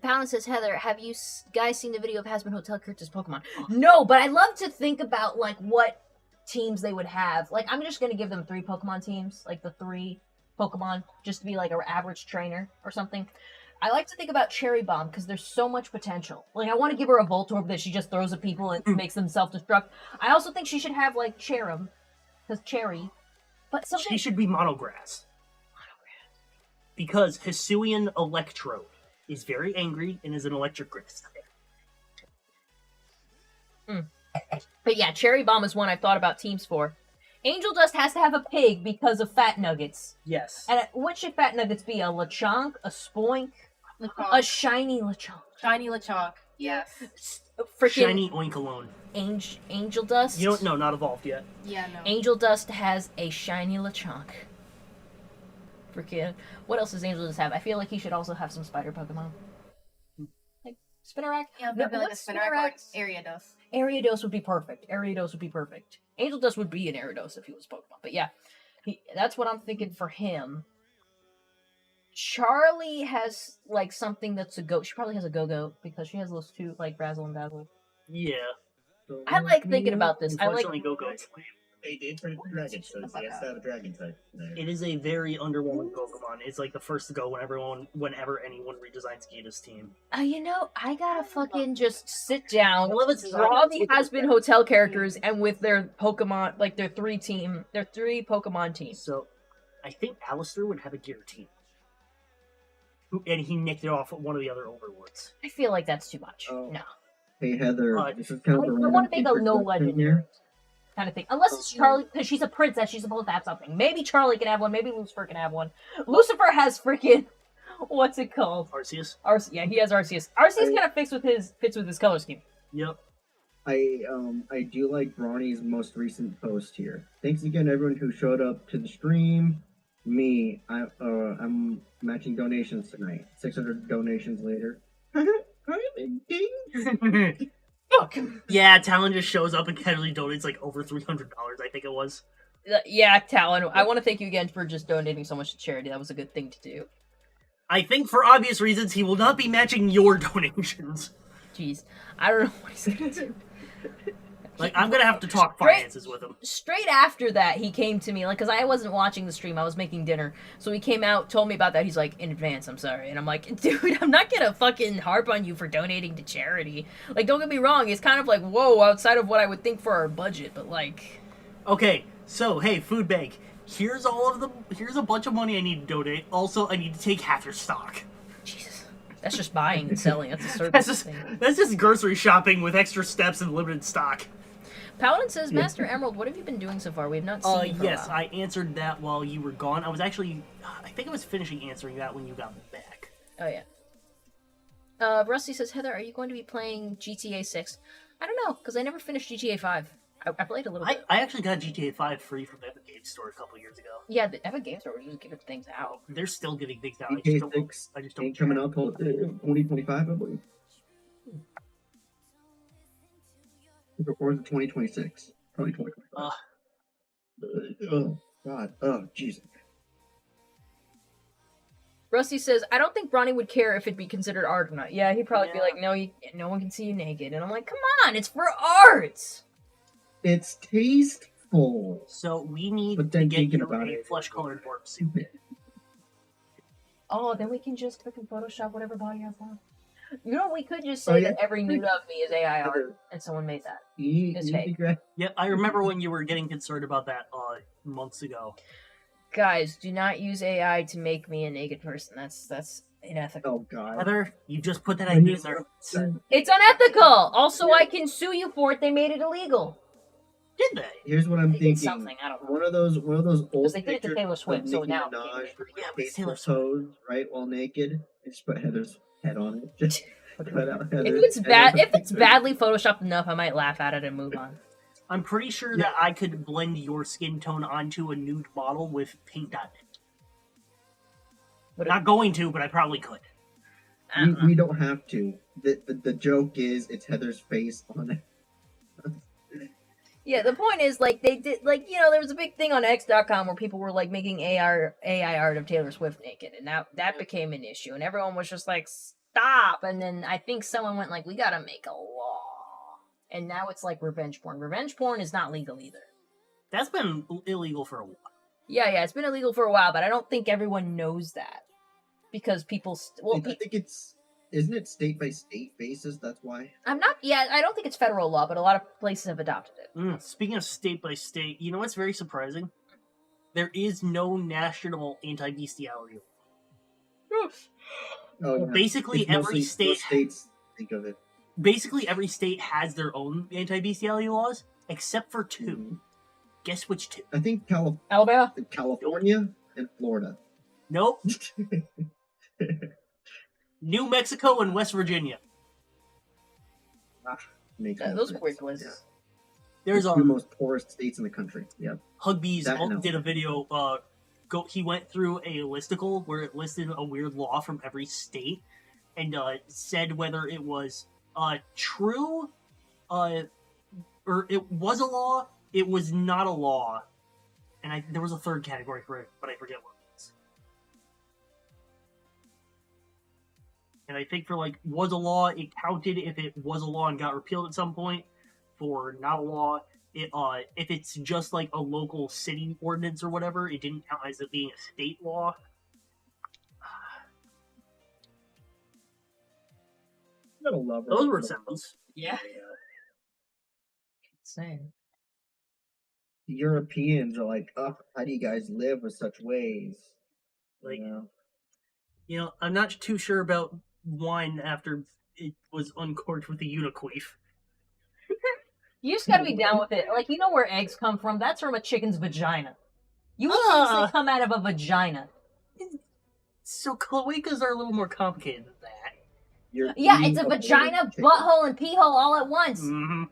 Pound says, Heather, have you guys seen the video of Hasbin Hotel characters Pokemon? No, but I love to think about, like, what teams they would have. Like, I'm just gonna give them 3 Pokemon teams, like the 3 Pokemon, just to be like an average trainer or something. I like to think about Cherry Bomb, because there's so much potential. Like, I want to give her a Voltorb that she just throws at people and makes them self-destruct. I also think she should have, like, Cherrim, because Cherry. But something... She should be Monograss. Because Hisuian Electrode is very angry and is an electric grass. But yeah, Cherry Bomb is one I've thought about teams for. Angel Dust has to have a pig because of Fat Nuggets. Yes. And what should Fat Nuggets be? A Lechonk? A Spoink? A shiny Lechonk? Shiny Lechonk. Yes. Freaking Shiny Oinkalone. Angel Dust? You don't know, not evolved yet. Yeah, no. Angel Dust has a shiny Lechonk. Freaking... What else does Angel Dust have? I feel like he should also have some spider Pokemon. Like, Spinarak? Yeah, No, maybe like a what's Spinarak or Spinarak's- Ariados. Ariados would be perfect. Ariados would be perfect. Angel Dust would be an Ariados if he was Pokemon. But yeah, that's what I'm thinking for him. Charlie has, like, something that's a goat. She probably has a Go-Go because she has those 2, like, Razzle and Dazzle. Yeah. I like thinking about this. I like... Unfortunately, Go-Go's They did turn dragon, so he has to have a dragon type. there. It is a very underwhelming Pokemon. It's like the first to go whenever anyone redesigns Gita's team. You know, I gotta fucking just sit down, I love its design. draw the Has-Been Hotel characters, and with their Pokemon, like, their 3 Pokemon teams. So, I think Alistair would have a gear team. And he nicked it off at one of the other Overlords. I feel like that's too much. Oh. No. Hey Heather, this is kind of a I random want to make a no question legend here. kind of thing. Unless it's Charlie, because she's a princess, she's supposed to have something. Maybe Charlie can have one, maybe Lucifer can have one. Lucifer has freaking, what's it called? Arceus? Yeah, he has Arceus. Arceus kind of fits with his color scheme. Yep. I do like Bronny's most recent post here. Thanks again everyone who showed up to the stream. I'm matching donations tonight. 600 donations later. Fuck. Yeah, Talon just shows up and casually donates like over $300, I think it was. Yeah, Talon, I want to thank you again for just donating so much to charity. That was a good thing to do. I think for obvious reasons he will not be matching your donations. Jeez. I don't know what he's gonna do. Like, I'm gonna have to talk finances with him. Straight after that, he came to me, like, because I wasn't watching the stream, I was making dinner. So he came out, told me about that. He's like, in advance, I'm sorry. And I'm like, dude, I'm not gonna fucking harp on you for donating to charity. Like, don't get me wrong, it's kind of like, whoa, outside of what I would think for our budget, but like... Okay, so, hey, Food Bank, here's a bunch of money I need to donate. Also, I need to take half your stock. Jesus. That's just buying and selling. That's a service thing. That's just grocery shopping with extra steps and limited stock. Paladin says, Master Emerald, what have you been doing so far? We have not seen you for a yes, while. I answered that while you were gone. I think I was finishing answering that when you got back. Oh, yeah. Rusty says, Heather, are you going to be playing GTA 6? I don't know, because I never finished GTA 5. I played a little bit. I actually got GTA 5 free from the Epic Games Store a couple years ago. Yeah, the Epic Games Store was just giving things out. They're still giving things out. GTA 6 I just don't ain't care. coming out till 2025, I believe. Or is it 2026? Probably 2025. Oh, God. Oh, Jesus. Rusty says, I don't think Bronny would care if it'd be considered art or not. Yeah, he'd probably be like, no, no one can see you naked. And I'm like, come on, it's for art! It's tasteful. So we need But to then get thinking you about a it- flesh-colored warp suit. Oh, then we can just click and Photoshop whatever body I want. You know, we could just Oh, say yeah. that every nude of me is AI art, and someone made that. It's fake. Yeah, I remember when you were getting concerned about that months ago. Guys, do not use AI to make me a naked person. That's unethical. Oh, God. Heather, you just put that idea in there. It's unethical! Also, I can sue you for it. They made it illegal. Did they? Here's what I'm They did thinking. something, I don't know. One of those old they did it to pictures Taylor Swift, of so Nicki now- Minaj with Yeah, a but it's Taylor tasteful pose, right, while naked, and just put Heather's head on it. Just cut out Heather's If it's head. badly photoshopped enough, I might laugh at it and move on. I'm pretty sure that I could blend your skin tone onto a nude model with paint on it. But Not going to, but I probably could. I don't know. We don't have to. The joke is it's Heather's face on it. Yeah, the point is, like, they did, like, you know, there was a big thing on X.com where people were, like, making AI art of Taylor Swift naked, and that became an issue, and everyone was just like, stop, and then I think someone went, like, we gotta make a law, and now it's, like, revenge porn. Revenge porn is not legal either. That's been illegal for a while. Yeah, it's been illegal for a while, but I don't think everyone knows that, because people, I think isn't it state by state basis? That's why. I don't think it's federal law, but a lot of places have adopted it. Speaking of state by state, you know what's very surprising? There is no national anti-bestiality law. Oh, yeah. Basically, It's every mostly state. most states think of it. Basically, every state has their own anti-bestiality laws, except for two. Guess which two? I think Alabama? California and Florida. Nope. New Mexico and West Virginia. Makes Yeah, more those are sense. weird places. There's Two most poorest states in the country. Yeah. Hugbees That no. did a video. He went through a listicle where it listed a weird law from every state, and said whether it was true, or it was a law, it was not a law, and there was a third category for it, but I forget what it was. And I think for like was a law, it counted if it was a law and got repealed at some point. For not a law, it if it's just like a local city ordinance or whatever, it didn't count as it being a state law. Gotta love Those it. were symbols. Yeah. Insane. The Europeans are like, oh, how do you guys live with such ways? Like, You know? I'm not too sure about wine after it was uncorked with a uniqueef. You just gotta be down with it. Like, you know where eggs come from? That's from a chicken's vagina. You would think they come out of a vagina. So cloacas are a little more complicated than that. You're Yeah, eating it's a whole vagina, chicken. butthole, and pee hole all at once. Mm-hmm.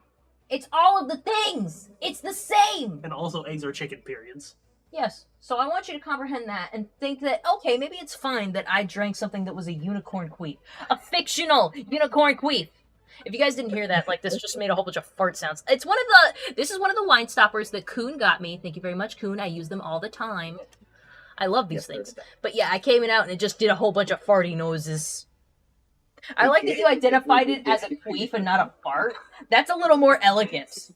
It's all of the things. It's the same. And also, eggs are chicken periods. Yes. So I want you to comprehend that and think that, okay, maybe it's fine that I drank something that was a unicorn queef. A fictional unicorn queef. If you guys didn't hear that, like, this just made a whole bunch of fart sounds. This is one of the wine stoppers that Kuhn got me. Thank you very much, Kuhn. I use them all the time. I love these things. But yeah, I came out and it just did a whole bunch of farty noises. I like that you identified it as a queef and not a fart. That's a little more elegant.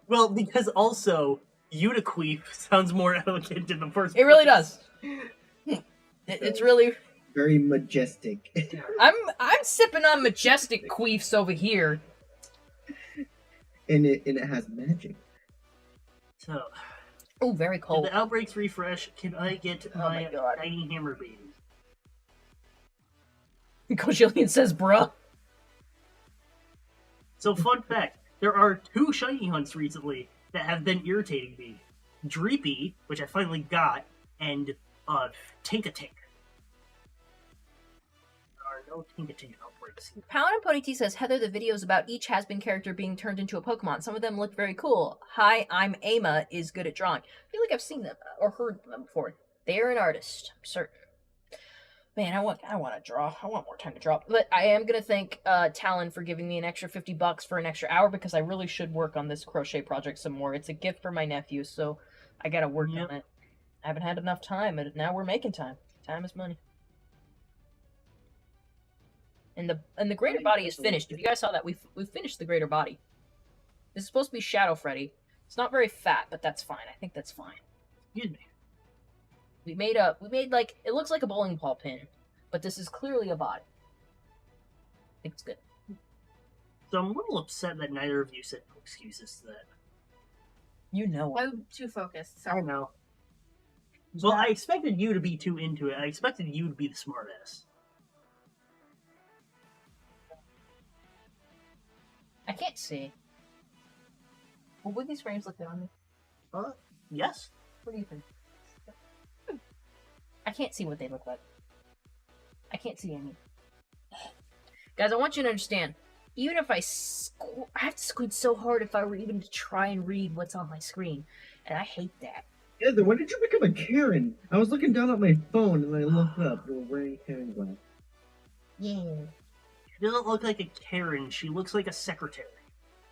Well, because also, uniqueef sounds more elegant in the first It really place. does. It's really... Very majestic. I'm sipping on majestic queefs over here. and it has magic. So, Oh, very did cold. the outbreaks refresh? Can I get Oh my my God. tiny hammer baby? Kojillian says, bruh. So, fun fact, there are 2 shiny hunts recently that have been irritating me. Dreepy, which I finally got, and Tink-a-Tink. No Tinkating outbreaks. Pound and Pony T says, Heather, the videos about each has-been character being turned into a Pokemon. Some of them look very cool. Hi, I'm Ama is good at drawing. I feel like I've seen them or heard them before. They're an artist, I'm certain. Man, I want to draw. I want more time to draw. But I am going to thank Talon for giving me an extra $50 for an extra hour because I really should work on this crochet project some more. It's a gift for my nephew, so I got to work on it. I haven't had enough time, and now we're making time. Time is money. And the greater body is finished. If you guys saw that, we've finished the greater body. This is supposed to be Shadow Freddy. It's not very fat, but that's fine. I think that's fine. Excuse me. We made like, it looks like a bowling ball pin, but this is clearly a body. I think it's good. So I'm a little upset that neither of you said no excuses to that. You know it. I'm too focused. I know. Well, I expected you to be too into it. I expected you to be the smartass. I can't see. Well, would these frames look good on me? Yes. What do you think? I can't see what they look like. I can't see any. Guys, I want you to understand, even if I have to squint so hard if I were even to try and read what's on my screen, and I hate that. Heather, when did you become a Karen? I was looking down at my phone and I looked up. You were wearing Karen glasses. Yeah. She doesn't look like a Karen. She looks like a secretary.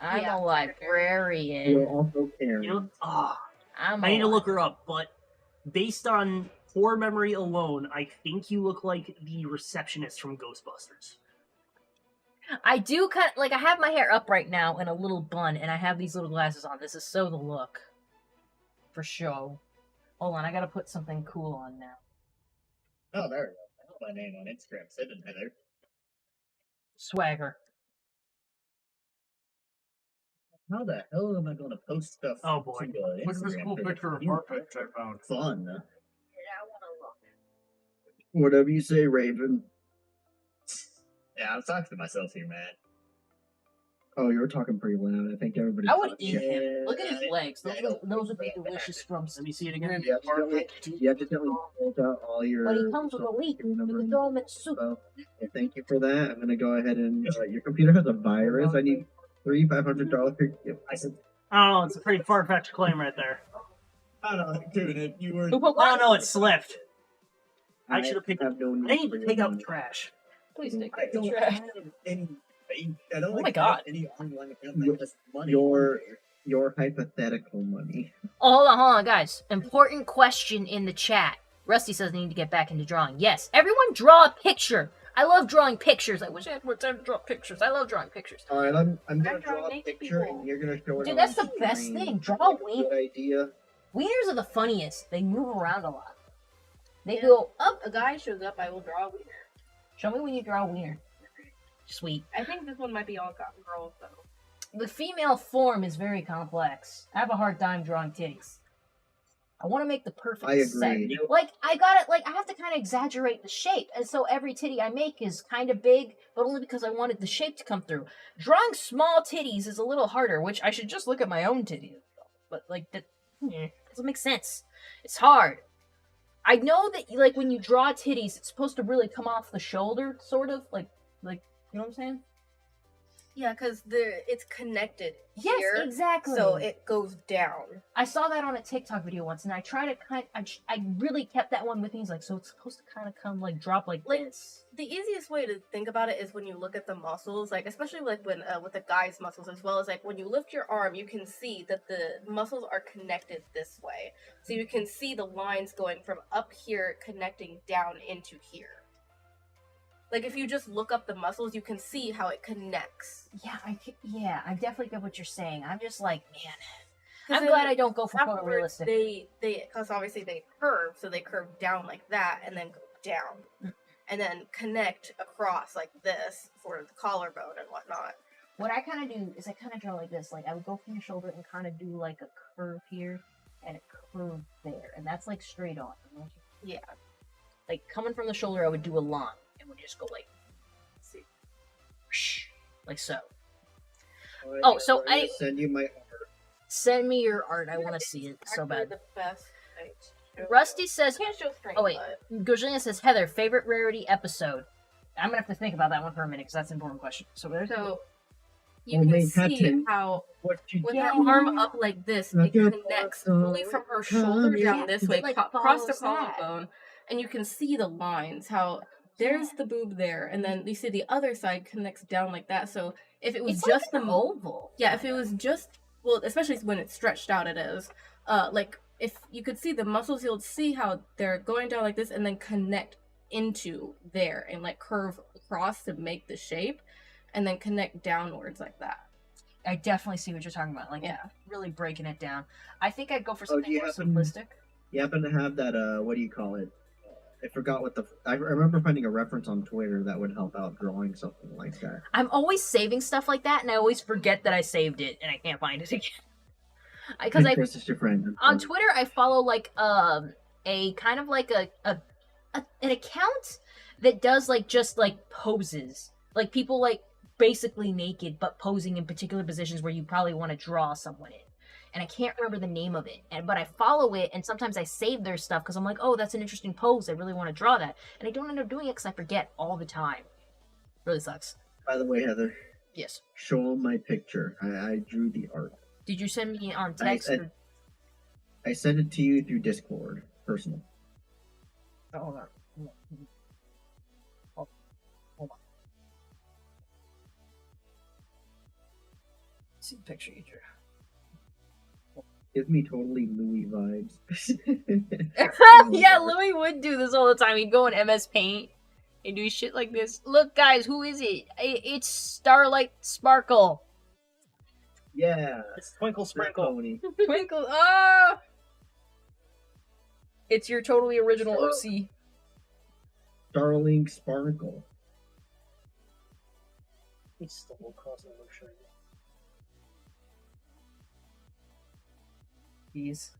I'm Yeah. a librarian. You're also Karen. You know? I I need to look her up, but based on core memory alone, I think you look like the receptionist from Ghostbusters. I do kind of, like, I have my hair up right now in a little bun, and I have these little glasses on. This is so the look. For show. Hold on, I gotta put something cool on now. Oh, there we go. I know my name on Instagram. Send it, Heather. Swagger. How the hell am I going to post stuff? Oh, boy. To, Look at this Instagram cool for picture of you? Farfetch I found. Fun. Whatever you say, Raven. Yeah, I'm talking to myself here, man. Oh, you were talking pretty loud. I think everybody. I would thought eat you- him. Look at his Yeah, legs. I Those, don't those would be think that delicious from. Let me see it again. You accidentally pulled out all your. But he comes with a leak. You can throw him in soup. So, well, thank you for that. I'm gonna go ahead and your computer has a virus. I need $500 gift. I said, Oh, it's a pretty far-fetched claim right there. I don't know, dude, if you were... Who put Oh, what? no, it slipped. I should have picked have no I need for to your take out the money. trash. Please take I out the don't trash. have any... I don't Oh my like God. have any online account. Your- I just money. Your hypothetical money. Oh, hold on, guys. Important question in the chat. Rusty says I need to get back into drawing. Yes, everyone draw a picture. I love drawing pictures. I wish I had more time to draw pictures. I love drawing pictures. All right, I'm gonna I'm draw a naked picture people. and you're gonna show it. Dude, on that's the the best screen. thing. Draw a Good wiener. idea. Wieners are the funniest. They move around a lot. They Yeah. go up. A guy shows up, I will draw a wiener. Show me when you draw a wiener. Sweet. I think this one might be all girls though. The female form is very complex. I have a hard time drawing titties. I want to make the perfect I set. agree. Like, I got it. Like, I have to kind of exaggerate the shape, and so every titty I make is kind of big, but only because I wanted the shape to come through. Drawing small titties is a little harder, which I should just look at my own titties. But like that doesn't make sense. It's hard. I know that like when you draw titties, it's supposed to really come off the shoulder, sort of like you know what I'm saying? Yeah, because it's connected Yes, here, exactly. so it goes down. I saw that on a TikTok video once, and I tried to I really kept that one with me. He's like, so it's supposed to kind of come like drop like this. The easiest way to think about it is when you look at the muscles, like especially like when with the guy's muscles as well as like when you lift your arm, you can see that the muscles are connected this way. So you can see the lines going from up here connecting down into here. Like if you just look up the muscles, you can see how it connects. Yeah, I definitely get what you're saying. I'm just like, man, 'Cause I'm then glad I don't go for afterwards, photorealistic. because obviously they curve, so they curve down like that and then go down. And then connect across like this for the collarbone and whatnot. What I kind of do is I kind of draw like this. Like I would go from your shoulder and kind of do like a curve here and a curve there, and that's like straight on. Yeah. Like coming from the shoulder, I would do a line and would just go like, See. like so. All right, Oh, so I'm gonna I- send you my art. Send me your art. I want to see it so Actually bad. the best. Right, show- Rusty says, Can't show straight. oh wait, but Gorgina says, Heather, favorite rarity episode. I'm gonna have to think about that one for a minute because that's an important question. So there's So you Well, can see Manhattan. how What you with Yeah. her arm up like this, Like it your connects thoughts fully from her shoulder coming. down this way, Like, across the follows that. collarbone, and you can see the lines. How there's the boob there, and then you see the other side connects down like that. So if it was it's just like an the oval. yeah, if it was just well, especially when it's stretched out, it is. Like if you could see the muscles, you'll see how they're going down like this, and then connect into there, and like curve across to make the shape, and then connect downwards like that. I definitely see what you're talking about. Like, Yeah. really breaking it down. I think I'd go for Oh, do something you more happen- simplistic. You happen to have that, what do you call it? I forgot what I remember finding a reference on Twitter that would help out drawing something like that. I'm always saving stuff like that, and I always forget that I saved it, and I can't find it again. Because Hey, Chris is your friend. on Twitter I follow like a kind of like an account that does like just like poses, like people like basically naked but posing in particular positions where you probably want to draw someone in. And I can't remember the name of it, but I follow it, and sometimes I save their stuff because I'm like, oh, that's an interesting pose. I really want to draw that, and I don't end up doing it because I forget all the time. Really sucks. By the way, Heather, Yes. show him my picture. I drew the art. Did you send me on text? or... I sent it to you through Discord, personal. Oh, hold on. Hold on. See the picture you drew. Gives me totally Louis vibes. Yeah, Louis would do this all the time. He'd go in MS Paint and do shit like this. Look, guys, who is it? It's Starlight Sparkle. Yeah. It's Twinkle Sprinkle. Pony. Twinkle. Ah! It's your totally original OC. Starling Sparkle. It's still across the ocean. These.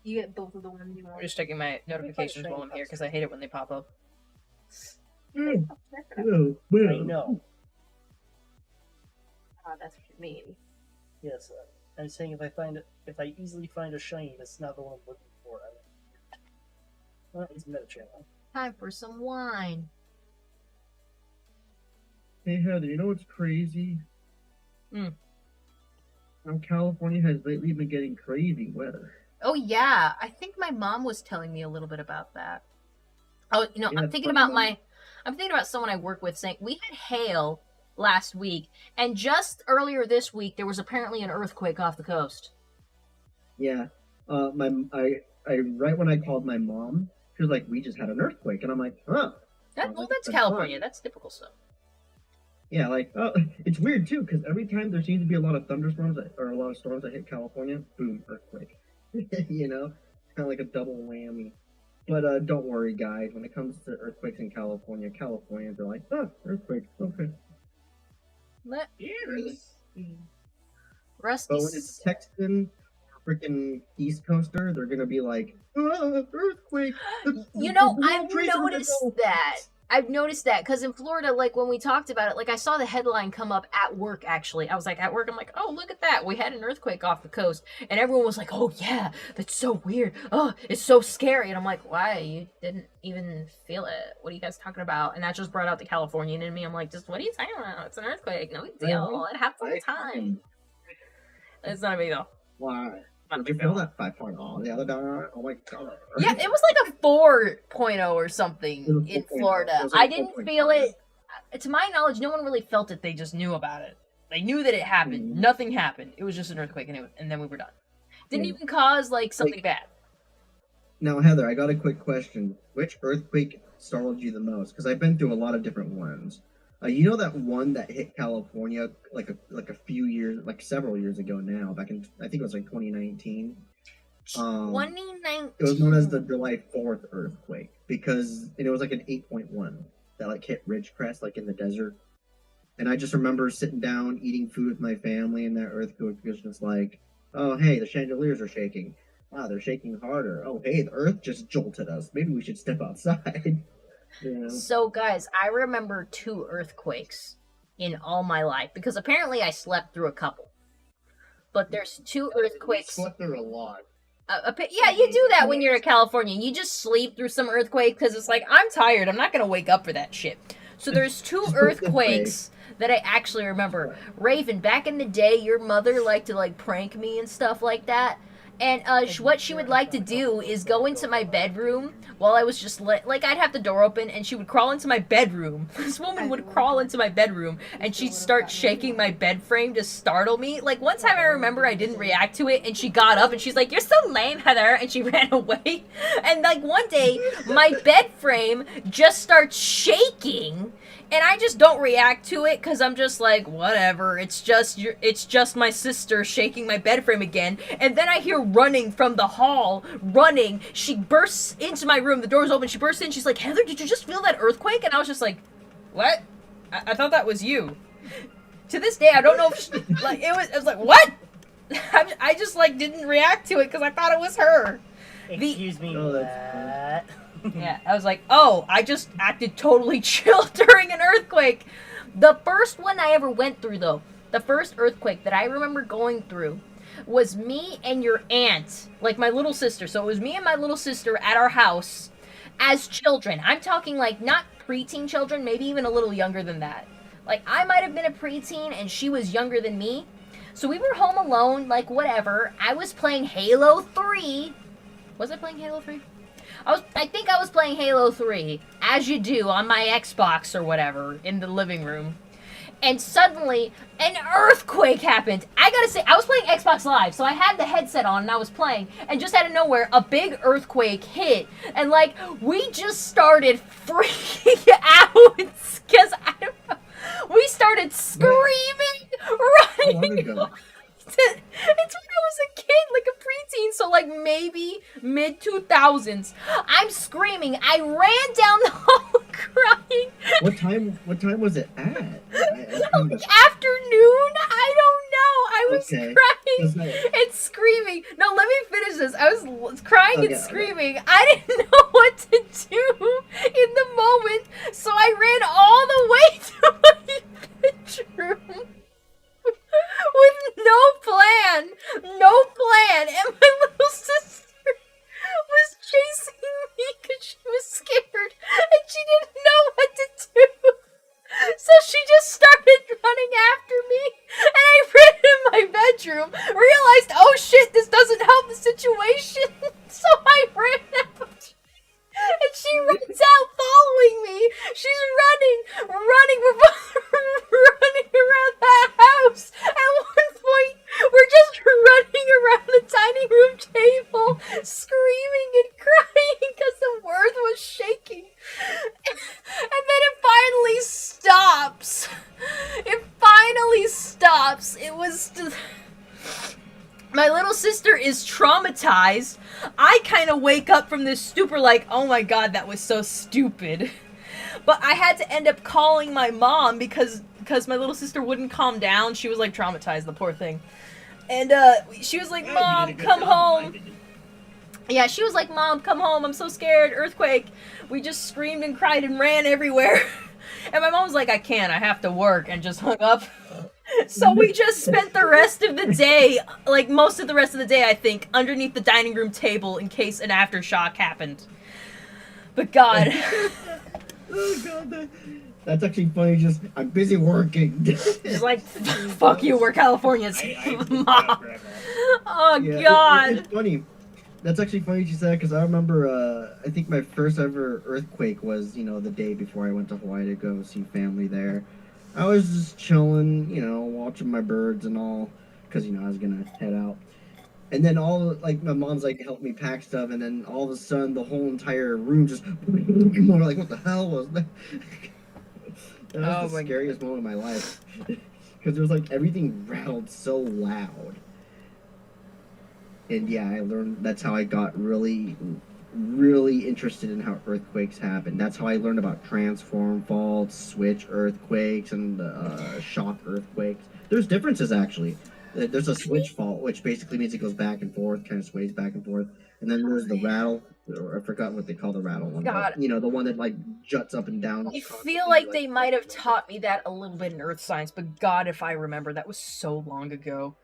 You get both of the ones you I'm want. just checking my notifications while I'm here because I hate it when they pop up. Oh, I well. know. That's what you mean. Yes, I'm saying if I easily find a shiny, that's not the one I'm looking for. Well, it's meta channel. Time for some wine. Hey, Heather, you know what's crazy? Hmm. How California has lately been getting crazy weather. Oh yeah, I think my mom was telling me a little bit about that. Oh, you know, Yeah, I'm thinking funny, about I'm thinking about someone I work with saying we had hail last week, and just earlier this week there was apparently an earthquake off the coast. Yeah. I right when I called my mom, she was like, "We just had an earthquake," and I'm like, "Huh." Well, that's That's California. fine. That's typical stuff. Yeah, like, it's weird too, because every time there seems to be a lot of thunderstorms or a lot of storms that hit California, boom, earthquake. You know, it's kind of like a double whammy. But don't worry, guys. When it comes to earthquakes in California, Californians are like, "Oh, earthquake, okay." Let Yes. Rusty. But when it's Texan, freaking East Coaster, they're gonna be like, "Oh, earthquake!" You know, The I've World Trade Center noticed fell." that. I've noticed that because in Florida, like when we talked about it, like I saw the headline come up at work. Actually, I was like at work. I'm like, oh, look at that. We had an earthquake off the coast, and everyone was like, oh yeah, that's so weird. Oh, it's so scary. And I'm like, why? You didn't even feel it. What are you guys talking about? And that just brought out the Californian in me. I'm like, just what are you talking about? It's an earthquake. No big deal. It happens all the time. It's not a big deal. Why? Not a Did you big feel deal. that 5.0 the other day? Oh my god. Yeah, it was like a 4.0 or something It was in 4.0. Florida. It was like I didn't 4.5. feel it. To my knowledge, no one really felt it. They just knew about it. They knew that it happened. Mhm. Nothing happened. It was just an earthquake, and then we were done. Didn't Yeah. even cause like something bad. Now, Heather, I got a quick question. Which earthquake startled you the most? Because I've been through a lot of different ones. You know that one that hit California like a few years, like several years ago now, back in I think it was like 2019. 2019. It was known as the July 4th earthquake because it was like an 8.1 that like hit Ridgecrest, like in the desert. And I just remember sitting down eating food with my family, and that earthquake was just like, "Oh hey, the chandeliers are shaking. Wow, they're shaking harder. Oh hey, the earth just jolted us. Maybe we should step outside." You know? So, guys, I remember 2 earthquakes in all my life because apparently I slept through a couple. But there's 2 earthquakes. Slept through a lot. Yeah, you do that when you're in California. You just sleep through some earthquake because it's like, I'm tired. I'm not going to wake up for that shit. So there's two Just put it this way. earthquakes that I actually remember. Raven, back in the day, your mother liked to like prank me and stuff like that. And what she would like to do is go into my bedroom while I was just like I'd have the door open and she would crawl into my bedroom. This woman would crawl into my bedroom and she'd start shaking my bed frame to startle me. Like one time I remember I didn't react to it and she got up and she's like, "You're so lame, Heather," and she ran away. And like one day my bed frame just starts shaking. And I just don't react to it because I'm just like, whatever. It's just my sister shaking my bed frame again. And then I hear running from the hall, running. She bursts into my room. The door's open. She bursts in. She's like, "Heather, did you just feel that earthquake?" And I was just like, what? I thought that was you. To this day, I don't know if she, like it was like, what? I just like didn't react to it because I thought it was her. Excuse me, what? Yeah, I was like, oh, I just acted totally chill during an earthquake. The first one I ever went through, though, the first earthquake that I remember going through was me and your aunt, like my little sister. So it was me and my little sister at our house as children. I'm talking like not preteen children, maybe even a little younger than that. Like I might have been a preteen and she was younger than me. So we were home alone, like whatever. I was playing Halo 3. Was I playing Halo 3? I think I was playing Halo 3, as you do, on my Xbox or whatever, in the living room. And suddenly, an earthquake happened. I gotta say, I was playing Xbox Live, so I had the headset on and I was playing, and just out of nowhere, a big earthquake hit. And, like, we just started freaking out, because, I don't know, we started screaming, running. It's when I was a kid, like a preteen, so like maybe mid 2000s. I'm screaming. I ran down the hall crying. What time was it at? Afternoon? I don't know. I was crying and screaming. No, let me finish this. I was crying and screaming. I didn't know what to do in the moment, so I ran all the way to my bedroom. With no plan, and my little sister was chasing me because she was scared, and she didn't know what to do, so she just started running after me, and I ran in my bedroom, realized, oh shit, this doesn't help the situation, so I ran out. And she runs out following me. She's running. We're both running around the house. At one point, we're just running around the dining room table, screaming and crying because the earth was shaking. And then it finally stops. It was just... My little sister is traumatized. I kind of wake up from this stupor like, oh my god, that was so stupid. But I had to end up calling my mom because my little sister wouldn't calm down. She was like traumatized, the poor thing. And she was like, "Mom, come home." Yeah, she was like, "Mom, come home. I'm so scared. Earthquake." We just screamed and cried and ran everywhere. And my mom was like, "I can't. I have to work," and just hung up. So we just spent the rest of the day, like most of the rest of the day, I think, underneath the dining room table in case an aftershock happened. But God. Oh God, that's actually funny. Just, I'm busy working. It's like, fuck you, we're Californians. Mom. Oh Yeah, God. It's funny. That's actually funny you said, because I remember, I think my first ever earthquake was, the day before I went to Hawaii to go see family there. I was just chilling, watching my birds and all, because, I was going to head out. And then my mom's, helped me pack stuff, and then all of a sudden, the whole entire room just, like, what the hell was that? That was the scariest moment of my life. Because there was, everything rattled so loud. And yeah, I learned, that's how I got really, really interested in how earthquakes happen. That's how I learned about transform faults, switch earthquakes, and shock earthquakes. There's differences, actually. There's a switch fault, which basically means it goes back and forth, kind of sways back and forth. And then there's the rattle, or I forgot what they call the rattle one. God. But, the one that, juts up and down. I feel like they might have taught me that a little bit in earth science, but God, if I remember, that was so long ago.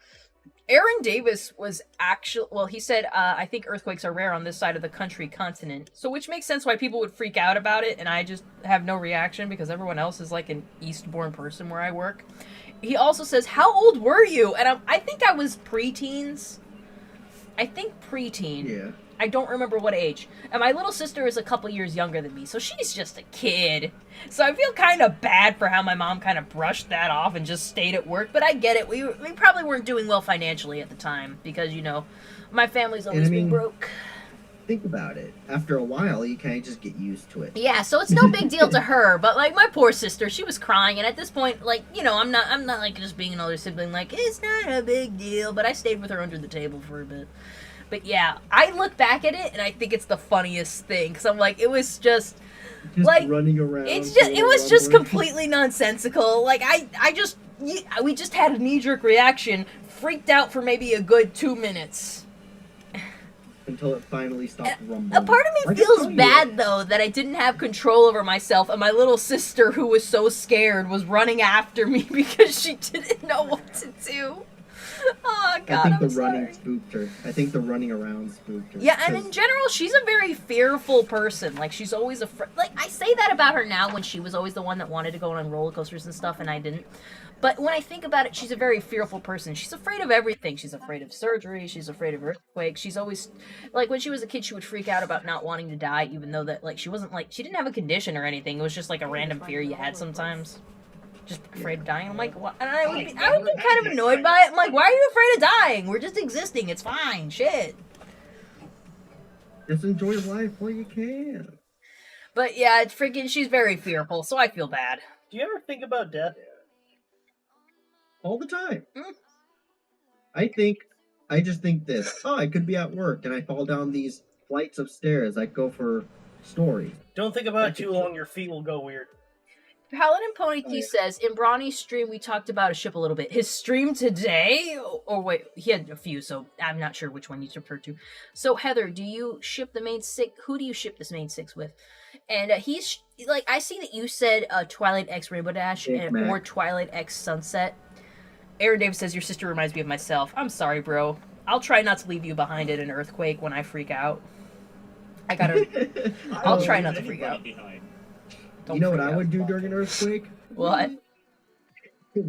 Aaron Davis was actually, well, he said, I think earthquakes are rare on this side of the continent. So, which makes sense why people would freak out about it, and I just have no reaction because everyone else is like an Eastbourne person where I work. He also says, how old were you? And I think I was preteens. I think preteen. Yeah. I don't remember what age. And my little sister is a couple years younger than me, so she's just a kid. So I feel kind of bad for how my mom kind of brushed that off and just stayed at work, but I get it. We probably weren't doing well financially at the time because, you know, my family's always been broke. Think about it. After a while, you kind of just get used to it. Yeah, so it's no big deal to her, but like my poor sister, she was crying, and at this point, like, you know, I'm not like just being an older sibling, like, it's not a big deal, but I stayed with her under the table for a bit. But yeah, I look back at it and I think it's the funniest thing because I'm like, it was just like running around. It was just completely nonsensical. Like we just had a knee-jerk reaction, freaked out for maybe a good 2 minutes until it finally stopped rumbling. A part of me feels bad though that I didn't have control over myself, and my little sister, who was so scared, was running after me because she didn't know what to do. Oh, God, I think the running spooked her. I think the running around spooked her. Yeah, and in general, she's a very fearful person. Like, she's always afraid. Like, I say that about her now when she was always the one that wanted to go on roller coasters and stuff, and I didn't. But when I think about it, she's a very fearful person. She's afraid of everything. She's afraid of surgery. She's afraid of earthquakes. She's always, like, when she was a kid, she would freak out about not wanting to die, even though that, like, she wasn't, like, she didn't have a condition or anything. It was just, like, a random fear you had sometimes. Just afraid of dying. I'm like, what? And I would be kind of annoyed by it. I'm like, why are you afraid of dying? We're just existing. It's fine. Shit. Just enjoy life while you can. But yeah, it's freaking. She's very fearful, so I feel bad. Do you ever think about death? All the time. I just think this. Oh, I could be at work and I fall down these flights of stairs. I go for story. Don't think about it too long. Your feet will go weird. Paladin Pony T says, in Brawny's stream, we talked about a ship a little bit. His stream today? Or wait, he had a few, so I'm not sure which one you referred to. So, Heather, do you ship the main six? Who do you ship this main six with? And he's, like, I see that you said Twilight X Rainbow Dash or Twilight X Sunset. Aaron Davis says, your sister reminds me of myself. I'm sorry, bro. I'll try not to leave you behind in an earthquake when I freak out. I'll try not to freak out. You know what I would do during an earthquake? What?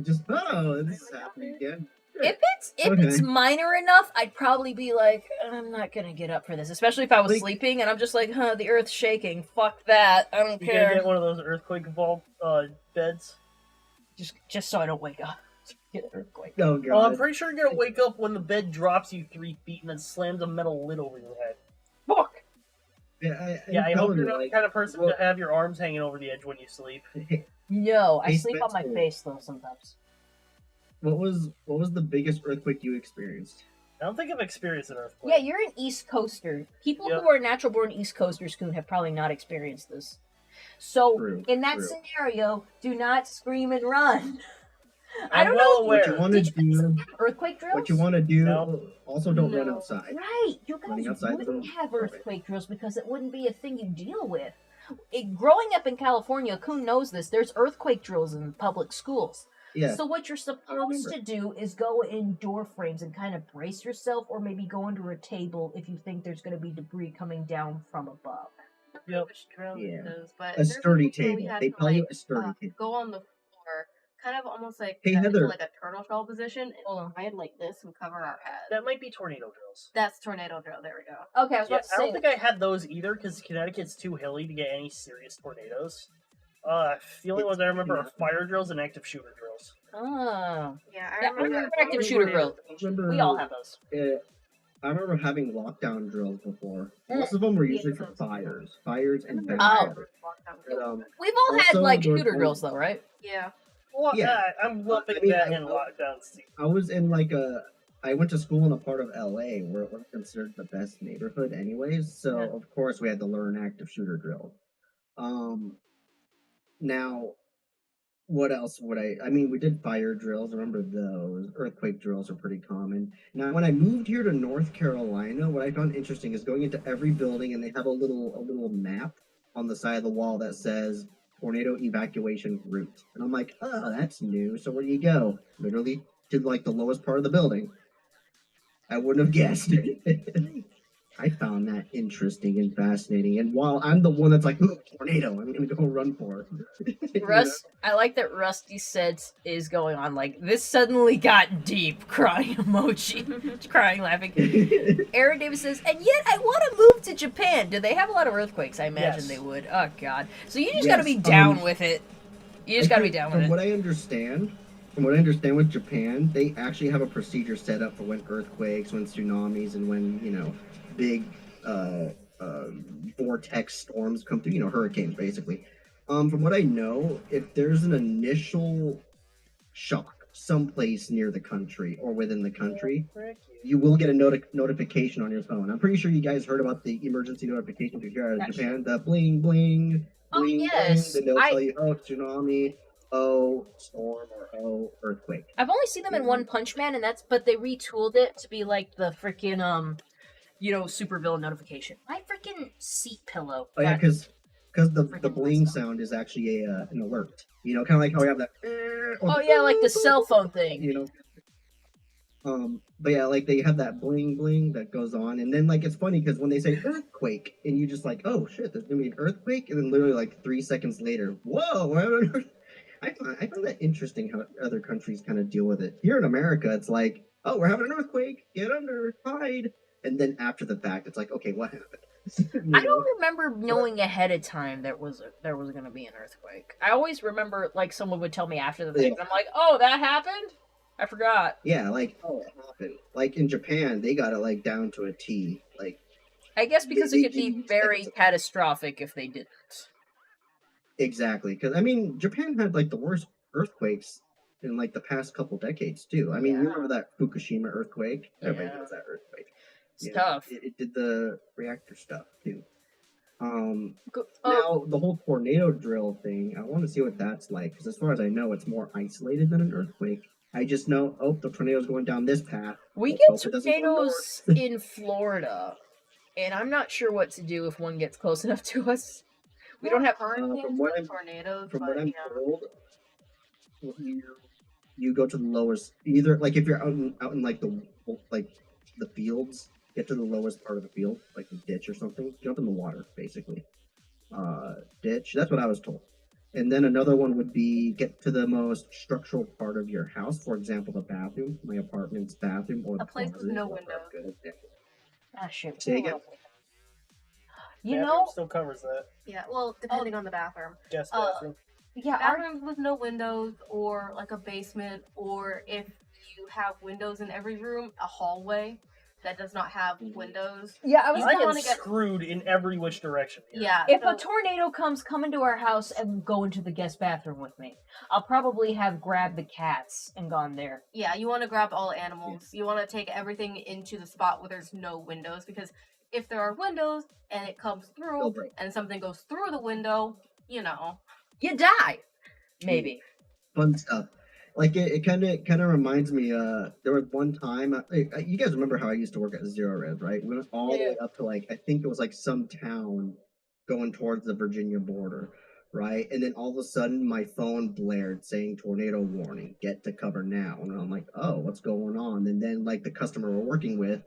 Just, oh, this is happening again. If it's minor enough, I'd probably be like, I'm not gonna get up for this. Especially if I was sleeping and I'm just like, the earth's shaking. Fuck that. I don't care. You gotta get one of those earthquake involved beds. Just so I don't wake up. Get an earthquake. Oh, God. Well, I'm pretty sure you're gonna wake up when the bed drops you 3 feet and then slams a metal lid over your head. Fuck! I hope you're not the kind of person to have your arms hanging over the edge when you sleep. No, I sleep on my face though sometimes. What was the biggest earthquake you experienced? I don't think I've experienced an earthquake. Yeah, you're an East Coaster. People who are natural born East Coasters can have probably not experienced this. So in that scenario, do not scream and run. I don't know what you want to do. Earthquake drills? What you want to do. Also, don't run outside. Right. You guys wouldn't have earthquake drills because it wouldn't be a thing you deal with. Growing up in California, Kuhn knows this. There's earthquake drills in public schools. Yeah. So what you're supposed to do is go in door frames and kind of brace yourself, or maybe go under a table if you think there's going to be debris coming down from above. Yep. Which drill it is, but a sturdy table. They tell you a sturdy table. Go on the floor, kind of almost like Heather, like a turtle shell position, and land like this and cover our head. That might be tornado drills. That's tornado drill. There we go. Okay, I was about to say. I don't think I had those either because Connecticut's too hilly to get any serious tornadoes. The only ones I remember are fire drills and active shooter drills. Oh. Yeah, I remember active shooter drills. We all have those. I remember having lockdown drills before. Most of them were usually for fires and We've all had like shooter drills though, right? Yeah. Well, yeah, I'm lumping that in lockdowns too. I was in I went to school in a part of LA where it was considered the best neighborhood anyways, so of course we had to learn active shooter drill. Now, what else would I mean, we did fire drills, I remember those. Earthquake drills are pretty common. Now, when I moved here to North Carolina, what I found interesting is going into every building and they have a little map on the side of the wall that says tornado evacuation route. And I'm like, oh, that's new. So where do you go? Literally to like the lowest part of the building. I wouldn't have guessed. I found that interesting and fascinating. And while I'm the one that's like, ooh, tornado, I'm gonna go run for it. You know? Russ, I like that Rusty said is going on like this suddenly got deep, crying emoji, crying, laughing. Aaron Davis says, and yet I want to move to Japan. Do they have a lot of earthquakes? I imagine Yes. they would. Oh God! So you just Yes, got to be down with it. You just got to be down with From it. what I understand, with Japan, they actually have a procedure set up for when earthquakes, when tsunamis, and when big vortex storms come through. Hurricanes, basically. From what I know, if there's an initial shock someplace near the country or within the country, you will get a notification on your phone. I'm pretty sure you guys heard about the emergency notifications if you're out of Japan. The bling bling. Oh, Bling, yes. bling, then they'll tell you, oh, tsunami, oh, storm, or oh, earthquake. I've only seen them in One Punch Man, but they retooled it to be like the freaking supervillain notification. My freaking seat pillow. Oh yeah, because the freaking bling messed up. sound is actually an alert. Kind of like how we have that. Oh yeah, like the cell phone thing. But yeah, like they have that bling bling that goes on, and then like it's funny because when they say earthquake, and you just like, oh shit, there's gonna be an earthquake, and then literally like 3 seconds later, whoa, we're having an earth-" I find that interesting how other countries kind of deal with it. Here in America, it's like, oh, we're having an earthquake, get under, hide, and then after the fact, it's like, okay, what happened? I don't remember knowing ahead of time there was going to be an earthquake. I always remember like someone would tell me after the fact. Yeah. I'm like, oh, that happened? I forgot. Yeah, like, oh, it happened. Like in Japan, they got it like down to a T. Like, I guess because They it could give be you very seconds. catastrophic if they didn't. exactly, because I mean, Japan had like the worst earthquakes in like the past couple decades too. I mean, you Yeah. remember that Fukushima earthquake? Everybody Yeah. knows that earthquake. It's tough. It did the reactor stuff too. Oh, Now the whole tornado drill thing, I want to see what that's like because as far as I know, it's more isolated than an earthquake. I just know, oh, the tornado's going down this path. we Let's get hope it doesn't go tornadoes in Florida, and I'm not sure what to do if one gets close enough to us. We don't have. hurricanes from what than I'm- tornadoes, From but what I'm yeah. told, you go to the lowest. Either like if you're out in like the fields, get to the lowest part of the field, like the ditch or something. Jump in the water, basically. Ditch. That's what I was told. And then another one would be get to the most structural part of your house. For example, the bathroom, my apartment's bathroom, or A the place with closet, no or windows. good. Ah, shit. Say again? You Bathroom know, still covers that. Yeah, well, depending on the bathroom. Guest Uh, bathroom. yeah, our Bathrooms with no windows, or like a basement, or if you have windows in every room, a hallway that does not have windows. yeah, I was You I don't am wanna get- screwed in every which direction. here. Yeah. If so- a tornado comes, come into our house and go into the guest bathroom with me. I'll probably have grabbed the cats and gone there. Yeah, you want to grab all animals. You want to take everything into the spot where there's no windows, because if there are windows and it comes They'll through break. and something goes through the window, You die. Maybe. Fun stuff. Like it kind of reminds me. There was one time. You guys remember how I used to work at Zero Res, right? We went all the way up to like I think it was like some town going towards the Virginia border, right? And then all of a sudden, my phone blared saying "tornado warning, get to cover now." And I'm like, "Oh, what's going on?" And then like the customer we're working with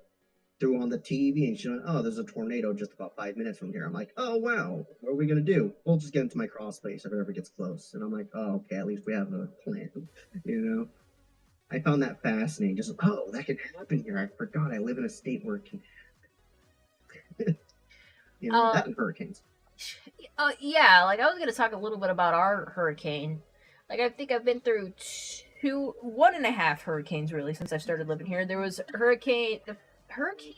threw on the TV and she went, "Oh, there's a tornado just about 5 minutes from here." I'm like, "Oh wow, what are we gonna do?" We'll just get into my crawl space if it ever gets close. And I'm like, "Oh, okay, at least we have a plan," you know. I found that fascinating. Just that can happen here. I forgot I live in a state where it can happen. That and hurricanes. Yeah, like I was gonna talk a little bit about our hurricane. Like I think I've been through 1.5 hurricanes really since I started living here. There was the hurricane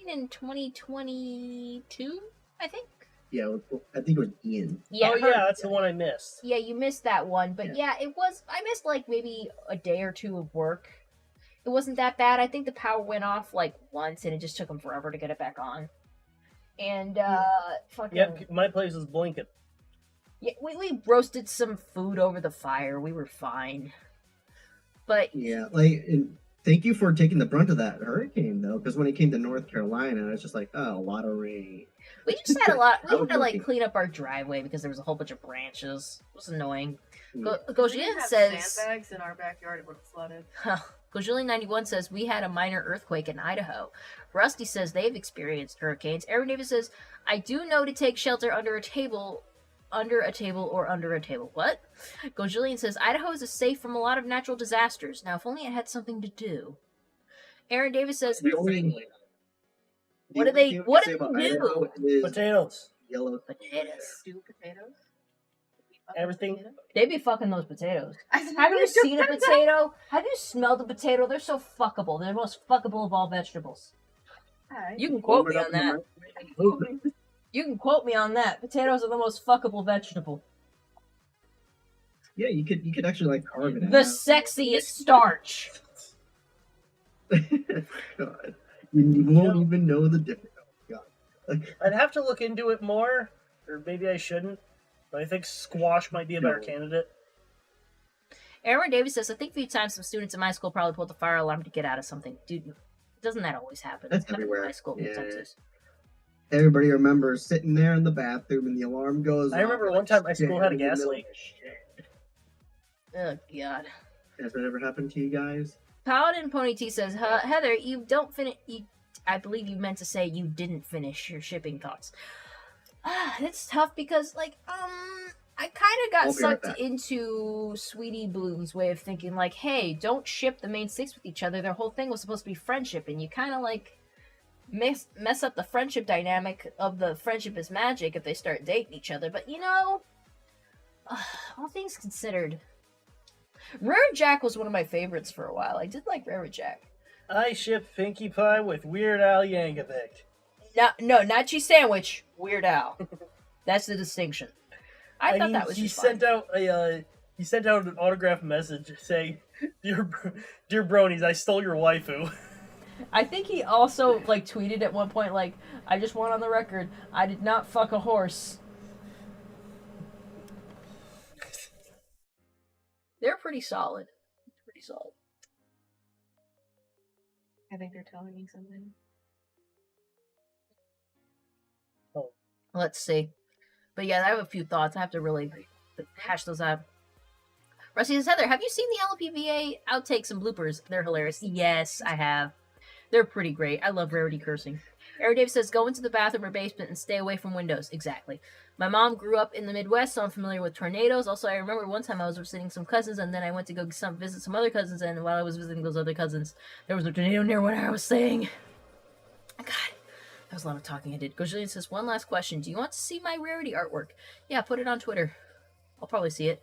in 2022, I think. Yeah, I think it was Ian. Yeah, oh yeah, that's the one I missed. Yeah, you missed that one, but Yeah. it was. I missed like maybe a day or two of work. It wasn't that bad. I think the power went off like once, and it just took them forever to get it back on. And fucking Yep, my place is blinking. yeah, we roasted some food over the fire. We were fine. But Yeah, and thank you for taking the brunt of that hurricane though, because when it came to North Carolina, it's just like, oh, a lot of rain. we just had a lot. We I was had to like working. clean up our driveway because there was a whole bunch of branches. It was annoying. Yeah. if we Gojin didn't have says. sandbags in our backyard, it would have flooded. Gojillion91 says, we had a minor earthquake in Idaho. Rusty says they've experienced hurricanes. Aaron Davis says, I do know to take shelter under a table, or under a table. What? Gojillion says, Idaho is safe from a lot of natural disasters. Now, if only it had something to do. Aaron Davis says, what do they do? Potatoes. Yellow Potatoes. Do potatoes? Everything. They be fucking those potatoes. I said, Have you seen a potato? Have you smelled a potato? They're so fuckable. They're the most fuckable of all vegetables. You can quote me on that. You can quote me on that. Potatoes are the most fuckable vegetable. Yeah, you could actually like carve it The out. sexiest starch. God. You won't even know the difference. God. I'd have to look into it more, or maybe I shouldn't. But I think squash might be a better candidate. Aaron Davis says, I think a few times some students in my school probably pulled the fire alarm to get out of something. Dude, doesn't that always happen? That's Not in everywhere. my school in Texas. Everybody remembers sitting there in the bathroom and the alarm goes off. I remember one time my school had a gas leak. Oh, God. Has that ever happened to you guys? Paladin Pony T says, Heather, you don't finish. I believe you meant to say you didn't finish your shipping thoughts. It's tough because, like, I kind of got sucked into Sweetie Bloom's way of thinking, like, hey, don't ship the main six with each other. Their whole thing was supposed to be friendship, and you kind of, like, mess up the friendship dynamic of the friendship is magic if they start dating each other. But, you know, all things considered, Rare Jack was one of my favorites for a while. I did like Rare Jack. I shipped Pinkie Pie with Weird Al Yankovic. No, not cheese sandwich. Weird Al. That's the distinction. I thought that was just fun. He sent out an autographed message saying, "Dear bronies, I stole your waifu." I think he also like tweeted at one point like, "I just want on the record, I did not fuck a horse." They're pretty solid. Pretty solid. I think they're telling me something. Oh. Let's see. But yeah, I have a few thoughts. I have to really hash those out. Rusty says, Heather, have you seen the LPVA outtakes and bloopers? They're hilarious. Yes, I have. They're pretty great. I love Rarity cursing. Eric Dave says, go into the bathroom or basement and stay away from windows. Exactly. My mom grew up in the Midwest, so I'm familiar with tornadoes. Also, I remember one time I was visiting some cousins, and then I went to go visit some other cousins, and while I was visiting those other cousins, there was a tornado near where I was staying. God, that was a lot of talking I did. Gojillion says, one last question. Do you want to see my Rarity artwork? Yeah, put it on Twitter. I'll probably see it.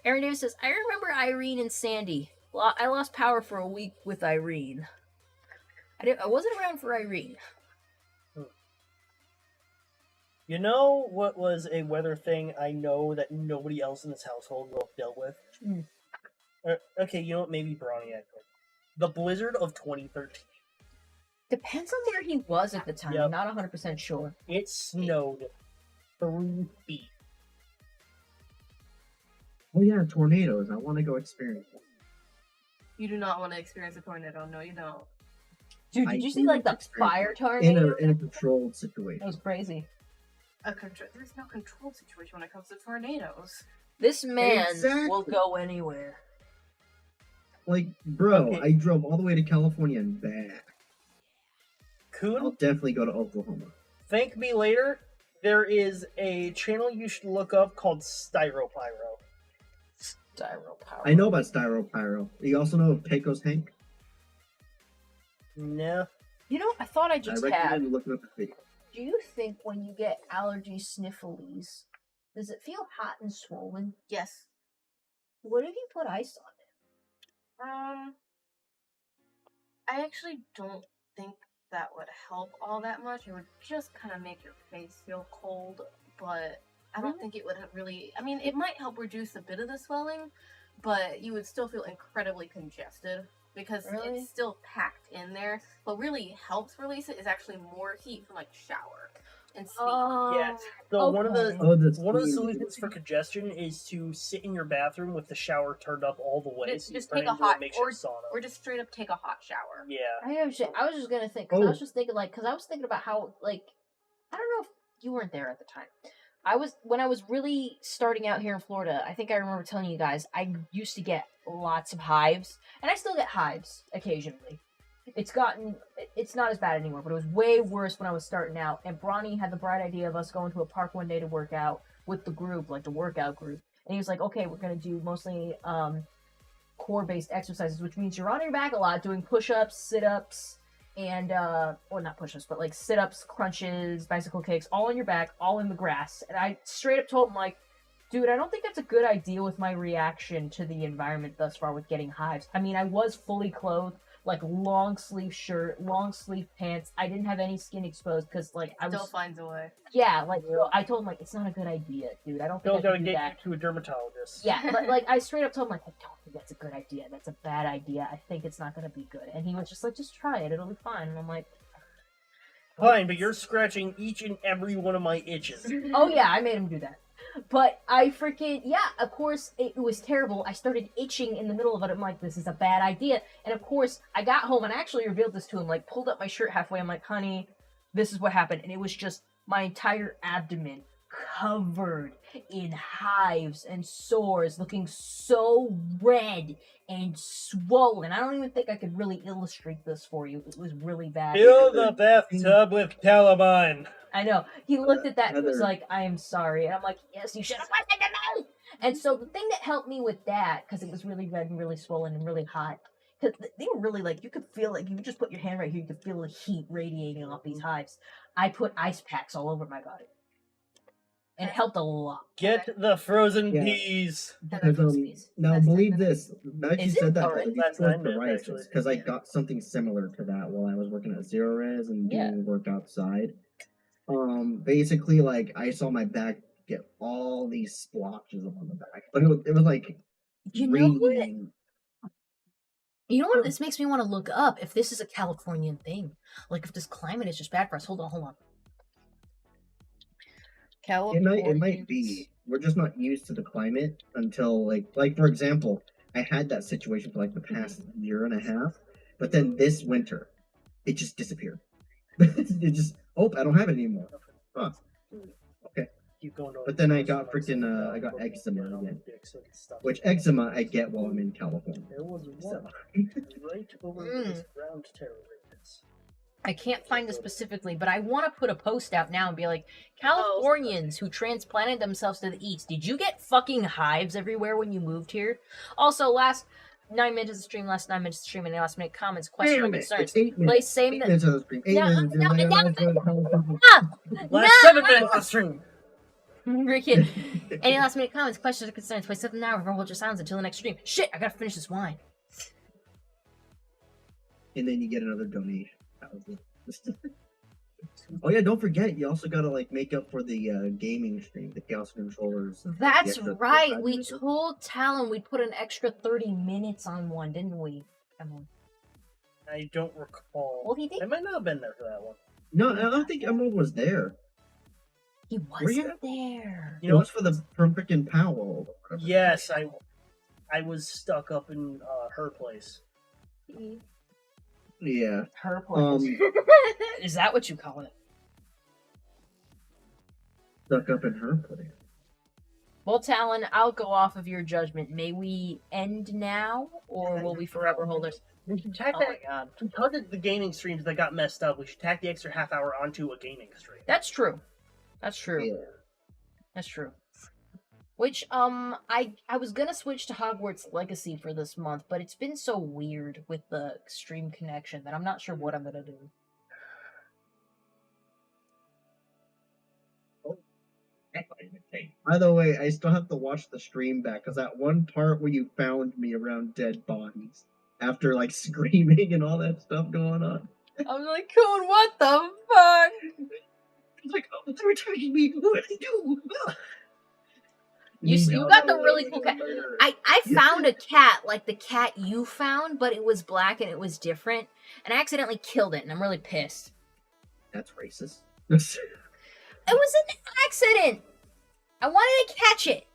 Aaron Davis says, I remember Irene and Sandy. I lost power for a week with Irene. I wasn't around for Irene. You know what was a weather thing I know that nobody else in this household will have dealt with? Okay, you know what? Maybe Broniac. The blizzard of 2013. Depends on where he was at the time. Yep. I'm not 100% sure. It snowed 3 feet. Oh yeah, tornadoes. I want to go experience them. You do not want to experience a tornado. No, you don't. Dude, did you see like the experience fire tornado? in a controlled situation. That was crazy. There's no control situation when it comes to tornadoes. This man Exactly. will go anywhere. Like, bro, Okay. I drove all the way to California and back. I'll Coon, definitely go to Oklahoma. thank me later. There is a channel you should look up called Styropyro. Styro power. I know about Styropyro. You also know of Pecos Hank? Nah. You know, I thought I I just recommend had. you looking up the video. Do you think when you get allergy sniffles, does it feel hot and swollen? Yes. What if you put ice on I actually don't think that would help all that much. It would just kind of make your face feel cold, but I don't think it would really. I mean, it might help reduce a bit of the swelling, but you would still feel incredibly congested because Really? it's still packed in there. What really helps release it is actually more heat from like shower and steam. Yeah. So one of the Oh, that's one of the clean. solutions for congestion is to sit in your bathroom with the shower turned up all the way. Just so you take turn a into hot makeshift sauna. or just straight up take a hot shower. Yeah. I was just gonna think. 'Cause I Oh. was just thinking, like, because I was thinking about how, like, I don't know if you weren't there at the time, when I was really starting out here in Florida, I think I remember telling you guys, I used to get lots of hives, and I still get hives occasionally. It's not as bad anymore, but it was way worse when I was starting out. And Bronny had the bright idea of us going to a park one day to work out with the group, like the workout group. And he was like, okay, we're gonna do mostly core-based exercises, which means you're on your back a lot, doing push-ups, sit-ups, and or not push-ups, but like sit-ups, crunches, bicycle kicks, all on your back, all in the grass. And I straight up told him, like, dude, I don't think that's a good idea with my reaction to the environment thus far with getting hives. I mean, I was fully clothed, like long sleeve shirt, long sleeve pants. I didn't have any skin exposed because like I Still was finds a way. yeah, like I told him like it's not a good idea, dude. I don't think Still I gotta can do get that. you to a dermatologist. Yeah, but like I straight up told him like I don't think that's a good idea. That's a bad idea. I think it's not gonna be good. And he was just like, just try it. It'll be fine. And I'm like, Fine, but you're scratching each and every one of my itches. oh yeah, I made him do that. But I freaking, yeah, of course, it was terrible. I started itching in the middle of it. I'm like, this is a bad idea. And of course, I got home and I actually revealed this to him, like, pulled up my shirt halfway. I'm like, honey, this is what happened. And it was just my entire abdomen covered in hives and sores, looking so red and swollen. I don't even think I could really illustrate this for you. It was really bad. Fill the bathtub with calamine. I know. He looked at that and was Heather. like, I am sorry. And I'm like, yes, you should have listened to me. And so the thing that helped me with that, because it was really red and really swollen and really hot, because they were really like, you could feel like, you could just put your hand right here, you could feel the heat radiating off these hives. I put ice packs all over my body. And it helped a lot. Get the frozen Yeah. peas. Because, now That's believe 10 this. Now that you Is it? said that, Alright. That's 9 minutes, actually. because I got something similar to that while I was working at Zero Res and doing work outside. Basically, like I saw my back get all these splotches on the back, but it was like You know what? radiating. You know what? This makes me want to look up if this is a Californian thing. Like if this climate is just bad for us. Hold on. It might be. We're just not used to the climate until like for example, I had that situation for like the past year and a half, but then this winter, it just disappeared. It just I don't have it anymore. Huh. Okay. Keep going over But then I this. got freaking I got eczema Yeah, again. dicks and stuff. Which eczema I get while I'm in California. There was So. one right over this ground terror radius. I can't find it specifically, but I want to put a post out now and be like, Californians who transplanted themselves to the east, did you get fucking hives everywhere when you moved here? Also, last 9 minutes of the stream, any last minute comments, questions, or concerns. It's 8 minutes. Play same 8 minutes of the stream. 8 No, minutes. no, no, Last 7 minutes of the stream. Ricky, any last minute comments, questions, or concerns? Play something now or hold your silence until the next stream. Shit, I gotta finish this wine. And then you get another donation. That was it. Oh yeah, don't forget, you also gotta like make up for the gaming stream, the Chaos controllers. That's the extra right. 5 We minutes. told Talon we'd put an extra 30 minutes on one, didn't we? I don't recall. Well, he did. I might not have been there for that one. No, I don't think Emerald was there. He you? wasn't there. You It know, was for the freaking Powell. or whatever. yes, I was stuck up in her place. Yeah. Her place. Um, Is that what you call it? stuck up in her place. Well, Talon, I'll go off of your judgment. May we end now, or will we forever hold our... We should tack Oh my that god. because of the gaming streams that got messed up. We should tack the extra half hour onto a gaming stream. That's true. That's true. Yeah. That's true. Which, I was gonna switch to Hogwarts Legacy for this month, but it's been so weird with the stream connection that I'm not sure what I'm gonna do. By the way, I still have to watch the stream back because that one part where you found me around dead bodies after like screaming and all that stuff going on. I'm like, Coon, what the fuck? It's like, oh, they're attacking me. What did I do? You got the really cool cat. I found a cat like the cat you found, but it was black and it was different, and I accidentally killed it, and I'm really pissed. That's racist. It was an accident. I wanted to catch it.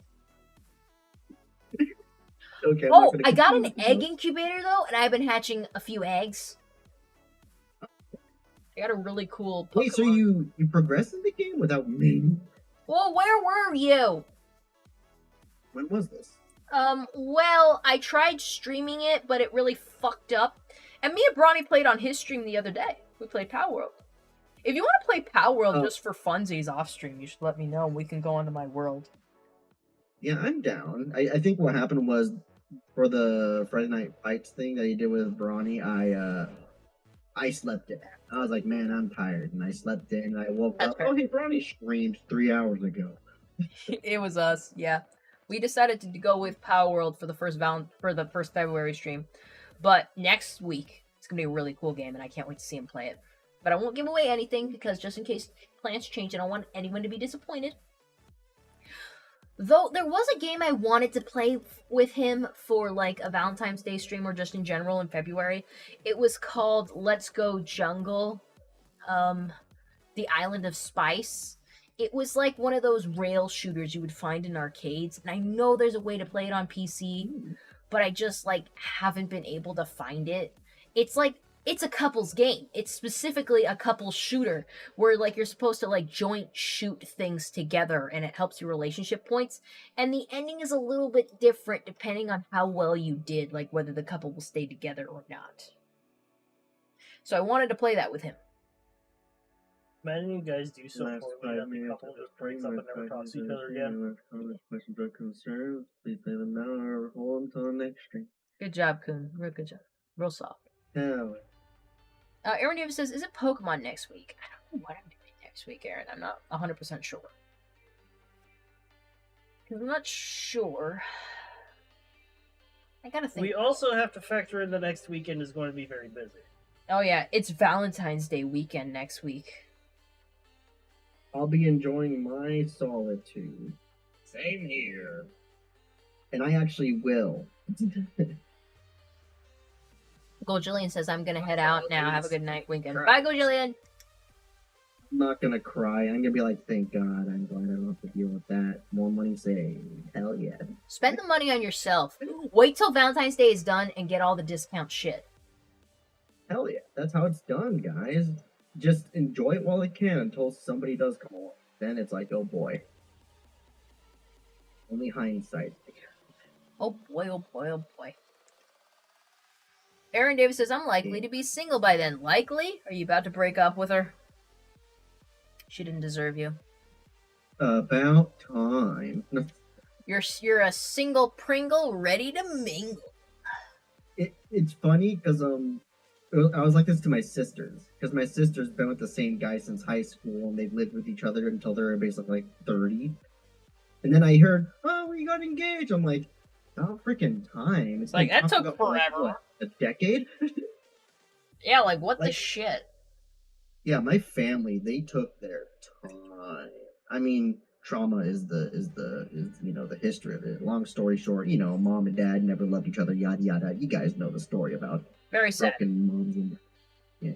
Okay. I'm Oh, not gonna I got an continue. egg incubator though, and I've been hatching a few eggs. I got a really cool Pokemon. Wait, so you progressed in the game without me? Well, where were you? When was this? Well, I tried streaming it, but it really fucked up. And me and Bronny played on his stream the other day. We played Power World. If you want to play Power World just for funsies off stream, you should let me know and we can go onto my world. Yeah, I'm down. I think what happened was for the Friday Night Fights thing that he did with Bronny, I slept in. I was like, man, I'm tired, and I slept in. And I woke That's up. fair. Oh, hey, Bronny streamed 3 hours ago. It was us, yeah. We decided to go with Power World for the first February stream, but next week it's gonna be a really cool game, and I can't wait to see him play it. But I won't give away anything because just in case plans change, I don't want anyone to be disappointed. Though there was a game I wanted to play with him for like a Valentine's Day stream or just in general in February. It was called Let's Go Jungle, The Island of Spice. It was like one of those rail shooters you would find in arcades, and I know there's a way to play it on PC, but I just like haven't been able to find it. It's a couple's game. It's specifically a couple shooter where like you're supposed to like joint shoot things together and it helps your relationship points. And the ending is a little bit different depending on how well you did, like whether the couple will stay together or not. So I wanted to play that with him. Imagine you guys do so poorly that the couple just breaks up and never talks to each other again. Questions or concerns, please leave them now or hold until the next stream. Good job, Kun. Real good job. Real soft. Hell. Aaron Davis says, is it Pokemon next week? I don't know what I'm doing next week, Aaron. I'm not 100% sure. Because I'm not sure. I gotta think. We also have to factor in the next weekend is going to be very busy. Oh yeah, it's Valentine's Day weekend next week. I'll be enjoying my solitude. Same here. And I actually will. Gojillian says, I'm gonna head out now. Have a good night, weekend. Bye, Gojillian! I'm not gonna cry. I'm gonna be like, thank God, I'm glad I don't have to deal with that. More money saved. Hell yeah. Spend the money on yourself. Wait till Valentine's Day is done and get all the discount shit. Hell yeah. That's how it's done, guys. Just enjoy it while it can until somebody does come along. Then it's like, oh boy. Only hindsight. Oh boy, oh boy, oh boy. Aaron Davis says, I'm likely to be single by then. Likely? Are you about to break up with her? She didn't deserve you. About time. You're a single Pringle ready to mingle. It's funny because I was like this to my sisters because my sister's been with the same guy since high school and they've lived with each other until they're basically like 30. And then I heard, oh, we got engaged. I'm like, oh, freaking time. It's like, that took about, forever. What, a decade? Yeah, like what the Like- shit? Yeah, my family, they took their time. I mean, trauma is you know the history of it. Long story short, you know, mom and dad never loved each other, yada yada. You guys know the story about Very sad. broken moms and yeah,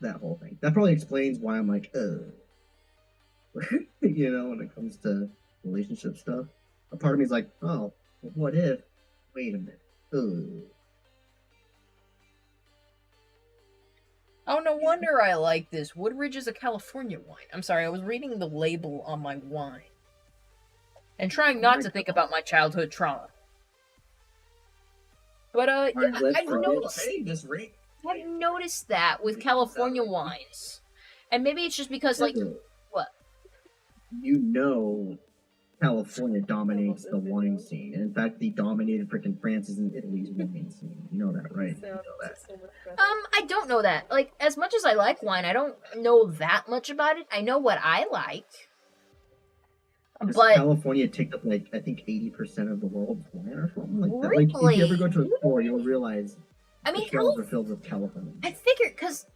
that whole thing. That probably explains why I'm like, you know, when it comes to relationship stuff. A part of me is like, oh, what if? Wait a minute. Ugh. Oh, no wonder I like this. Woodridge is a California wine. I'm sorry, I was reading the label on my wine. And trying not to think about my childhood trauma. But, Alright, let's I've try it. noticed, Hey, this rate. I've noticed that with California wines. And maybe it's just because, like, what? You know, California dominates the wine scene. And in fact, they dominated freaking France's and Italy's wine scene. You know that, right? You know that. I don't know that. Like, as much as I like wine, I don't know that much about it. I know what I like. 'Cause But, California take up like I think 80% of the world's wine or something like that. Like if Really? you ever go to a store, you'll realize I the mean, shelves are filled with California. I figured, because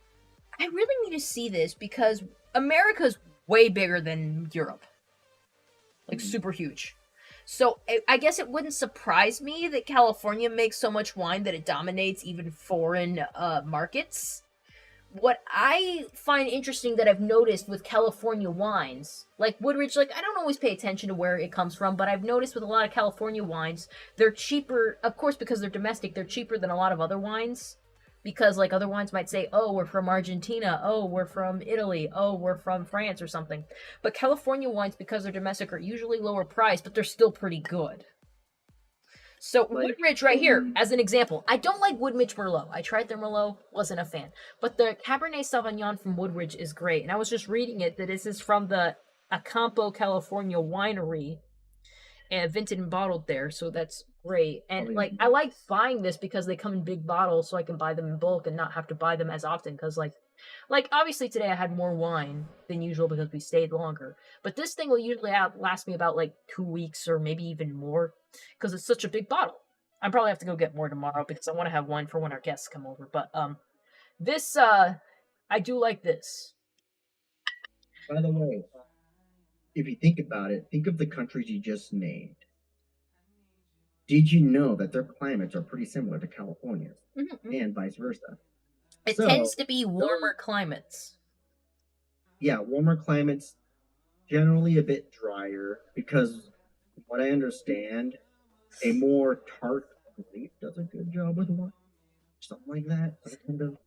I really need to see this, because America's way bigger than Europe. Like, super huge. So, I guess it wouldn't surprise me that California makes so much wine that it dominates even foreign markets. What I find interesting that I've noticed with California wines, like Woodridge, like, I don't always pay attention to where it comes from, but I've noticed with a lot of California wines, they're cheaper, of course, because they're domestic, they're cheaper than a lot of other wines because like other wines might say, oh, we're from Argentina, oh, we're from Italy, oh, we're from France or something. But California wines, because they're domestic, are usually lower priced, but they're still pretty good. So Like, Woodridge right here, as an example. I don't like Woodridge Merlot. I tried their Merlot, wasn't a fan. But the Cabernet Sauvignon from Woodridge is great. And I was just reading it that this is from the Acampo, California winery, and vinted and bottled there, so that's great. And like I like buying this because they come in big bottles, so I can buy them in bulk and not have to buy them as often. Because like obviously today I had more wine than usual because we stayed longer, but this thing will usually last me about like 2 weeks or maybe even more because it's such a big bottle. I probably have to go get more tomorrow because I want to have wine for when our guests come over. But this I do like this. By the way, if you think about it, think of the countries you just named. Did you know that their climates are pretty similar to California's, and vice versa? It tends to be warmer climates. Yeah, warmer climates, generally a bit drier, because from what I understand, a more tart grape does a good job with wine. Something like that. Some kind of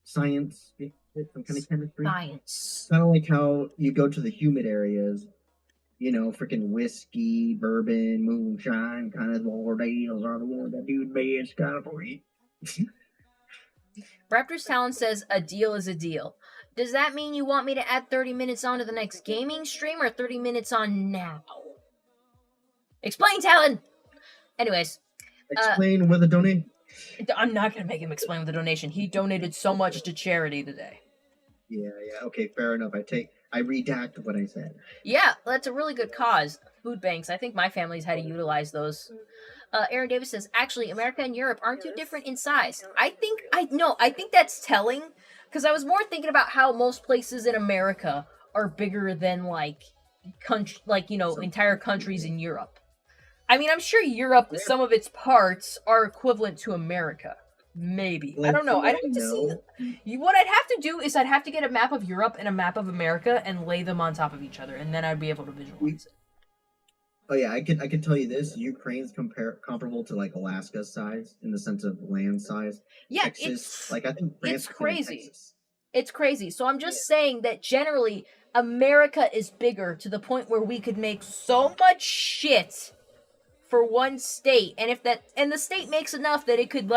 science, some kind of chemistry. Science. Kind of like how you go to the humid areas, you know, freaking whiskey, bourbon, moonshine, kind of old ales are the ones that do the best kind for you. Raptor's Talon says a deal is a deal. Does that mean you want me to add 30 minutes on to the next gaming stream or 30 minutes on now? Explain, Talon! Anyways. Explain with a donation. I'm not going to make him explain with the donation. He donated so much to charity today. Yeah, okay, fair enough. I redact what I said. Yeah, that's a really good cause. Food banks. I think my family's had to utilize those. Aaron Davis says, actually, America and Europe aren't too different in size. I think that's telling, because I was more thinking about how most places in America are bigger than entire countries in Europe. I mean, I'm sure Europe, some of its parts are equivalent to America. Maybe. I don't know. I'd have to see. What I'd have to do is I'd have to get a map of Europe and a map of America and lay them on top of each other, and then I'd be able to visualize it. Oh yeah, I could tell you this. Ukraine's comparable to like Alaska's size in the sense of land size. Yeah, Texas, I think France it's crazy. Texas. It's crazy. So I'm just saying that generally America is bigger to the point where we could make so much shit for one state, and and the state makes enough that it could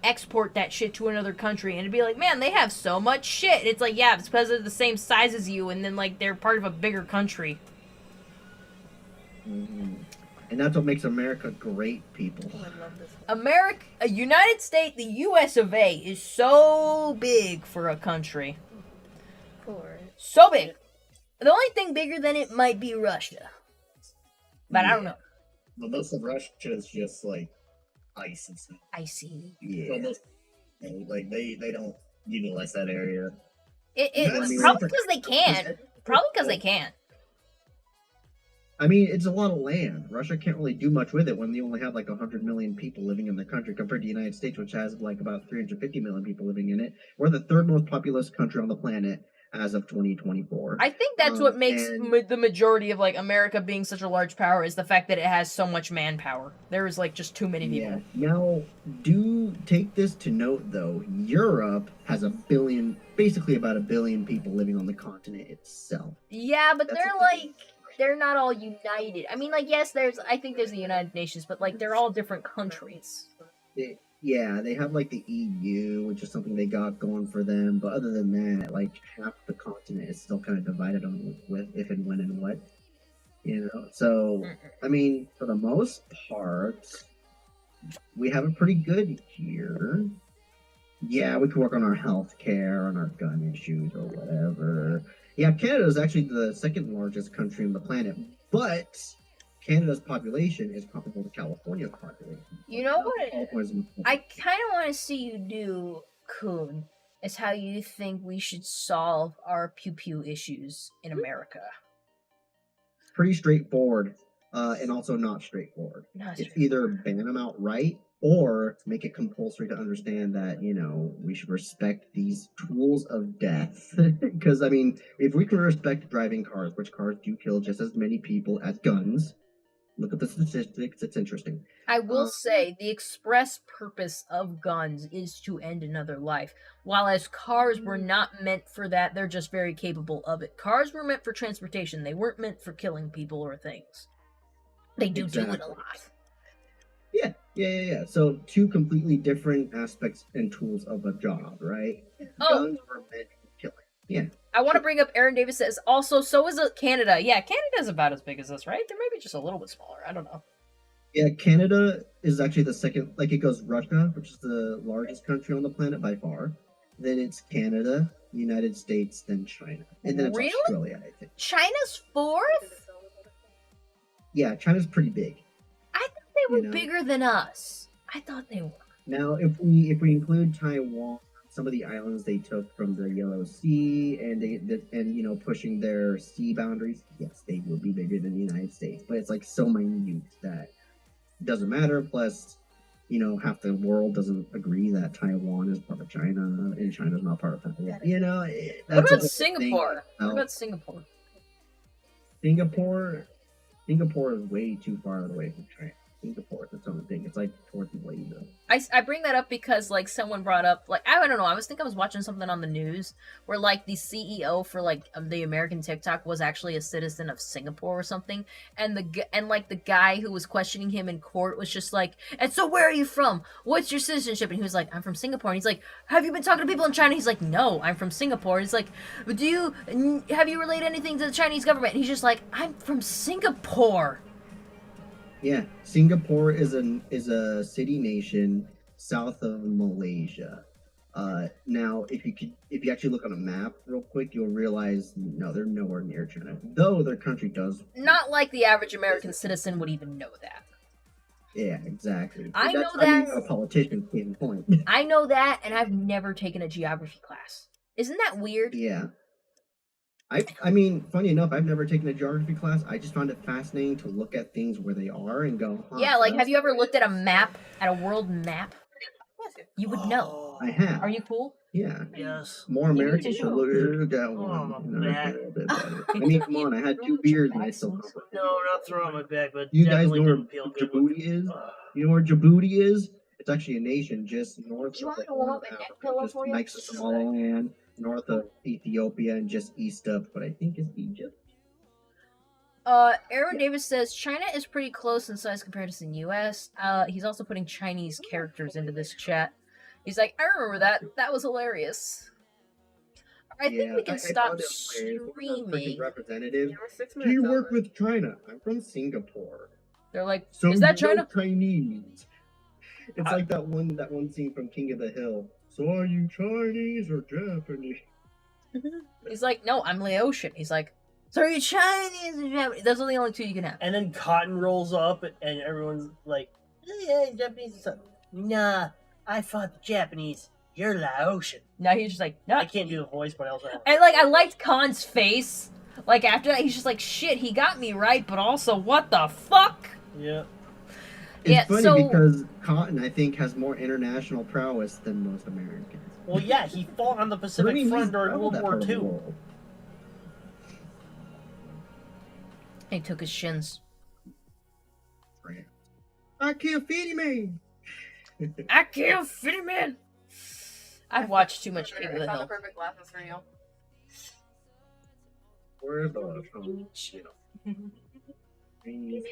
export that shit to another country, and it'd be like, man, they have so much shit. And it's like, yeah, it's because they're the same size as you, and then they're part of a bigger country. Mm-hmm. And that's what makes America great, people. Oh, I love this one. America, a United States, the U.S. of A. is so big for a country. Of course. So big. The only thing bigger than it might be Russia. But I don't know. But most of Russia is just like ice and stuff. Icy. Yeah. Almost, they don't utilize that area. It's probably because they can't. Probably because they can't. I mean, it's a lot of land. Russia can't really do much with it when they only have 100 million people living in the country compared to the United States, which has about 350 million people living in it. We're the third most populous country on the planet as of 2024. I think that's what makes the majority of America being such a large power is the fact that it has so much manpower. There is just too many people. Yeah. Now, do take this to note though. Europe has basically about 1 billion people living on the continent itself. Yeah, but they're not all united. I mean, yes, I think there's the United Nations, but they're all different countries. Yeah, they have the EU, which is something they got going for them. But other than that, half the continent is still kind of divided on with if and when and what. So I mean, for the most part, we have it pretty good here. Yeah, we can work on our health care, on our gun issues, or whatever. Yeah, Canada is actually the second largest country on the planet, but Canada's population is comparable to California's population. You know what I kind of want to see you do, Kun, is how you think we should solve our pew-pew issues in America. Pretty straightforward, and also not straightforward. It's either ban them outright, or make it compulsory to understand that, we should respect these tools of death. Because, I mean, if we can respect driving cars, which cars do kill just as many people as guns, Look at the statistics. It's interesting. I will Um, say the express purpose of guns is to end another life. While as cars were not meant for that, they're just very capable of it. Cars were meant for transportation. They weren't meant for killing people or things. They do it a Exactly. lot. Yeah. So two completely different aspects and tools of a job, right? Oh. Guns were meant for killing. Yeah. I want to bring up Aaron Davis says also so is Canada. Yeah, Canada's about as big as us, right? They're maybe just a little bit smaller. I don't know. Yeah, Canada is actually the second. Like it goes Russia, which is the largest country on the planet by far. Then it's Canada, United States, then China, and then it's Really? Australia. I think. China's fourth? Yeah, China's pretty big. I thought they were You know? bigger than us. I thought they were. Now, if we include Taiwan, some of the islands they took from the Yellow Sea, and pushing their sea boundaries, yes, they will be bigger than the United States. But it's like so minute that it doesn't matter. Plus, half the world doesn't agree that Taiwan is part of China, and China's not part of Taiwan. What about Singapore? What about Singapore? Singapore is way too far away from China. Singapore is its own thing. It's like towards Malaysia. I bring that up because like someone brought up like I don't know. I was watching something on the news where like the CEO for like the American TikTok was actually a citizen of Singapore or something, and the guy who was questioning him in court was just like, and so where are you from? What's your citizenship? And he was like, I'm from Singapore. And he's like, have you been talking to people in China? He's like, no, I'm from Singapore. He's like, have you relayed anything to the Chinese government? And he's just like, I'm from Singapore. Yeah, Singapore is a city nation south of Malaysia. Now, if you actually look on a map real quick, you'll realize no, they're nowhere near China. Though their country does. Not like the average American citizen would even know that. Yeah, exactly. I know that. A politician came point. I know that, and I've never taken a geography class. Isn't that weird? Yeah. I mean, funny enough, I've never taken a geography class. I just found it fascinating to look at things where they are and go, huh, yeah, like, have you ever looked at a map, at a world map? You would know. I have. Are you cool? Yeah. Yes. More Americans to should look at that one. my back. A bit better. I mean, come on, I had 2 beers and I still covered. No, not throwing my back, but You guys definitely know where didn't feel good. Djibouti is? You know where Djibouti is? It's actually a nation just north Do you of want the me to warm Horn up of a neck Africa, pillow just for you? next to Somaliland, north of Ethiopia, and just east of what I think is Egypt. Aaron Davis says China is pretty close in size compared to the U.S. He's also putting Chinese characters into this chat. He's like, I remember that. That was hilarious. I think we can stop streaming. Representative. Yeah, we're 6 Do minutes you work over. with China? I'm from Singapore. They're like, So is that you know China? Chinese. It's like that one scene from King of the Hill. So are you Chinese or Japanese? He's like, no, I'm Laotian. He's like, so are you Chinese or Japanese? Those are the only 2 you can have. And then Cotton rolls up, and everyone's like, yeah, Japanese. Son. Nah, I fought the Japanese. You're Laotian. Now he's just like, no. I can't do the voice, but I also have. And like, I liked Khan's face. Like after that, he's just like, shit, he got me right, but also, what the fuck? Yeah. It's funny because Cotton, I think, has more international prowess than most Americans. Well, yeah, he fought on the Pacific Front during World War II. He took his shins. I can't feed him in. I can't fit him in. I've watched too much King of I the found Hill. the perfect glasses for you. Where's the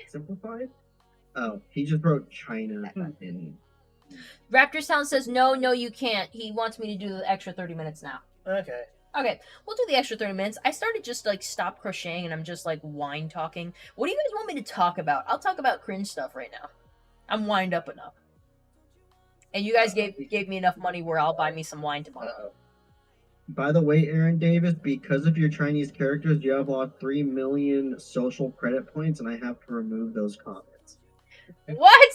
simplified? Oh, he just wrote China in. Raptor Sound says, no, you can't. He wants me to do the extra 30 minutes now. Okay. Okay, we'll do the extra 30 minutes. I started just, like, stop crocheting, and I'm just, like, wine talking. What do you guys want me to talk about? I'll talk about cringe stuff right now. I'm wind up enough. And you guys gave me enough money where I'll buy me some wine tomorrow. By the way, Aaron Davis, because of your Chinese characters, you have lost 3 million social credit points, and I have to remove those comments. What?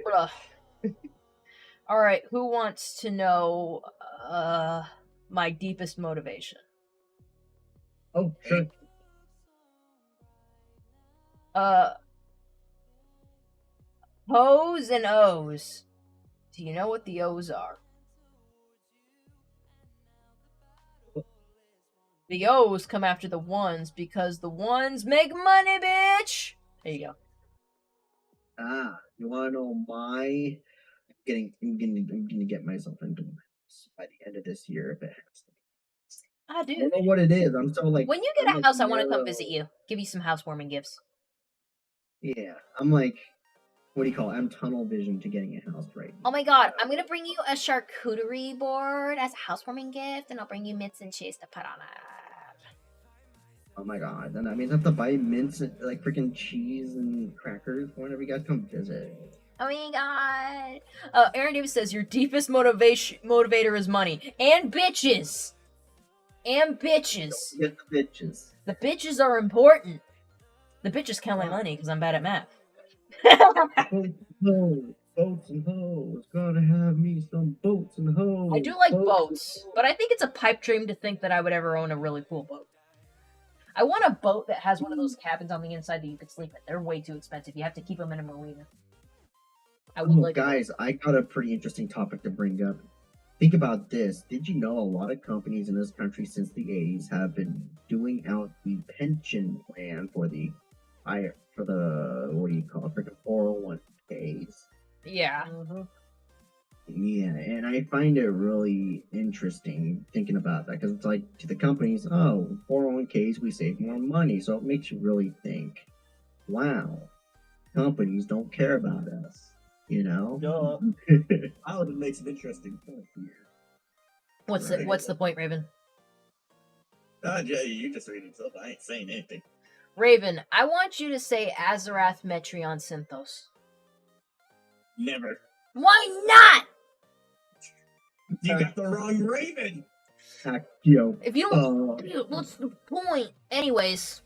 Bruh. Alright, who wants to know my deepest motivation? Oh, sure. O's and O's. Do you know what the O's are? The O's come after the ones because the ones make money, bitch! There you go. You wanna know my I'm gonna get myself into this by the end of this year if it has to. I I do. don't know what it is. I'm so like When you get I'm a like house, I want to come narrow. visit you. Give you some housewarming gifts. Yeah, I'm like, what do you call it? I'm tunnel vision to getting a house right Oh now. my god, I'm gonna bring you a charcuterie board as a housewarming gift, and I'll bring you mints and cheese to put on it. Oh my god, then that means I have to buy mints and like freaking cheese and crackers whenever you guys come visit. Oh my god. Aaron Davis says your deepest motivator is money. And bitches! And bitches! Get the bitches. The bitches are important. The bitches count my money because I'm bad at math. Boats and hoes. Gotta have me some boats and hoes. I do like boats, but I think it's a pipe dream to think that I would ever own a really cool boat. I want a boat that has one of those cabins on the inside that you could sleep in. They're way too expensive. You have to keep them in a marina. I would like guys, I got a pretty interesting topic to bring up. Think about this. Did you know a lot of companies in this country since the 80s have been doing out the pension plan for the what do you call it? Freaking 401ks. Yeah. Yeah, and I find it really interesting thinking about that because it's like to the companies, oh, 401ks, we save more money. So it makes you really think, wow, companies don't care about us, you know? Oh, that makes an interesting point here. What's the point, Raven? Jay, you just reading stuff. I ain't saying anything. Raven, I want you to say Azarath Metrion Synthos. Never. Why not? You got the wrong Raven. Yo, If you don't, what's the point? Anyways,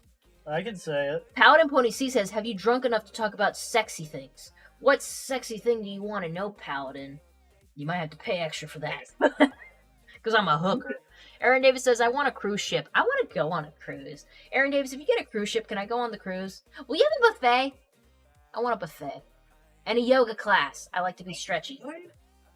I can say it. Paladin Pony C says, have you drunk enough to talk about sexy things? What sexy thing do you want to know, Paladin? You might have to pay extra for that. Because I'm a hooker. Aaron Davis says, I want a cruise ship. I want to go on a cruise. Aaron Davis, if you get a cruise ship, can I go on the cruise? Will you have a buffet? I want a buffet. And a yoga class. I like to be stretchy.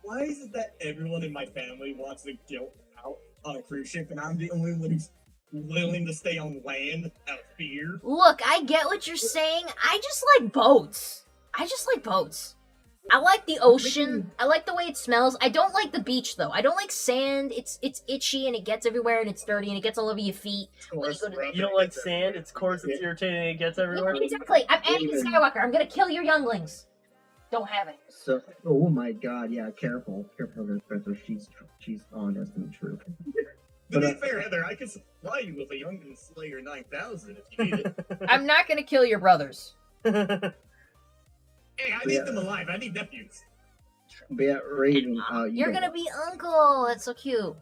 Why is it that everyone in my family wants to go out on a cruise ship and I'm the only one who's willing to stay on land out of fear? Look, I get what you're saying. I just like boats. I like the ocean. I like the way it smells. I don't like the beach though. I don't like sand. It's itchy and it gets everywhere and it's dirty and it gets all over your feet. When you go to the- You don't like sand? It's coarse, it's irritating, and it gets everywhere. Yeah, exactly. I'm Anakin Skywalker. I'm gonna kill your younglings. Don't have it. so oh my god, yeah, careful, Spencer. She's honest and true. To be fair, Heather, I could supply you with a Youngin Slayer 9000 if you need it. I'm not gonna kill your brothers. Hey, I need them alive. I need nephews. But yeah, Raven, You're gonna be uncle. That's so cute.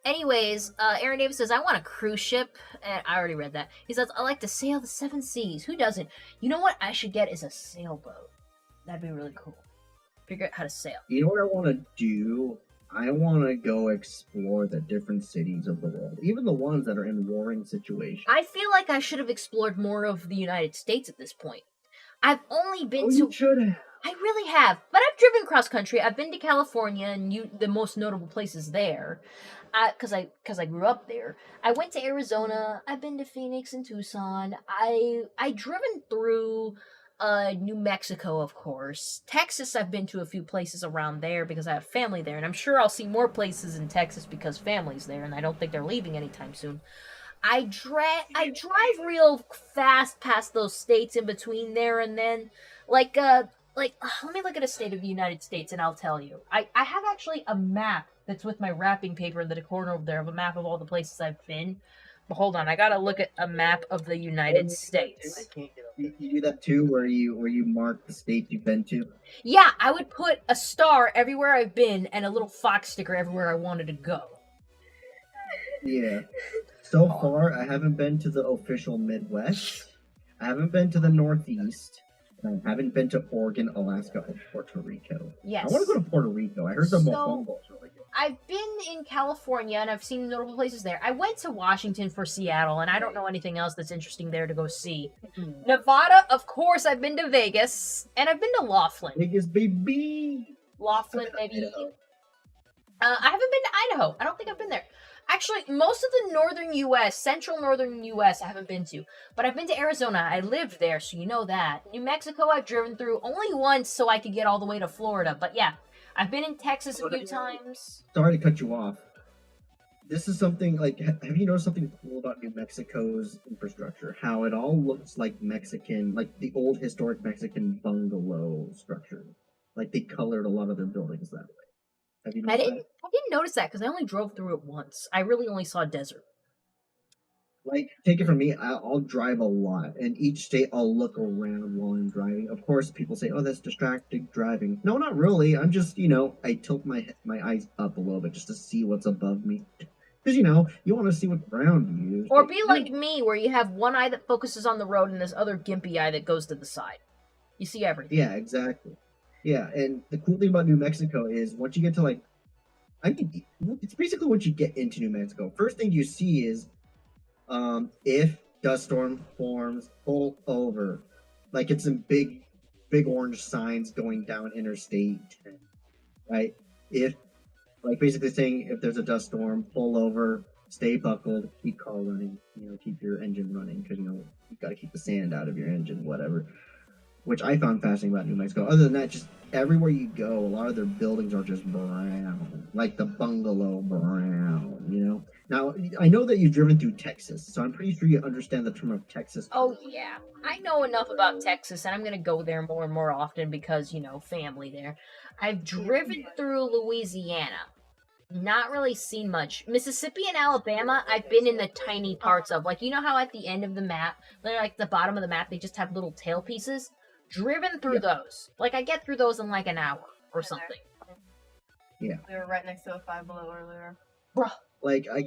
Anyways, Aaron Davis says, I want a cruise ship. And I already read that. He says, I like to sail the 7 seas. Who doesn't? You know what I should get is a sailboat. That'd be really cool. Figure out how to sail. You know what I want to do? I want to go explore the different cities of the world, even the ones that are in warring situations. I feel like I should have explored more of the United States at this point. I've only been You should have. I really have, but I've driven cross country. I've been to California and the most notable places there, because I grew up there. I went to Arizona. I've been to Phoenix and Tucson. I driven through New Mexico, of course. Texas, I've been to a few places around there because I have family there, and I'm sure I'll see more places in Texas because family's there, and I don't think they're leaving anytime soon. I drive real fast past those states in between there and then. Let me look at a state of the United States and I'll tell you. I have actually a map that's with my wrapping paper in the corner over there of a map of all the places I've been. But hold on, I gotta look at a map of the United States. You do that too, where you mark the states you've been to. Yeah, I would put a star everywhere I've been and a little fox sticker everywhere I wanted to go. Yeah. So far, I haven't been to the official Midwest. I haven't been to the Northeast. And I haven't been to Oregon, Alaska, or Puerto Rico. Yes. I want to go to Puerto Rico. I heard the So- mofongo is really good. I've been in California and I've seen notable places there. I went to Washington for Seattle and I don't know anything else that's interesting there to go see. Nevada, of course, I've been to Vegas and I've been to Laughlin. Vegas, baby. Laughlin, maybe. I haven't been to Idaho. I don't think I've been there. Actually, most of the northern U.S., central northern U.S., I haven't been to. But I've been to Arizona. I lived there, so you know that. New Mexico, I've driven through only once so I could get all the way to Florida. But yeah, I've been in Texas a few times. Sorry to cut you off. This is something like, have you noticed something cool about New Mexico's infrastructure? How it all looks like Mexican, like the old historic Mexican bungalow structure. Like they colored a lot of their buildings that way. Have you I noticed didn't notice that because I only drove through it once. I really only saw desert. Like, take it from me, I'll drive a lot, and each state I'll look around while I'm driving. Of course, people say, "Oh, that's distracted driving." No, not really. I'm just, I tilt my eyes up a little bit just to see what's above me, because you want to see what's around you. Or be like me, where you have one eye that focuses on the road and this other gimpy eye that goes to the side. You see everything. Yeah, exactly. Yeah, and the cool thing about New Mexico is once you get to it's basically once you get into New Mexico. First thing you see is if dust storm forms, pull over. Like it's in big orange signs going down interstate, right? If like basically saying if there's a dust storm, pull over, stay buckled, keep car running, keep your engine running because you got to keep the sand out of your engine, whatever. Which I found fascinating about New Mexico. Other than that, just everywhere you go, a lot of their buildings are just brown, like the bungalow brown. Now, I know that you've driven through Texas, so I'm pretty sure you understand the term of Texas. Oh, yeah. I know enough about Texas, and I'm going to go there more and more often because, family there. I've driven through Louisiana. Not really seen much. Mississippi and Alabama, I've been in the tiny parts of. Like, you know how at the end of the map, like the bottom of the map, they just have little tail pieces? Driven through those. Like, I get through those in like an hour or something. Yeah. We were right next to a Five Below earlier. Bruh. Like, I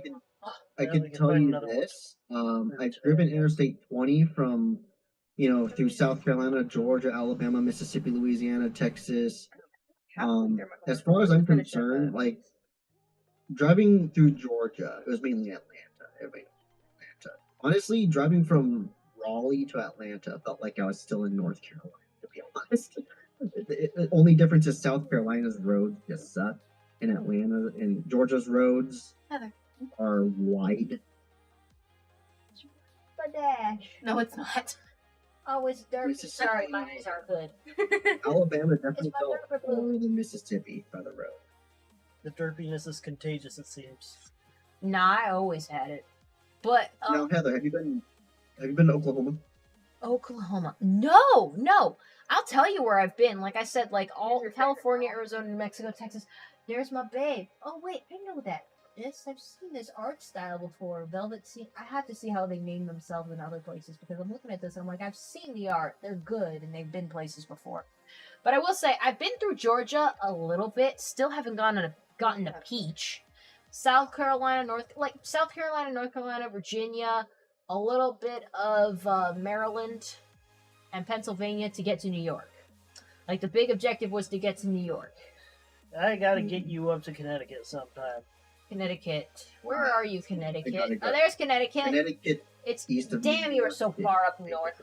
could tell you this. I've driven Interstate 20 from, through South Carolina, Georgia, Alabama, Mississippi, Louisiana, Texas. As far as I'm concerned, like, driving through Georgia, it was mainly Atlanta. Honestly, driving from Raleigh to Atlanta felt like I was still in North Carolina, to be honest. The only difference is South Carolina's roads just suck. In Atlanta and Georgia's roads are wide. Dash. No, it's not. Oh, it's dirty. Sorry, my eyes aren't good. Alabama definitely felt more than Mississippi by the road. The derpiness is contagious, it seems. Nah, I always had it. But now, Heather, have you been to Oklahoma? Oklahoma? No. I'll tell you where I've been. Like I said, like all California, Arizona, New Mexico, Texas. There's my babe. Oh wait, I know that. Yes, I've seen this art style before. Velvet Sea. I have to see how they name themselves in other places because I'm looking at this. I'm like, I've seen the art. They're good and they've been places before. But I will say, I've been through Georgia a little bit. Still haven't gotten to Peach. South Carolina, North Carolina, Virginia, a little bit of Maryland and Pennsylvania to get to New York. Like, the big objective was to get to New York. I gotta get you up to Connecticut sometime. Connecticut. Where are you, Connecticut? Oh, there's Connecticut. Connecticut. It's east of damn, you are so far up north.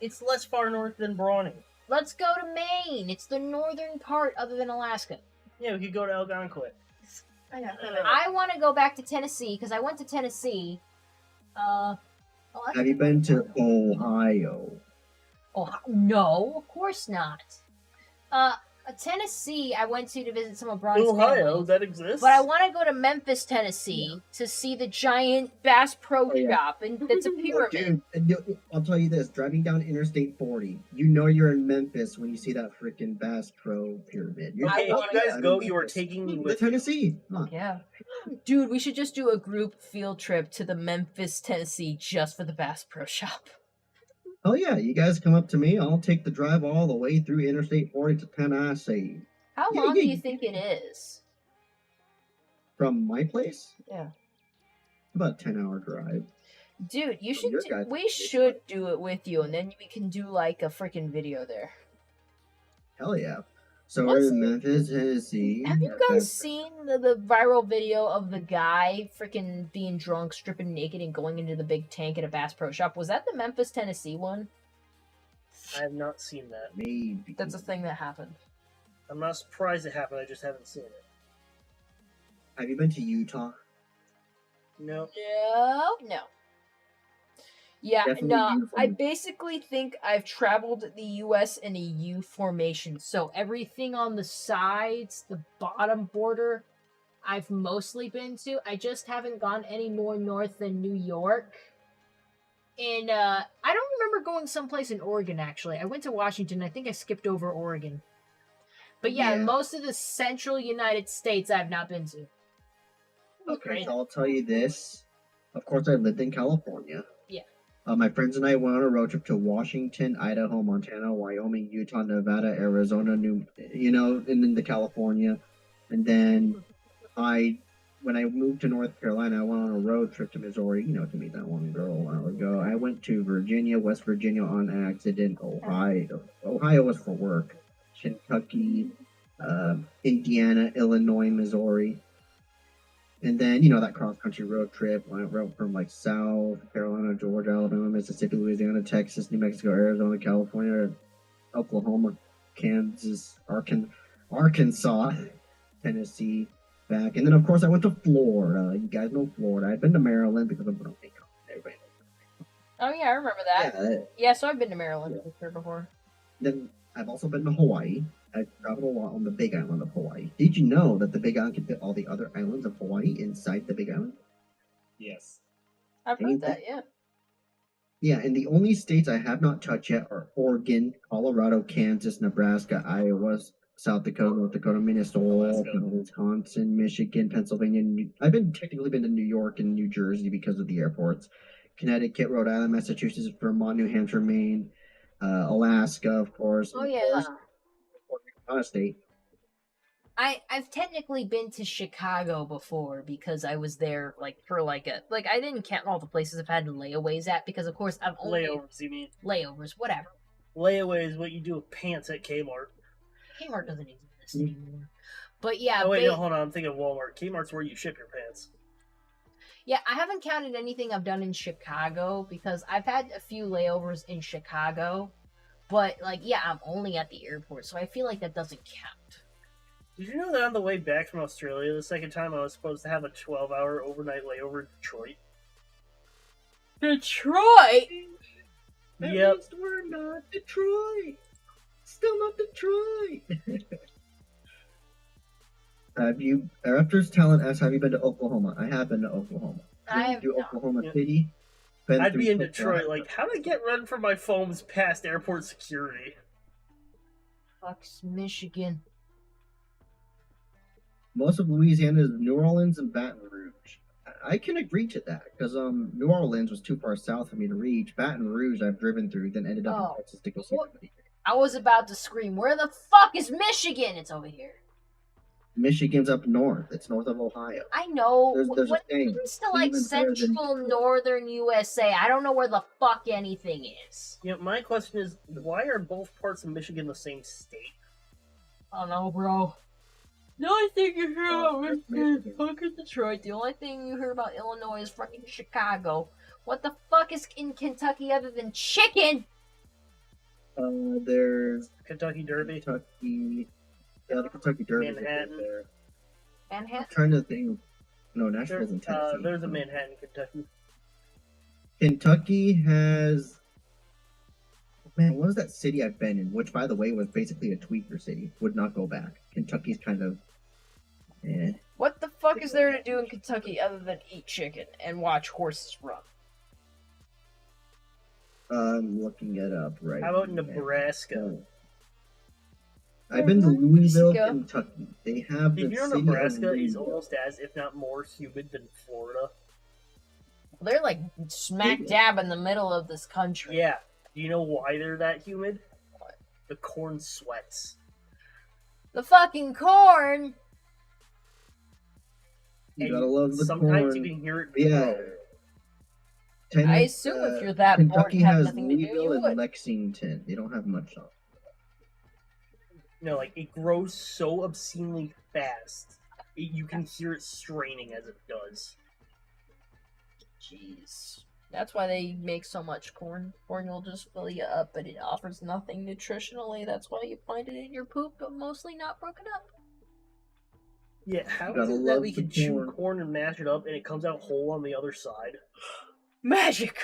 It's less far north than Brawny. Let's go to Maine. It's the northern part other than Alaska. Yeah, we could go to Algonquin. I want to go back to Tennessee because I went to Tennessee. Have you been to Ohio? No, of course not. Tennessee, I went to visit some of Bron's Ohio, family. that exists? But I want to go to Memphis, Tennessee to see the giant Bass Pro Shop, and that's a pyramid. Dude, I'll tell you this, driving down Interstate 40, you know you're in Memphis when you see that freaking Bass Pro pyramid. Okay, if you guys go, you are taking me with Tennessee. Huh. Yeah. Dude, we should just do a group field trip to the Memphis, Tennessee just for the Bass Pro Shop. Oh yeah, you guys come up to me, I'll take the drive all the way through Interstate 40 to Tennessee. How long do you think it is? From my place? Yeah. About a 10-hour drive. Dude, we should do it with you, and then we can do like a freaking video there. Hell yeah. So we're in Memphis, Tennessee. Have you guys seen the viral video of the guy freaking being drunk, stripping naked, and going into the big tank at a Bass Pro Shop? Was that the Memphis, Tennessee one? I have not seen that. Maybe. That's a thing that happened. I'm not surprised it happened, I just haven't seen it. Have you been to Utah? No. No. Yeah, Definitely no. beautiful. I basically think I've traveled the U.S. in a U formation. So everything on the sides, the bottom border, I've mostly been to. I just haven't gone any more north than New York. And I don't remember going someplace in Oregon, actually. I went to Washington. I think I skipped over Oregon. But yeah, Yeah. most of the central United States I've not been to. Okay, so I'll tell you this. Of course, I lived in California. Yeah. My friends and I went on a road trip to Washington, Idaho, Montana, Wyoming, Utah, Nevada, Arizona, and into California. And then when I moved to North Carolina, I went on a road trip to Missouri, to meet that one girl a while ago. I went to Virginia, West Virginia on accident, Ohio. Ohio was for work. Kentucky, Indiana, Illinois, Missouri. And then, that cross-country road trip went from like South Carolina, Georgia, Alabama, Mississippi, Louisiana, Texas, New Mexico, Arizona, California, Oklahoma, Kansas, Arkansas, Tennessee, back. And then, of course, I went to Florida. You guys know Florida. I've been to Maryland because I'm from everybody. Oh, yeah, I remember that. Yeah, so I've been to Maryland before. Then I've also been to Hawaii. I've traveled a lot on the Big Island of Hawaii. Did you know that the Big Island can fit all the other islands of Hawaii inside the Big Island? Yes. I've heard that, yeah. Yeah, and the only states I have not touched yet are Oregon, Colorado, Kansas, Nebraska, Iowa, South Dakota, North Dakota, Minnesota, Wisconsin, Michigan, Pennsylvania. I've technically been to New York and New Jersey because of the airports. Connecticut, Rhode Island, Massachusetts, Vermont, New Hampshire, Maine, Alaska, of course. Oh, yeah. Not a state. I've technically been to Chicago before because I was there for I didn't count all the places I've had layaways at because of course I've only Layovers, you mean? Layovers, whatever. Layaway is what you do with pants at Kmart. Kmart doesn't exist anymore. But yeah, Oh wait, no, hold on, I'm thinking of Walmart. Kmart's where you ship your pants. Yeah, I haven't counted anything I've done in Chicago because I've had a few layovers in Chicago. But, I'm only at the airport, so I feel like that doesn't count. Did you know that on the way back from Australia, the second time I was supposed to have a 12-hour overnight layover in Detroit? Detroit? Yep. We're not Detroit. Still not Detroit. Raptors Talent asks, have you been to Oklahoma? I have been to Oklahoma. I have to not. Oklahoma Yep. City. I'd be in Detroit, how do I get run for my phones past airport security? Fuck's Michigan. Most of Louisiana is New Orleans and Baton Rouge. I can agree to that because New Orleans was too far south for me to reach. Baton Rouge I've driven through, then ended up in Texas to go see somebody. I was about to scream, where the fuck is Michigan? It's over here. Michigan's up north. It's north of Ohio. I know. There's when a thing. it comes to central northern USA, I don't know where the fuck anything is. Yeah, my question is, why are both parts of Michigan the same state? I don't know, bro. The only thing you hear about Michigan is fucking Detroit. The only thing you hear about Illinois is fucking Chicago. What the fuck is in Kentucky other than chicken? There's Kentucky Derby. Yeah, the Kentucky Derby. Manhattan. There. Manhattan? I'm trying to think. No, Nashville's in Tennessee. There's a Manhattan, Kentucky. Kentucky has. Man, what was that city I've been in? Which, by the way, was basically a tweaker city. Would not go back. Kentucky's kind of. What the fuck is there to do in Kentucky other than eat chicken and watch horses run? I'm looking it up right How about now. Nebraska? I've been to Louisville, Kentucky. They have the Did you know city Nebraska of is Louisville. almost as, if not more, humid than Florida? They're smack dab in the middle of this country. Yeah. Do you know why they're that humid? What? The corn sweats. The fucking corn! You gotta love the Sometimes corn. you can hear it. Yeah. I assume if you're that bored Kentucky and have has nothing to do, you Louisville and would. Lexington. They don't have much on. No, it grows so obscenely fast. You can hear it straining as it does. Jeez. That's why they make so much corn. Corn will just fill you up, but it offers nothing nutritionally. That's why you find it in your poop, but mostly not broken up. Yeah, how Gotta is it that love we the can chew corn. corn and mash it up and it comes out whole on the other side? Magic.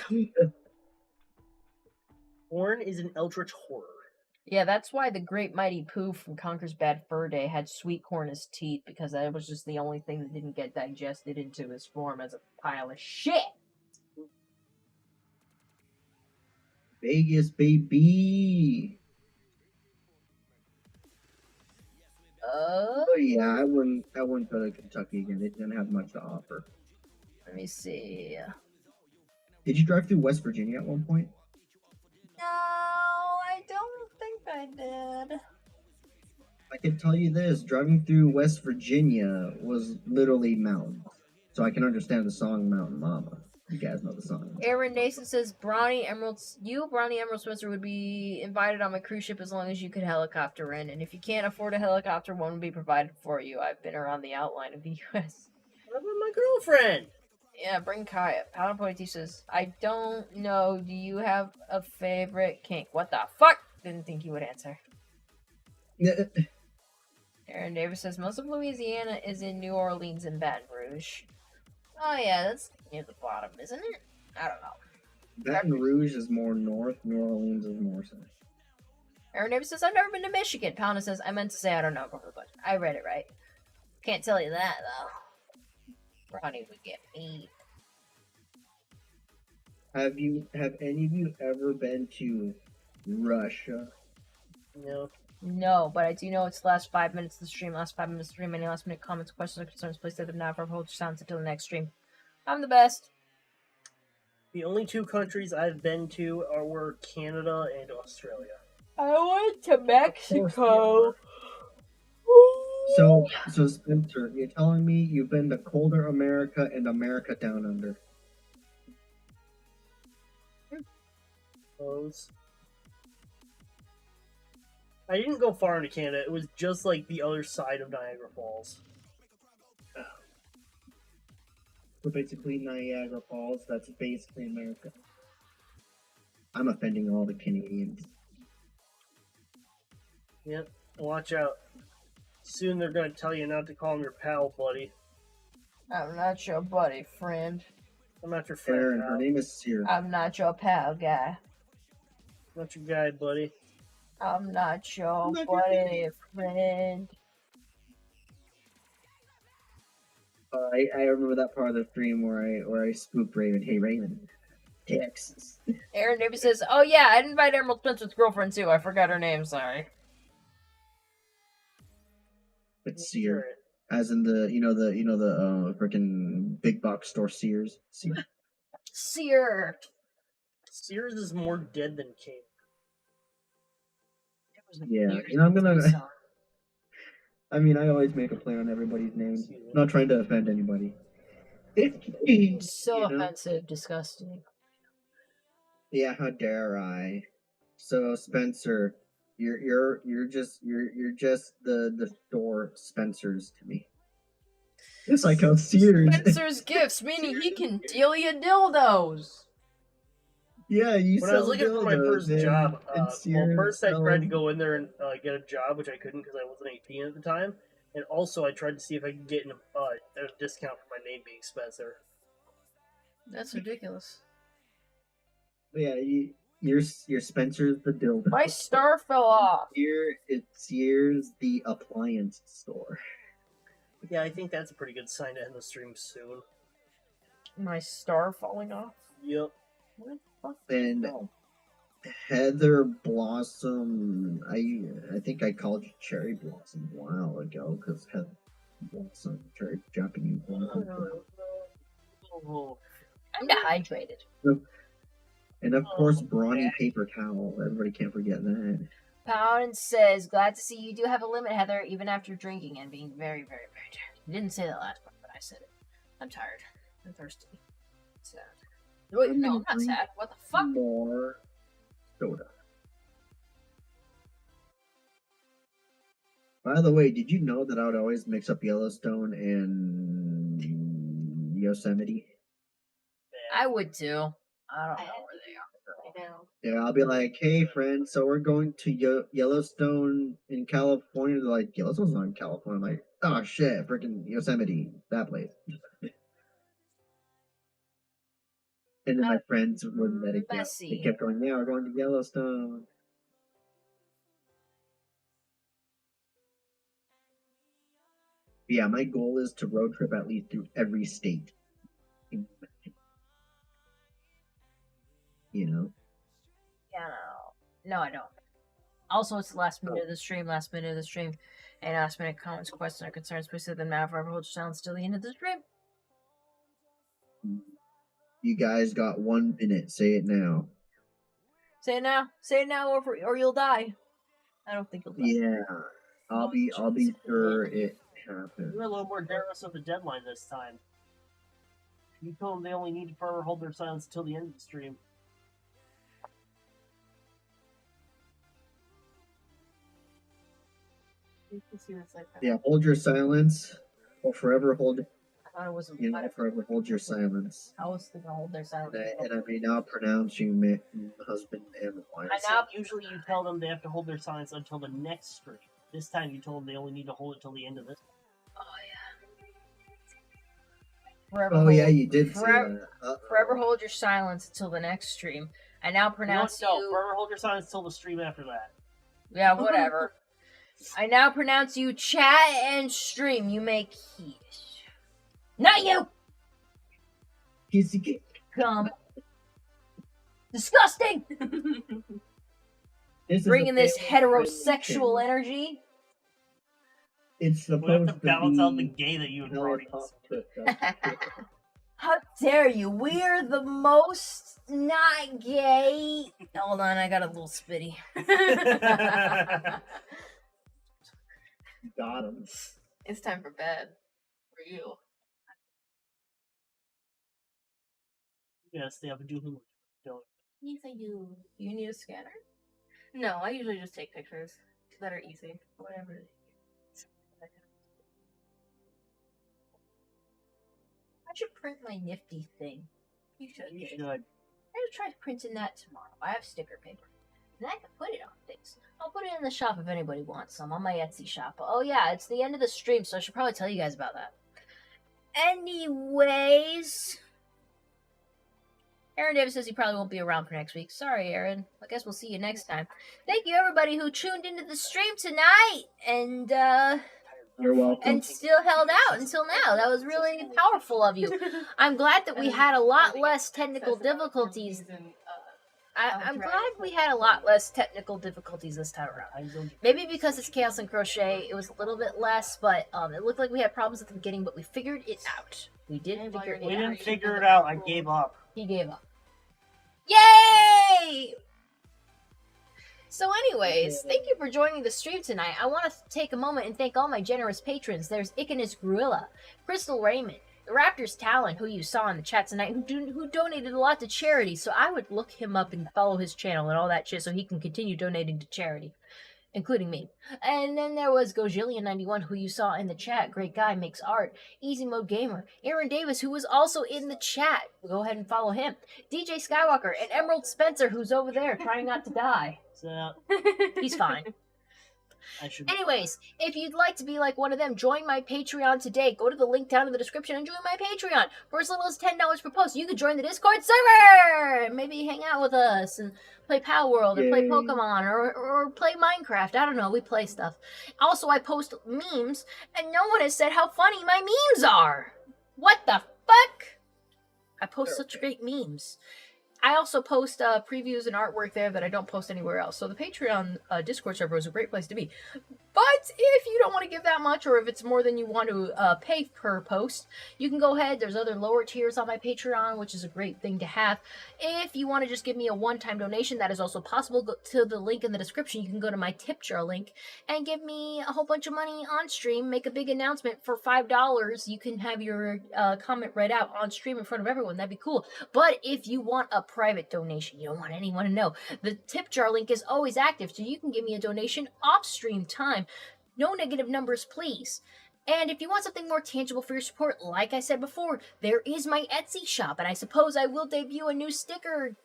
Corn is an eldritch horror. Yeah, that's why the great mighty Pooh from Conker's Bad Fur Day had sweet corn as teeth, because that was just the only thing that didn't get digested into his form as a pile of shit. Vegas, baby. Oh yeah, I wouldn't go to Kentucky again. It didn't have much to offer. Let me see. Did you drive through West Virginia at one point? No, I don't think I did. I can tell you this: driving through West Virginia was literally mountains. So I can understand the song "Mountain Mama." You guys know the song. Aaron Nason says Bronny Emerald Spencer would be invited on my cruise ship as long as you could helicopter in, and if you can't afford a helicopter, one will be provided for you. I've been around the outline of the U.S. What about my girlfriend? Yeah, bring Kaya. Paladin Pointy says, I don't know. Do you have a favorite kink? What the fuck? Didn't think you would answer. Aaron Davis says, most of Louisiana is in New Orleans and Baton Rouge. Oh, yeah, that's near the bottom, isn't it? I don't know. Baton Rouge is more north. New Orleans is more south. Aaron Davis says, I've never been to Michigan. Paladin says, I meant to say I don't know, but I read it right. Can't tell you that, though. Ronnie would get me. Have any of you ever been to Russia? No. No, but I do know it's the last 5 minutes of the stream. Last 5 minutes of the stream. Any last minute comments, questions, or concerns, please say them now for hold your silence until the next stream. I'm the best. The only two countries I've been to were Canada and Australia. I went to Mexico. So Spencer, you're telling me you've been to colder America and America down under? Close. I didn't go far into Canada. It was just like the other side of Niagara Falls. So basically Niagara Falls, that's basically America. I'm offending all the Canadians. Yep. Watch out. Soon they're gonna tell you not to call him your pal, buddy. I'm not your buddy, friend. I'm not your friend. Aaron, pal. her name is Sear. I'm not your pal guy. Not your guy, buddy. I'm not your buddy, friend. I remember that part of the stream where I spooked Raven. Hey Raven, Texas. Aaron Davis says, oh yeah, I'd invite Emerald Spencer's girlfriend too. I forgot her name, sorry. But Sear, as in the freaking big box store Sears. Sear. Sear. Sears is more dead than King. Yeah, I'm gonna. I mean, I always make a play on everybody's name. Not trying to offend anybody. So offensive, disgusting. Yeah, how dare I? So Spencer, you're just the store Spencers to me. It's like how Sears. Spencer's gifts, meaning he can deal you dildos. Yeah, you. When I was looking for my first job, first I tried to go in there and get a job, which I couldn't because I wasn't 18 at the time. And also, I tried to see if I could get a discount for my name being Spencer. That's ridiculous. Yeah, you're Spencer's the dildo. My star fell off. Sears the appliance store. Yeah, I think that's a pretty good sign to end the stream soon. My star falling off? Yep. And Heather Blossom, I think I called you Cherry Blossom a while ago because Heather Blossom, Cherry Japanese Blossom. I'm dehydrated. And of course, Brawny Paper Towel. Everybody can't forget that. Paladin says, glad to see you do have a limit, Heather, even after drinking and being very, very, very tired. You didn't say that last part, but I said it. I'm tired. I'm thirsty. Sad. Wait, no, I'm not sad. What the fuck? More soda. By the way, did you know that I would always mix up Yellowstone and Yosemite? I would too. I don't know where they are. Yeah, I'll be like, hey, friend, so we're going to Yellowstone in California. They're like, Yellowstone's not in California. I'm like, oh shit, freaking Yosemite, that place. And then my friends wouldn't let it go. They Messy. kept going, yeah, we're going to Yellowstone. Yeah, my goal is to road trip at least through every state. You know? Yeah, no, I don't. Also, it's the last minute of the stream, and last minute comments, questions, or concerns. Please say them now. Forever hold your silence till the end of the stream. You guys got 1 minute. Say it now. Say it now. Say it now, or you'll die. I don't think you'll die. Yeah, I'll be sure it happens. You're a little more generous of the deadline this time. You told them they only need to forever hold their silence until the end of the stream. Yeah, hold your silence, or forever hold. I thought it was. Forever hold your silence. I was thinking hold their silence. And I may now pronounce you husband and wife. Usually you tell them they have to hold their silence until the next stream. This time you told them they only need to hold it till the end of this. Oh yeah. Yeah, you did say forever, that. Forever hold your silence until the next stream. I now pronounce you. Forever hold your silence till the stream after that. Yeah, whatever. I now pronounce you chat and stream. You make heat. Not you! Come. Disgusting! Bringing this heterosexual energy. It's supposed we have to balance out the gay that you had brought in. How dare you? We're the most not gay. Hold on, I got a little spitty. Got him. It's time for bed. For you. You gotta stay up and do homework. Yes, I do. You need a scanner? No, I usually just take pictures that are easy. Whatever. I should print my nifty thing. You should. You should. I will try printing that tomorrow. I have sticker paper. And I can put it on things. I'll put it in the shop if anybody wants some, on my Etsy shop. Oh yeah, it's the end of the stream, so I should probably tell you guys about that. Anyways, Aaron Davis says he probably won't be around for next week. Sorry, Aaron. I guess we'll see you next time. Thank you, everybody who tuned into the stream tonight, and you're welcome. And still held out until now. That was really powerful of you. I'm glad that we had a lot less technical difficulties. I'm glad we had a lot less technical difficulties this time around. Maybe because it's Chaos and Crochet, it was a little bit less, but it looked like we had problems at the beginning, but we figured it out. We did figure it out. We didn't figure it out. I gave up. He gave up. Yay! So anyways, thank you for joining the stream tonight. I want to take a moment and thank all my generous patrons. There's Icanus Gorilla, Crystal Raymond, the Raptors Talon, who you saw in the chat tonight, who donated a lot to charity. So I would look him up and follow his channel and all that shit so he can continue donating to charity, including me. And then there was Gojillion91, who you saw in the chat. Great guy, makes art. Easy Mode Gamer. Aaron Davis, who was also in the chat. Go ahead and follow him. DJ Skywalker and Emerald Spencer, who's over there trying not to die. He's fine. Anyways, if you'd like to be like one of them, join my Patreon today. Go to the link down in the description and join my Patreon. For as little as $10 per post, you can join the Discord server and maybe hang out with us and play Power World or play Pokemon or play Minecraft. I don't know, we play stuff. Also, I post memes, and no one has said how funny my memes are. What the fuck? I post such great memes. I also post previews and artwork there that I don't post anywhere else. So the Patreon Discord server is a great place to be. But if you don't want to give that much, or if it's more than you want to pay per post, you can go ahead. There's other lower tiers on my Patreon, which is a great thing to have. If you want to just give me a one-time donation, that is also possible. Go to the link in the description. You can go to my tip jar link and give me a whole bunch of money on stream. Make a big announcement for $5. You can have your comment read out on stream in front of everyone. That'd be cool. But if you want a private donation, you don't want anyone to know, the tip jar link is always active, so you can give me a donation off stream time. No negative numbers, please. And if you want something more tangible for your support, like I said before, there is my Etsy shop, and I suppose I will debut a new sticker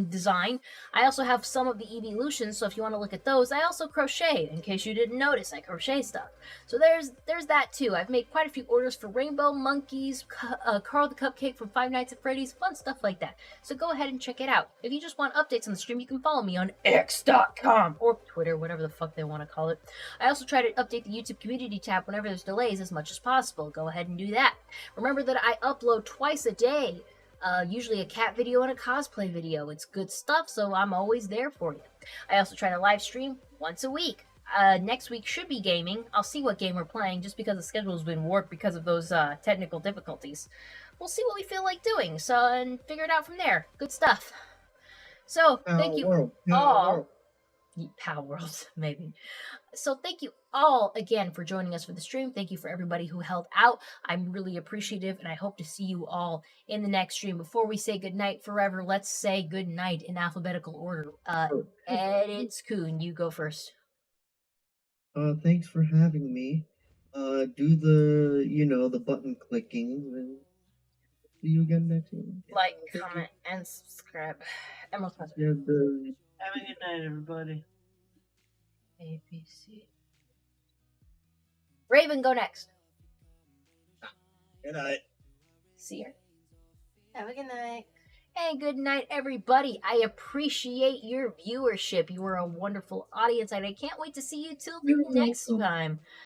design. I also have some of the evolutions, so if you want to look at those, I also crochet. In case you didn't notice, I crochet stuff. So there's that too. I've made quite a few orders for Rainbow Monkeys, Carl the Cupcake from Five Nights at Freddy's, fun stuff like that. So go ahead and check it out. If you just want updates on the stream, you can follow me on X.com or Twitter, whatever the fuck they want to call it. I also try to update the YouTube community tab whenever there's delays as much as possible. Go ahead and do that. Remember that I upload twice a day, usually a cat video and a cosplay video. It's good stuff, so I'm always there for you. I also try to live stream once a week. Next week should be gaming. I'll see what game we're playing, just because the schedule's been warped because of those technical difficulties. We'll see what we feel like doing, and figure it out from there. Good stuff. So, thank you all. Power World, maybe. So thank you all again for joining us for the stream. Thank you for everybody who held out. I'm really appreciative, and I hope to see you all in the next stream. Before we say goodnight forever, let's say goodnight in alphabetical order. Ed, it's Coon. You go first. Thanks for having me. Do the button clicking. And see you again next week. Like, comment, and subscribe. Emerald Spencer. Yeah, Have a good night, everybody. ABC. Raven, go next. Good night. See her. Have a good night. And good night, everybody. I appreciate your viewership. You are a wonderful audience, and I can't wait to see you till the next time.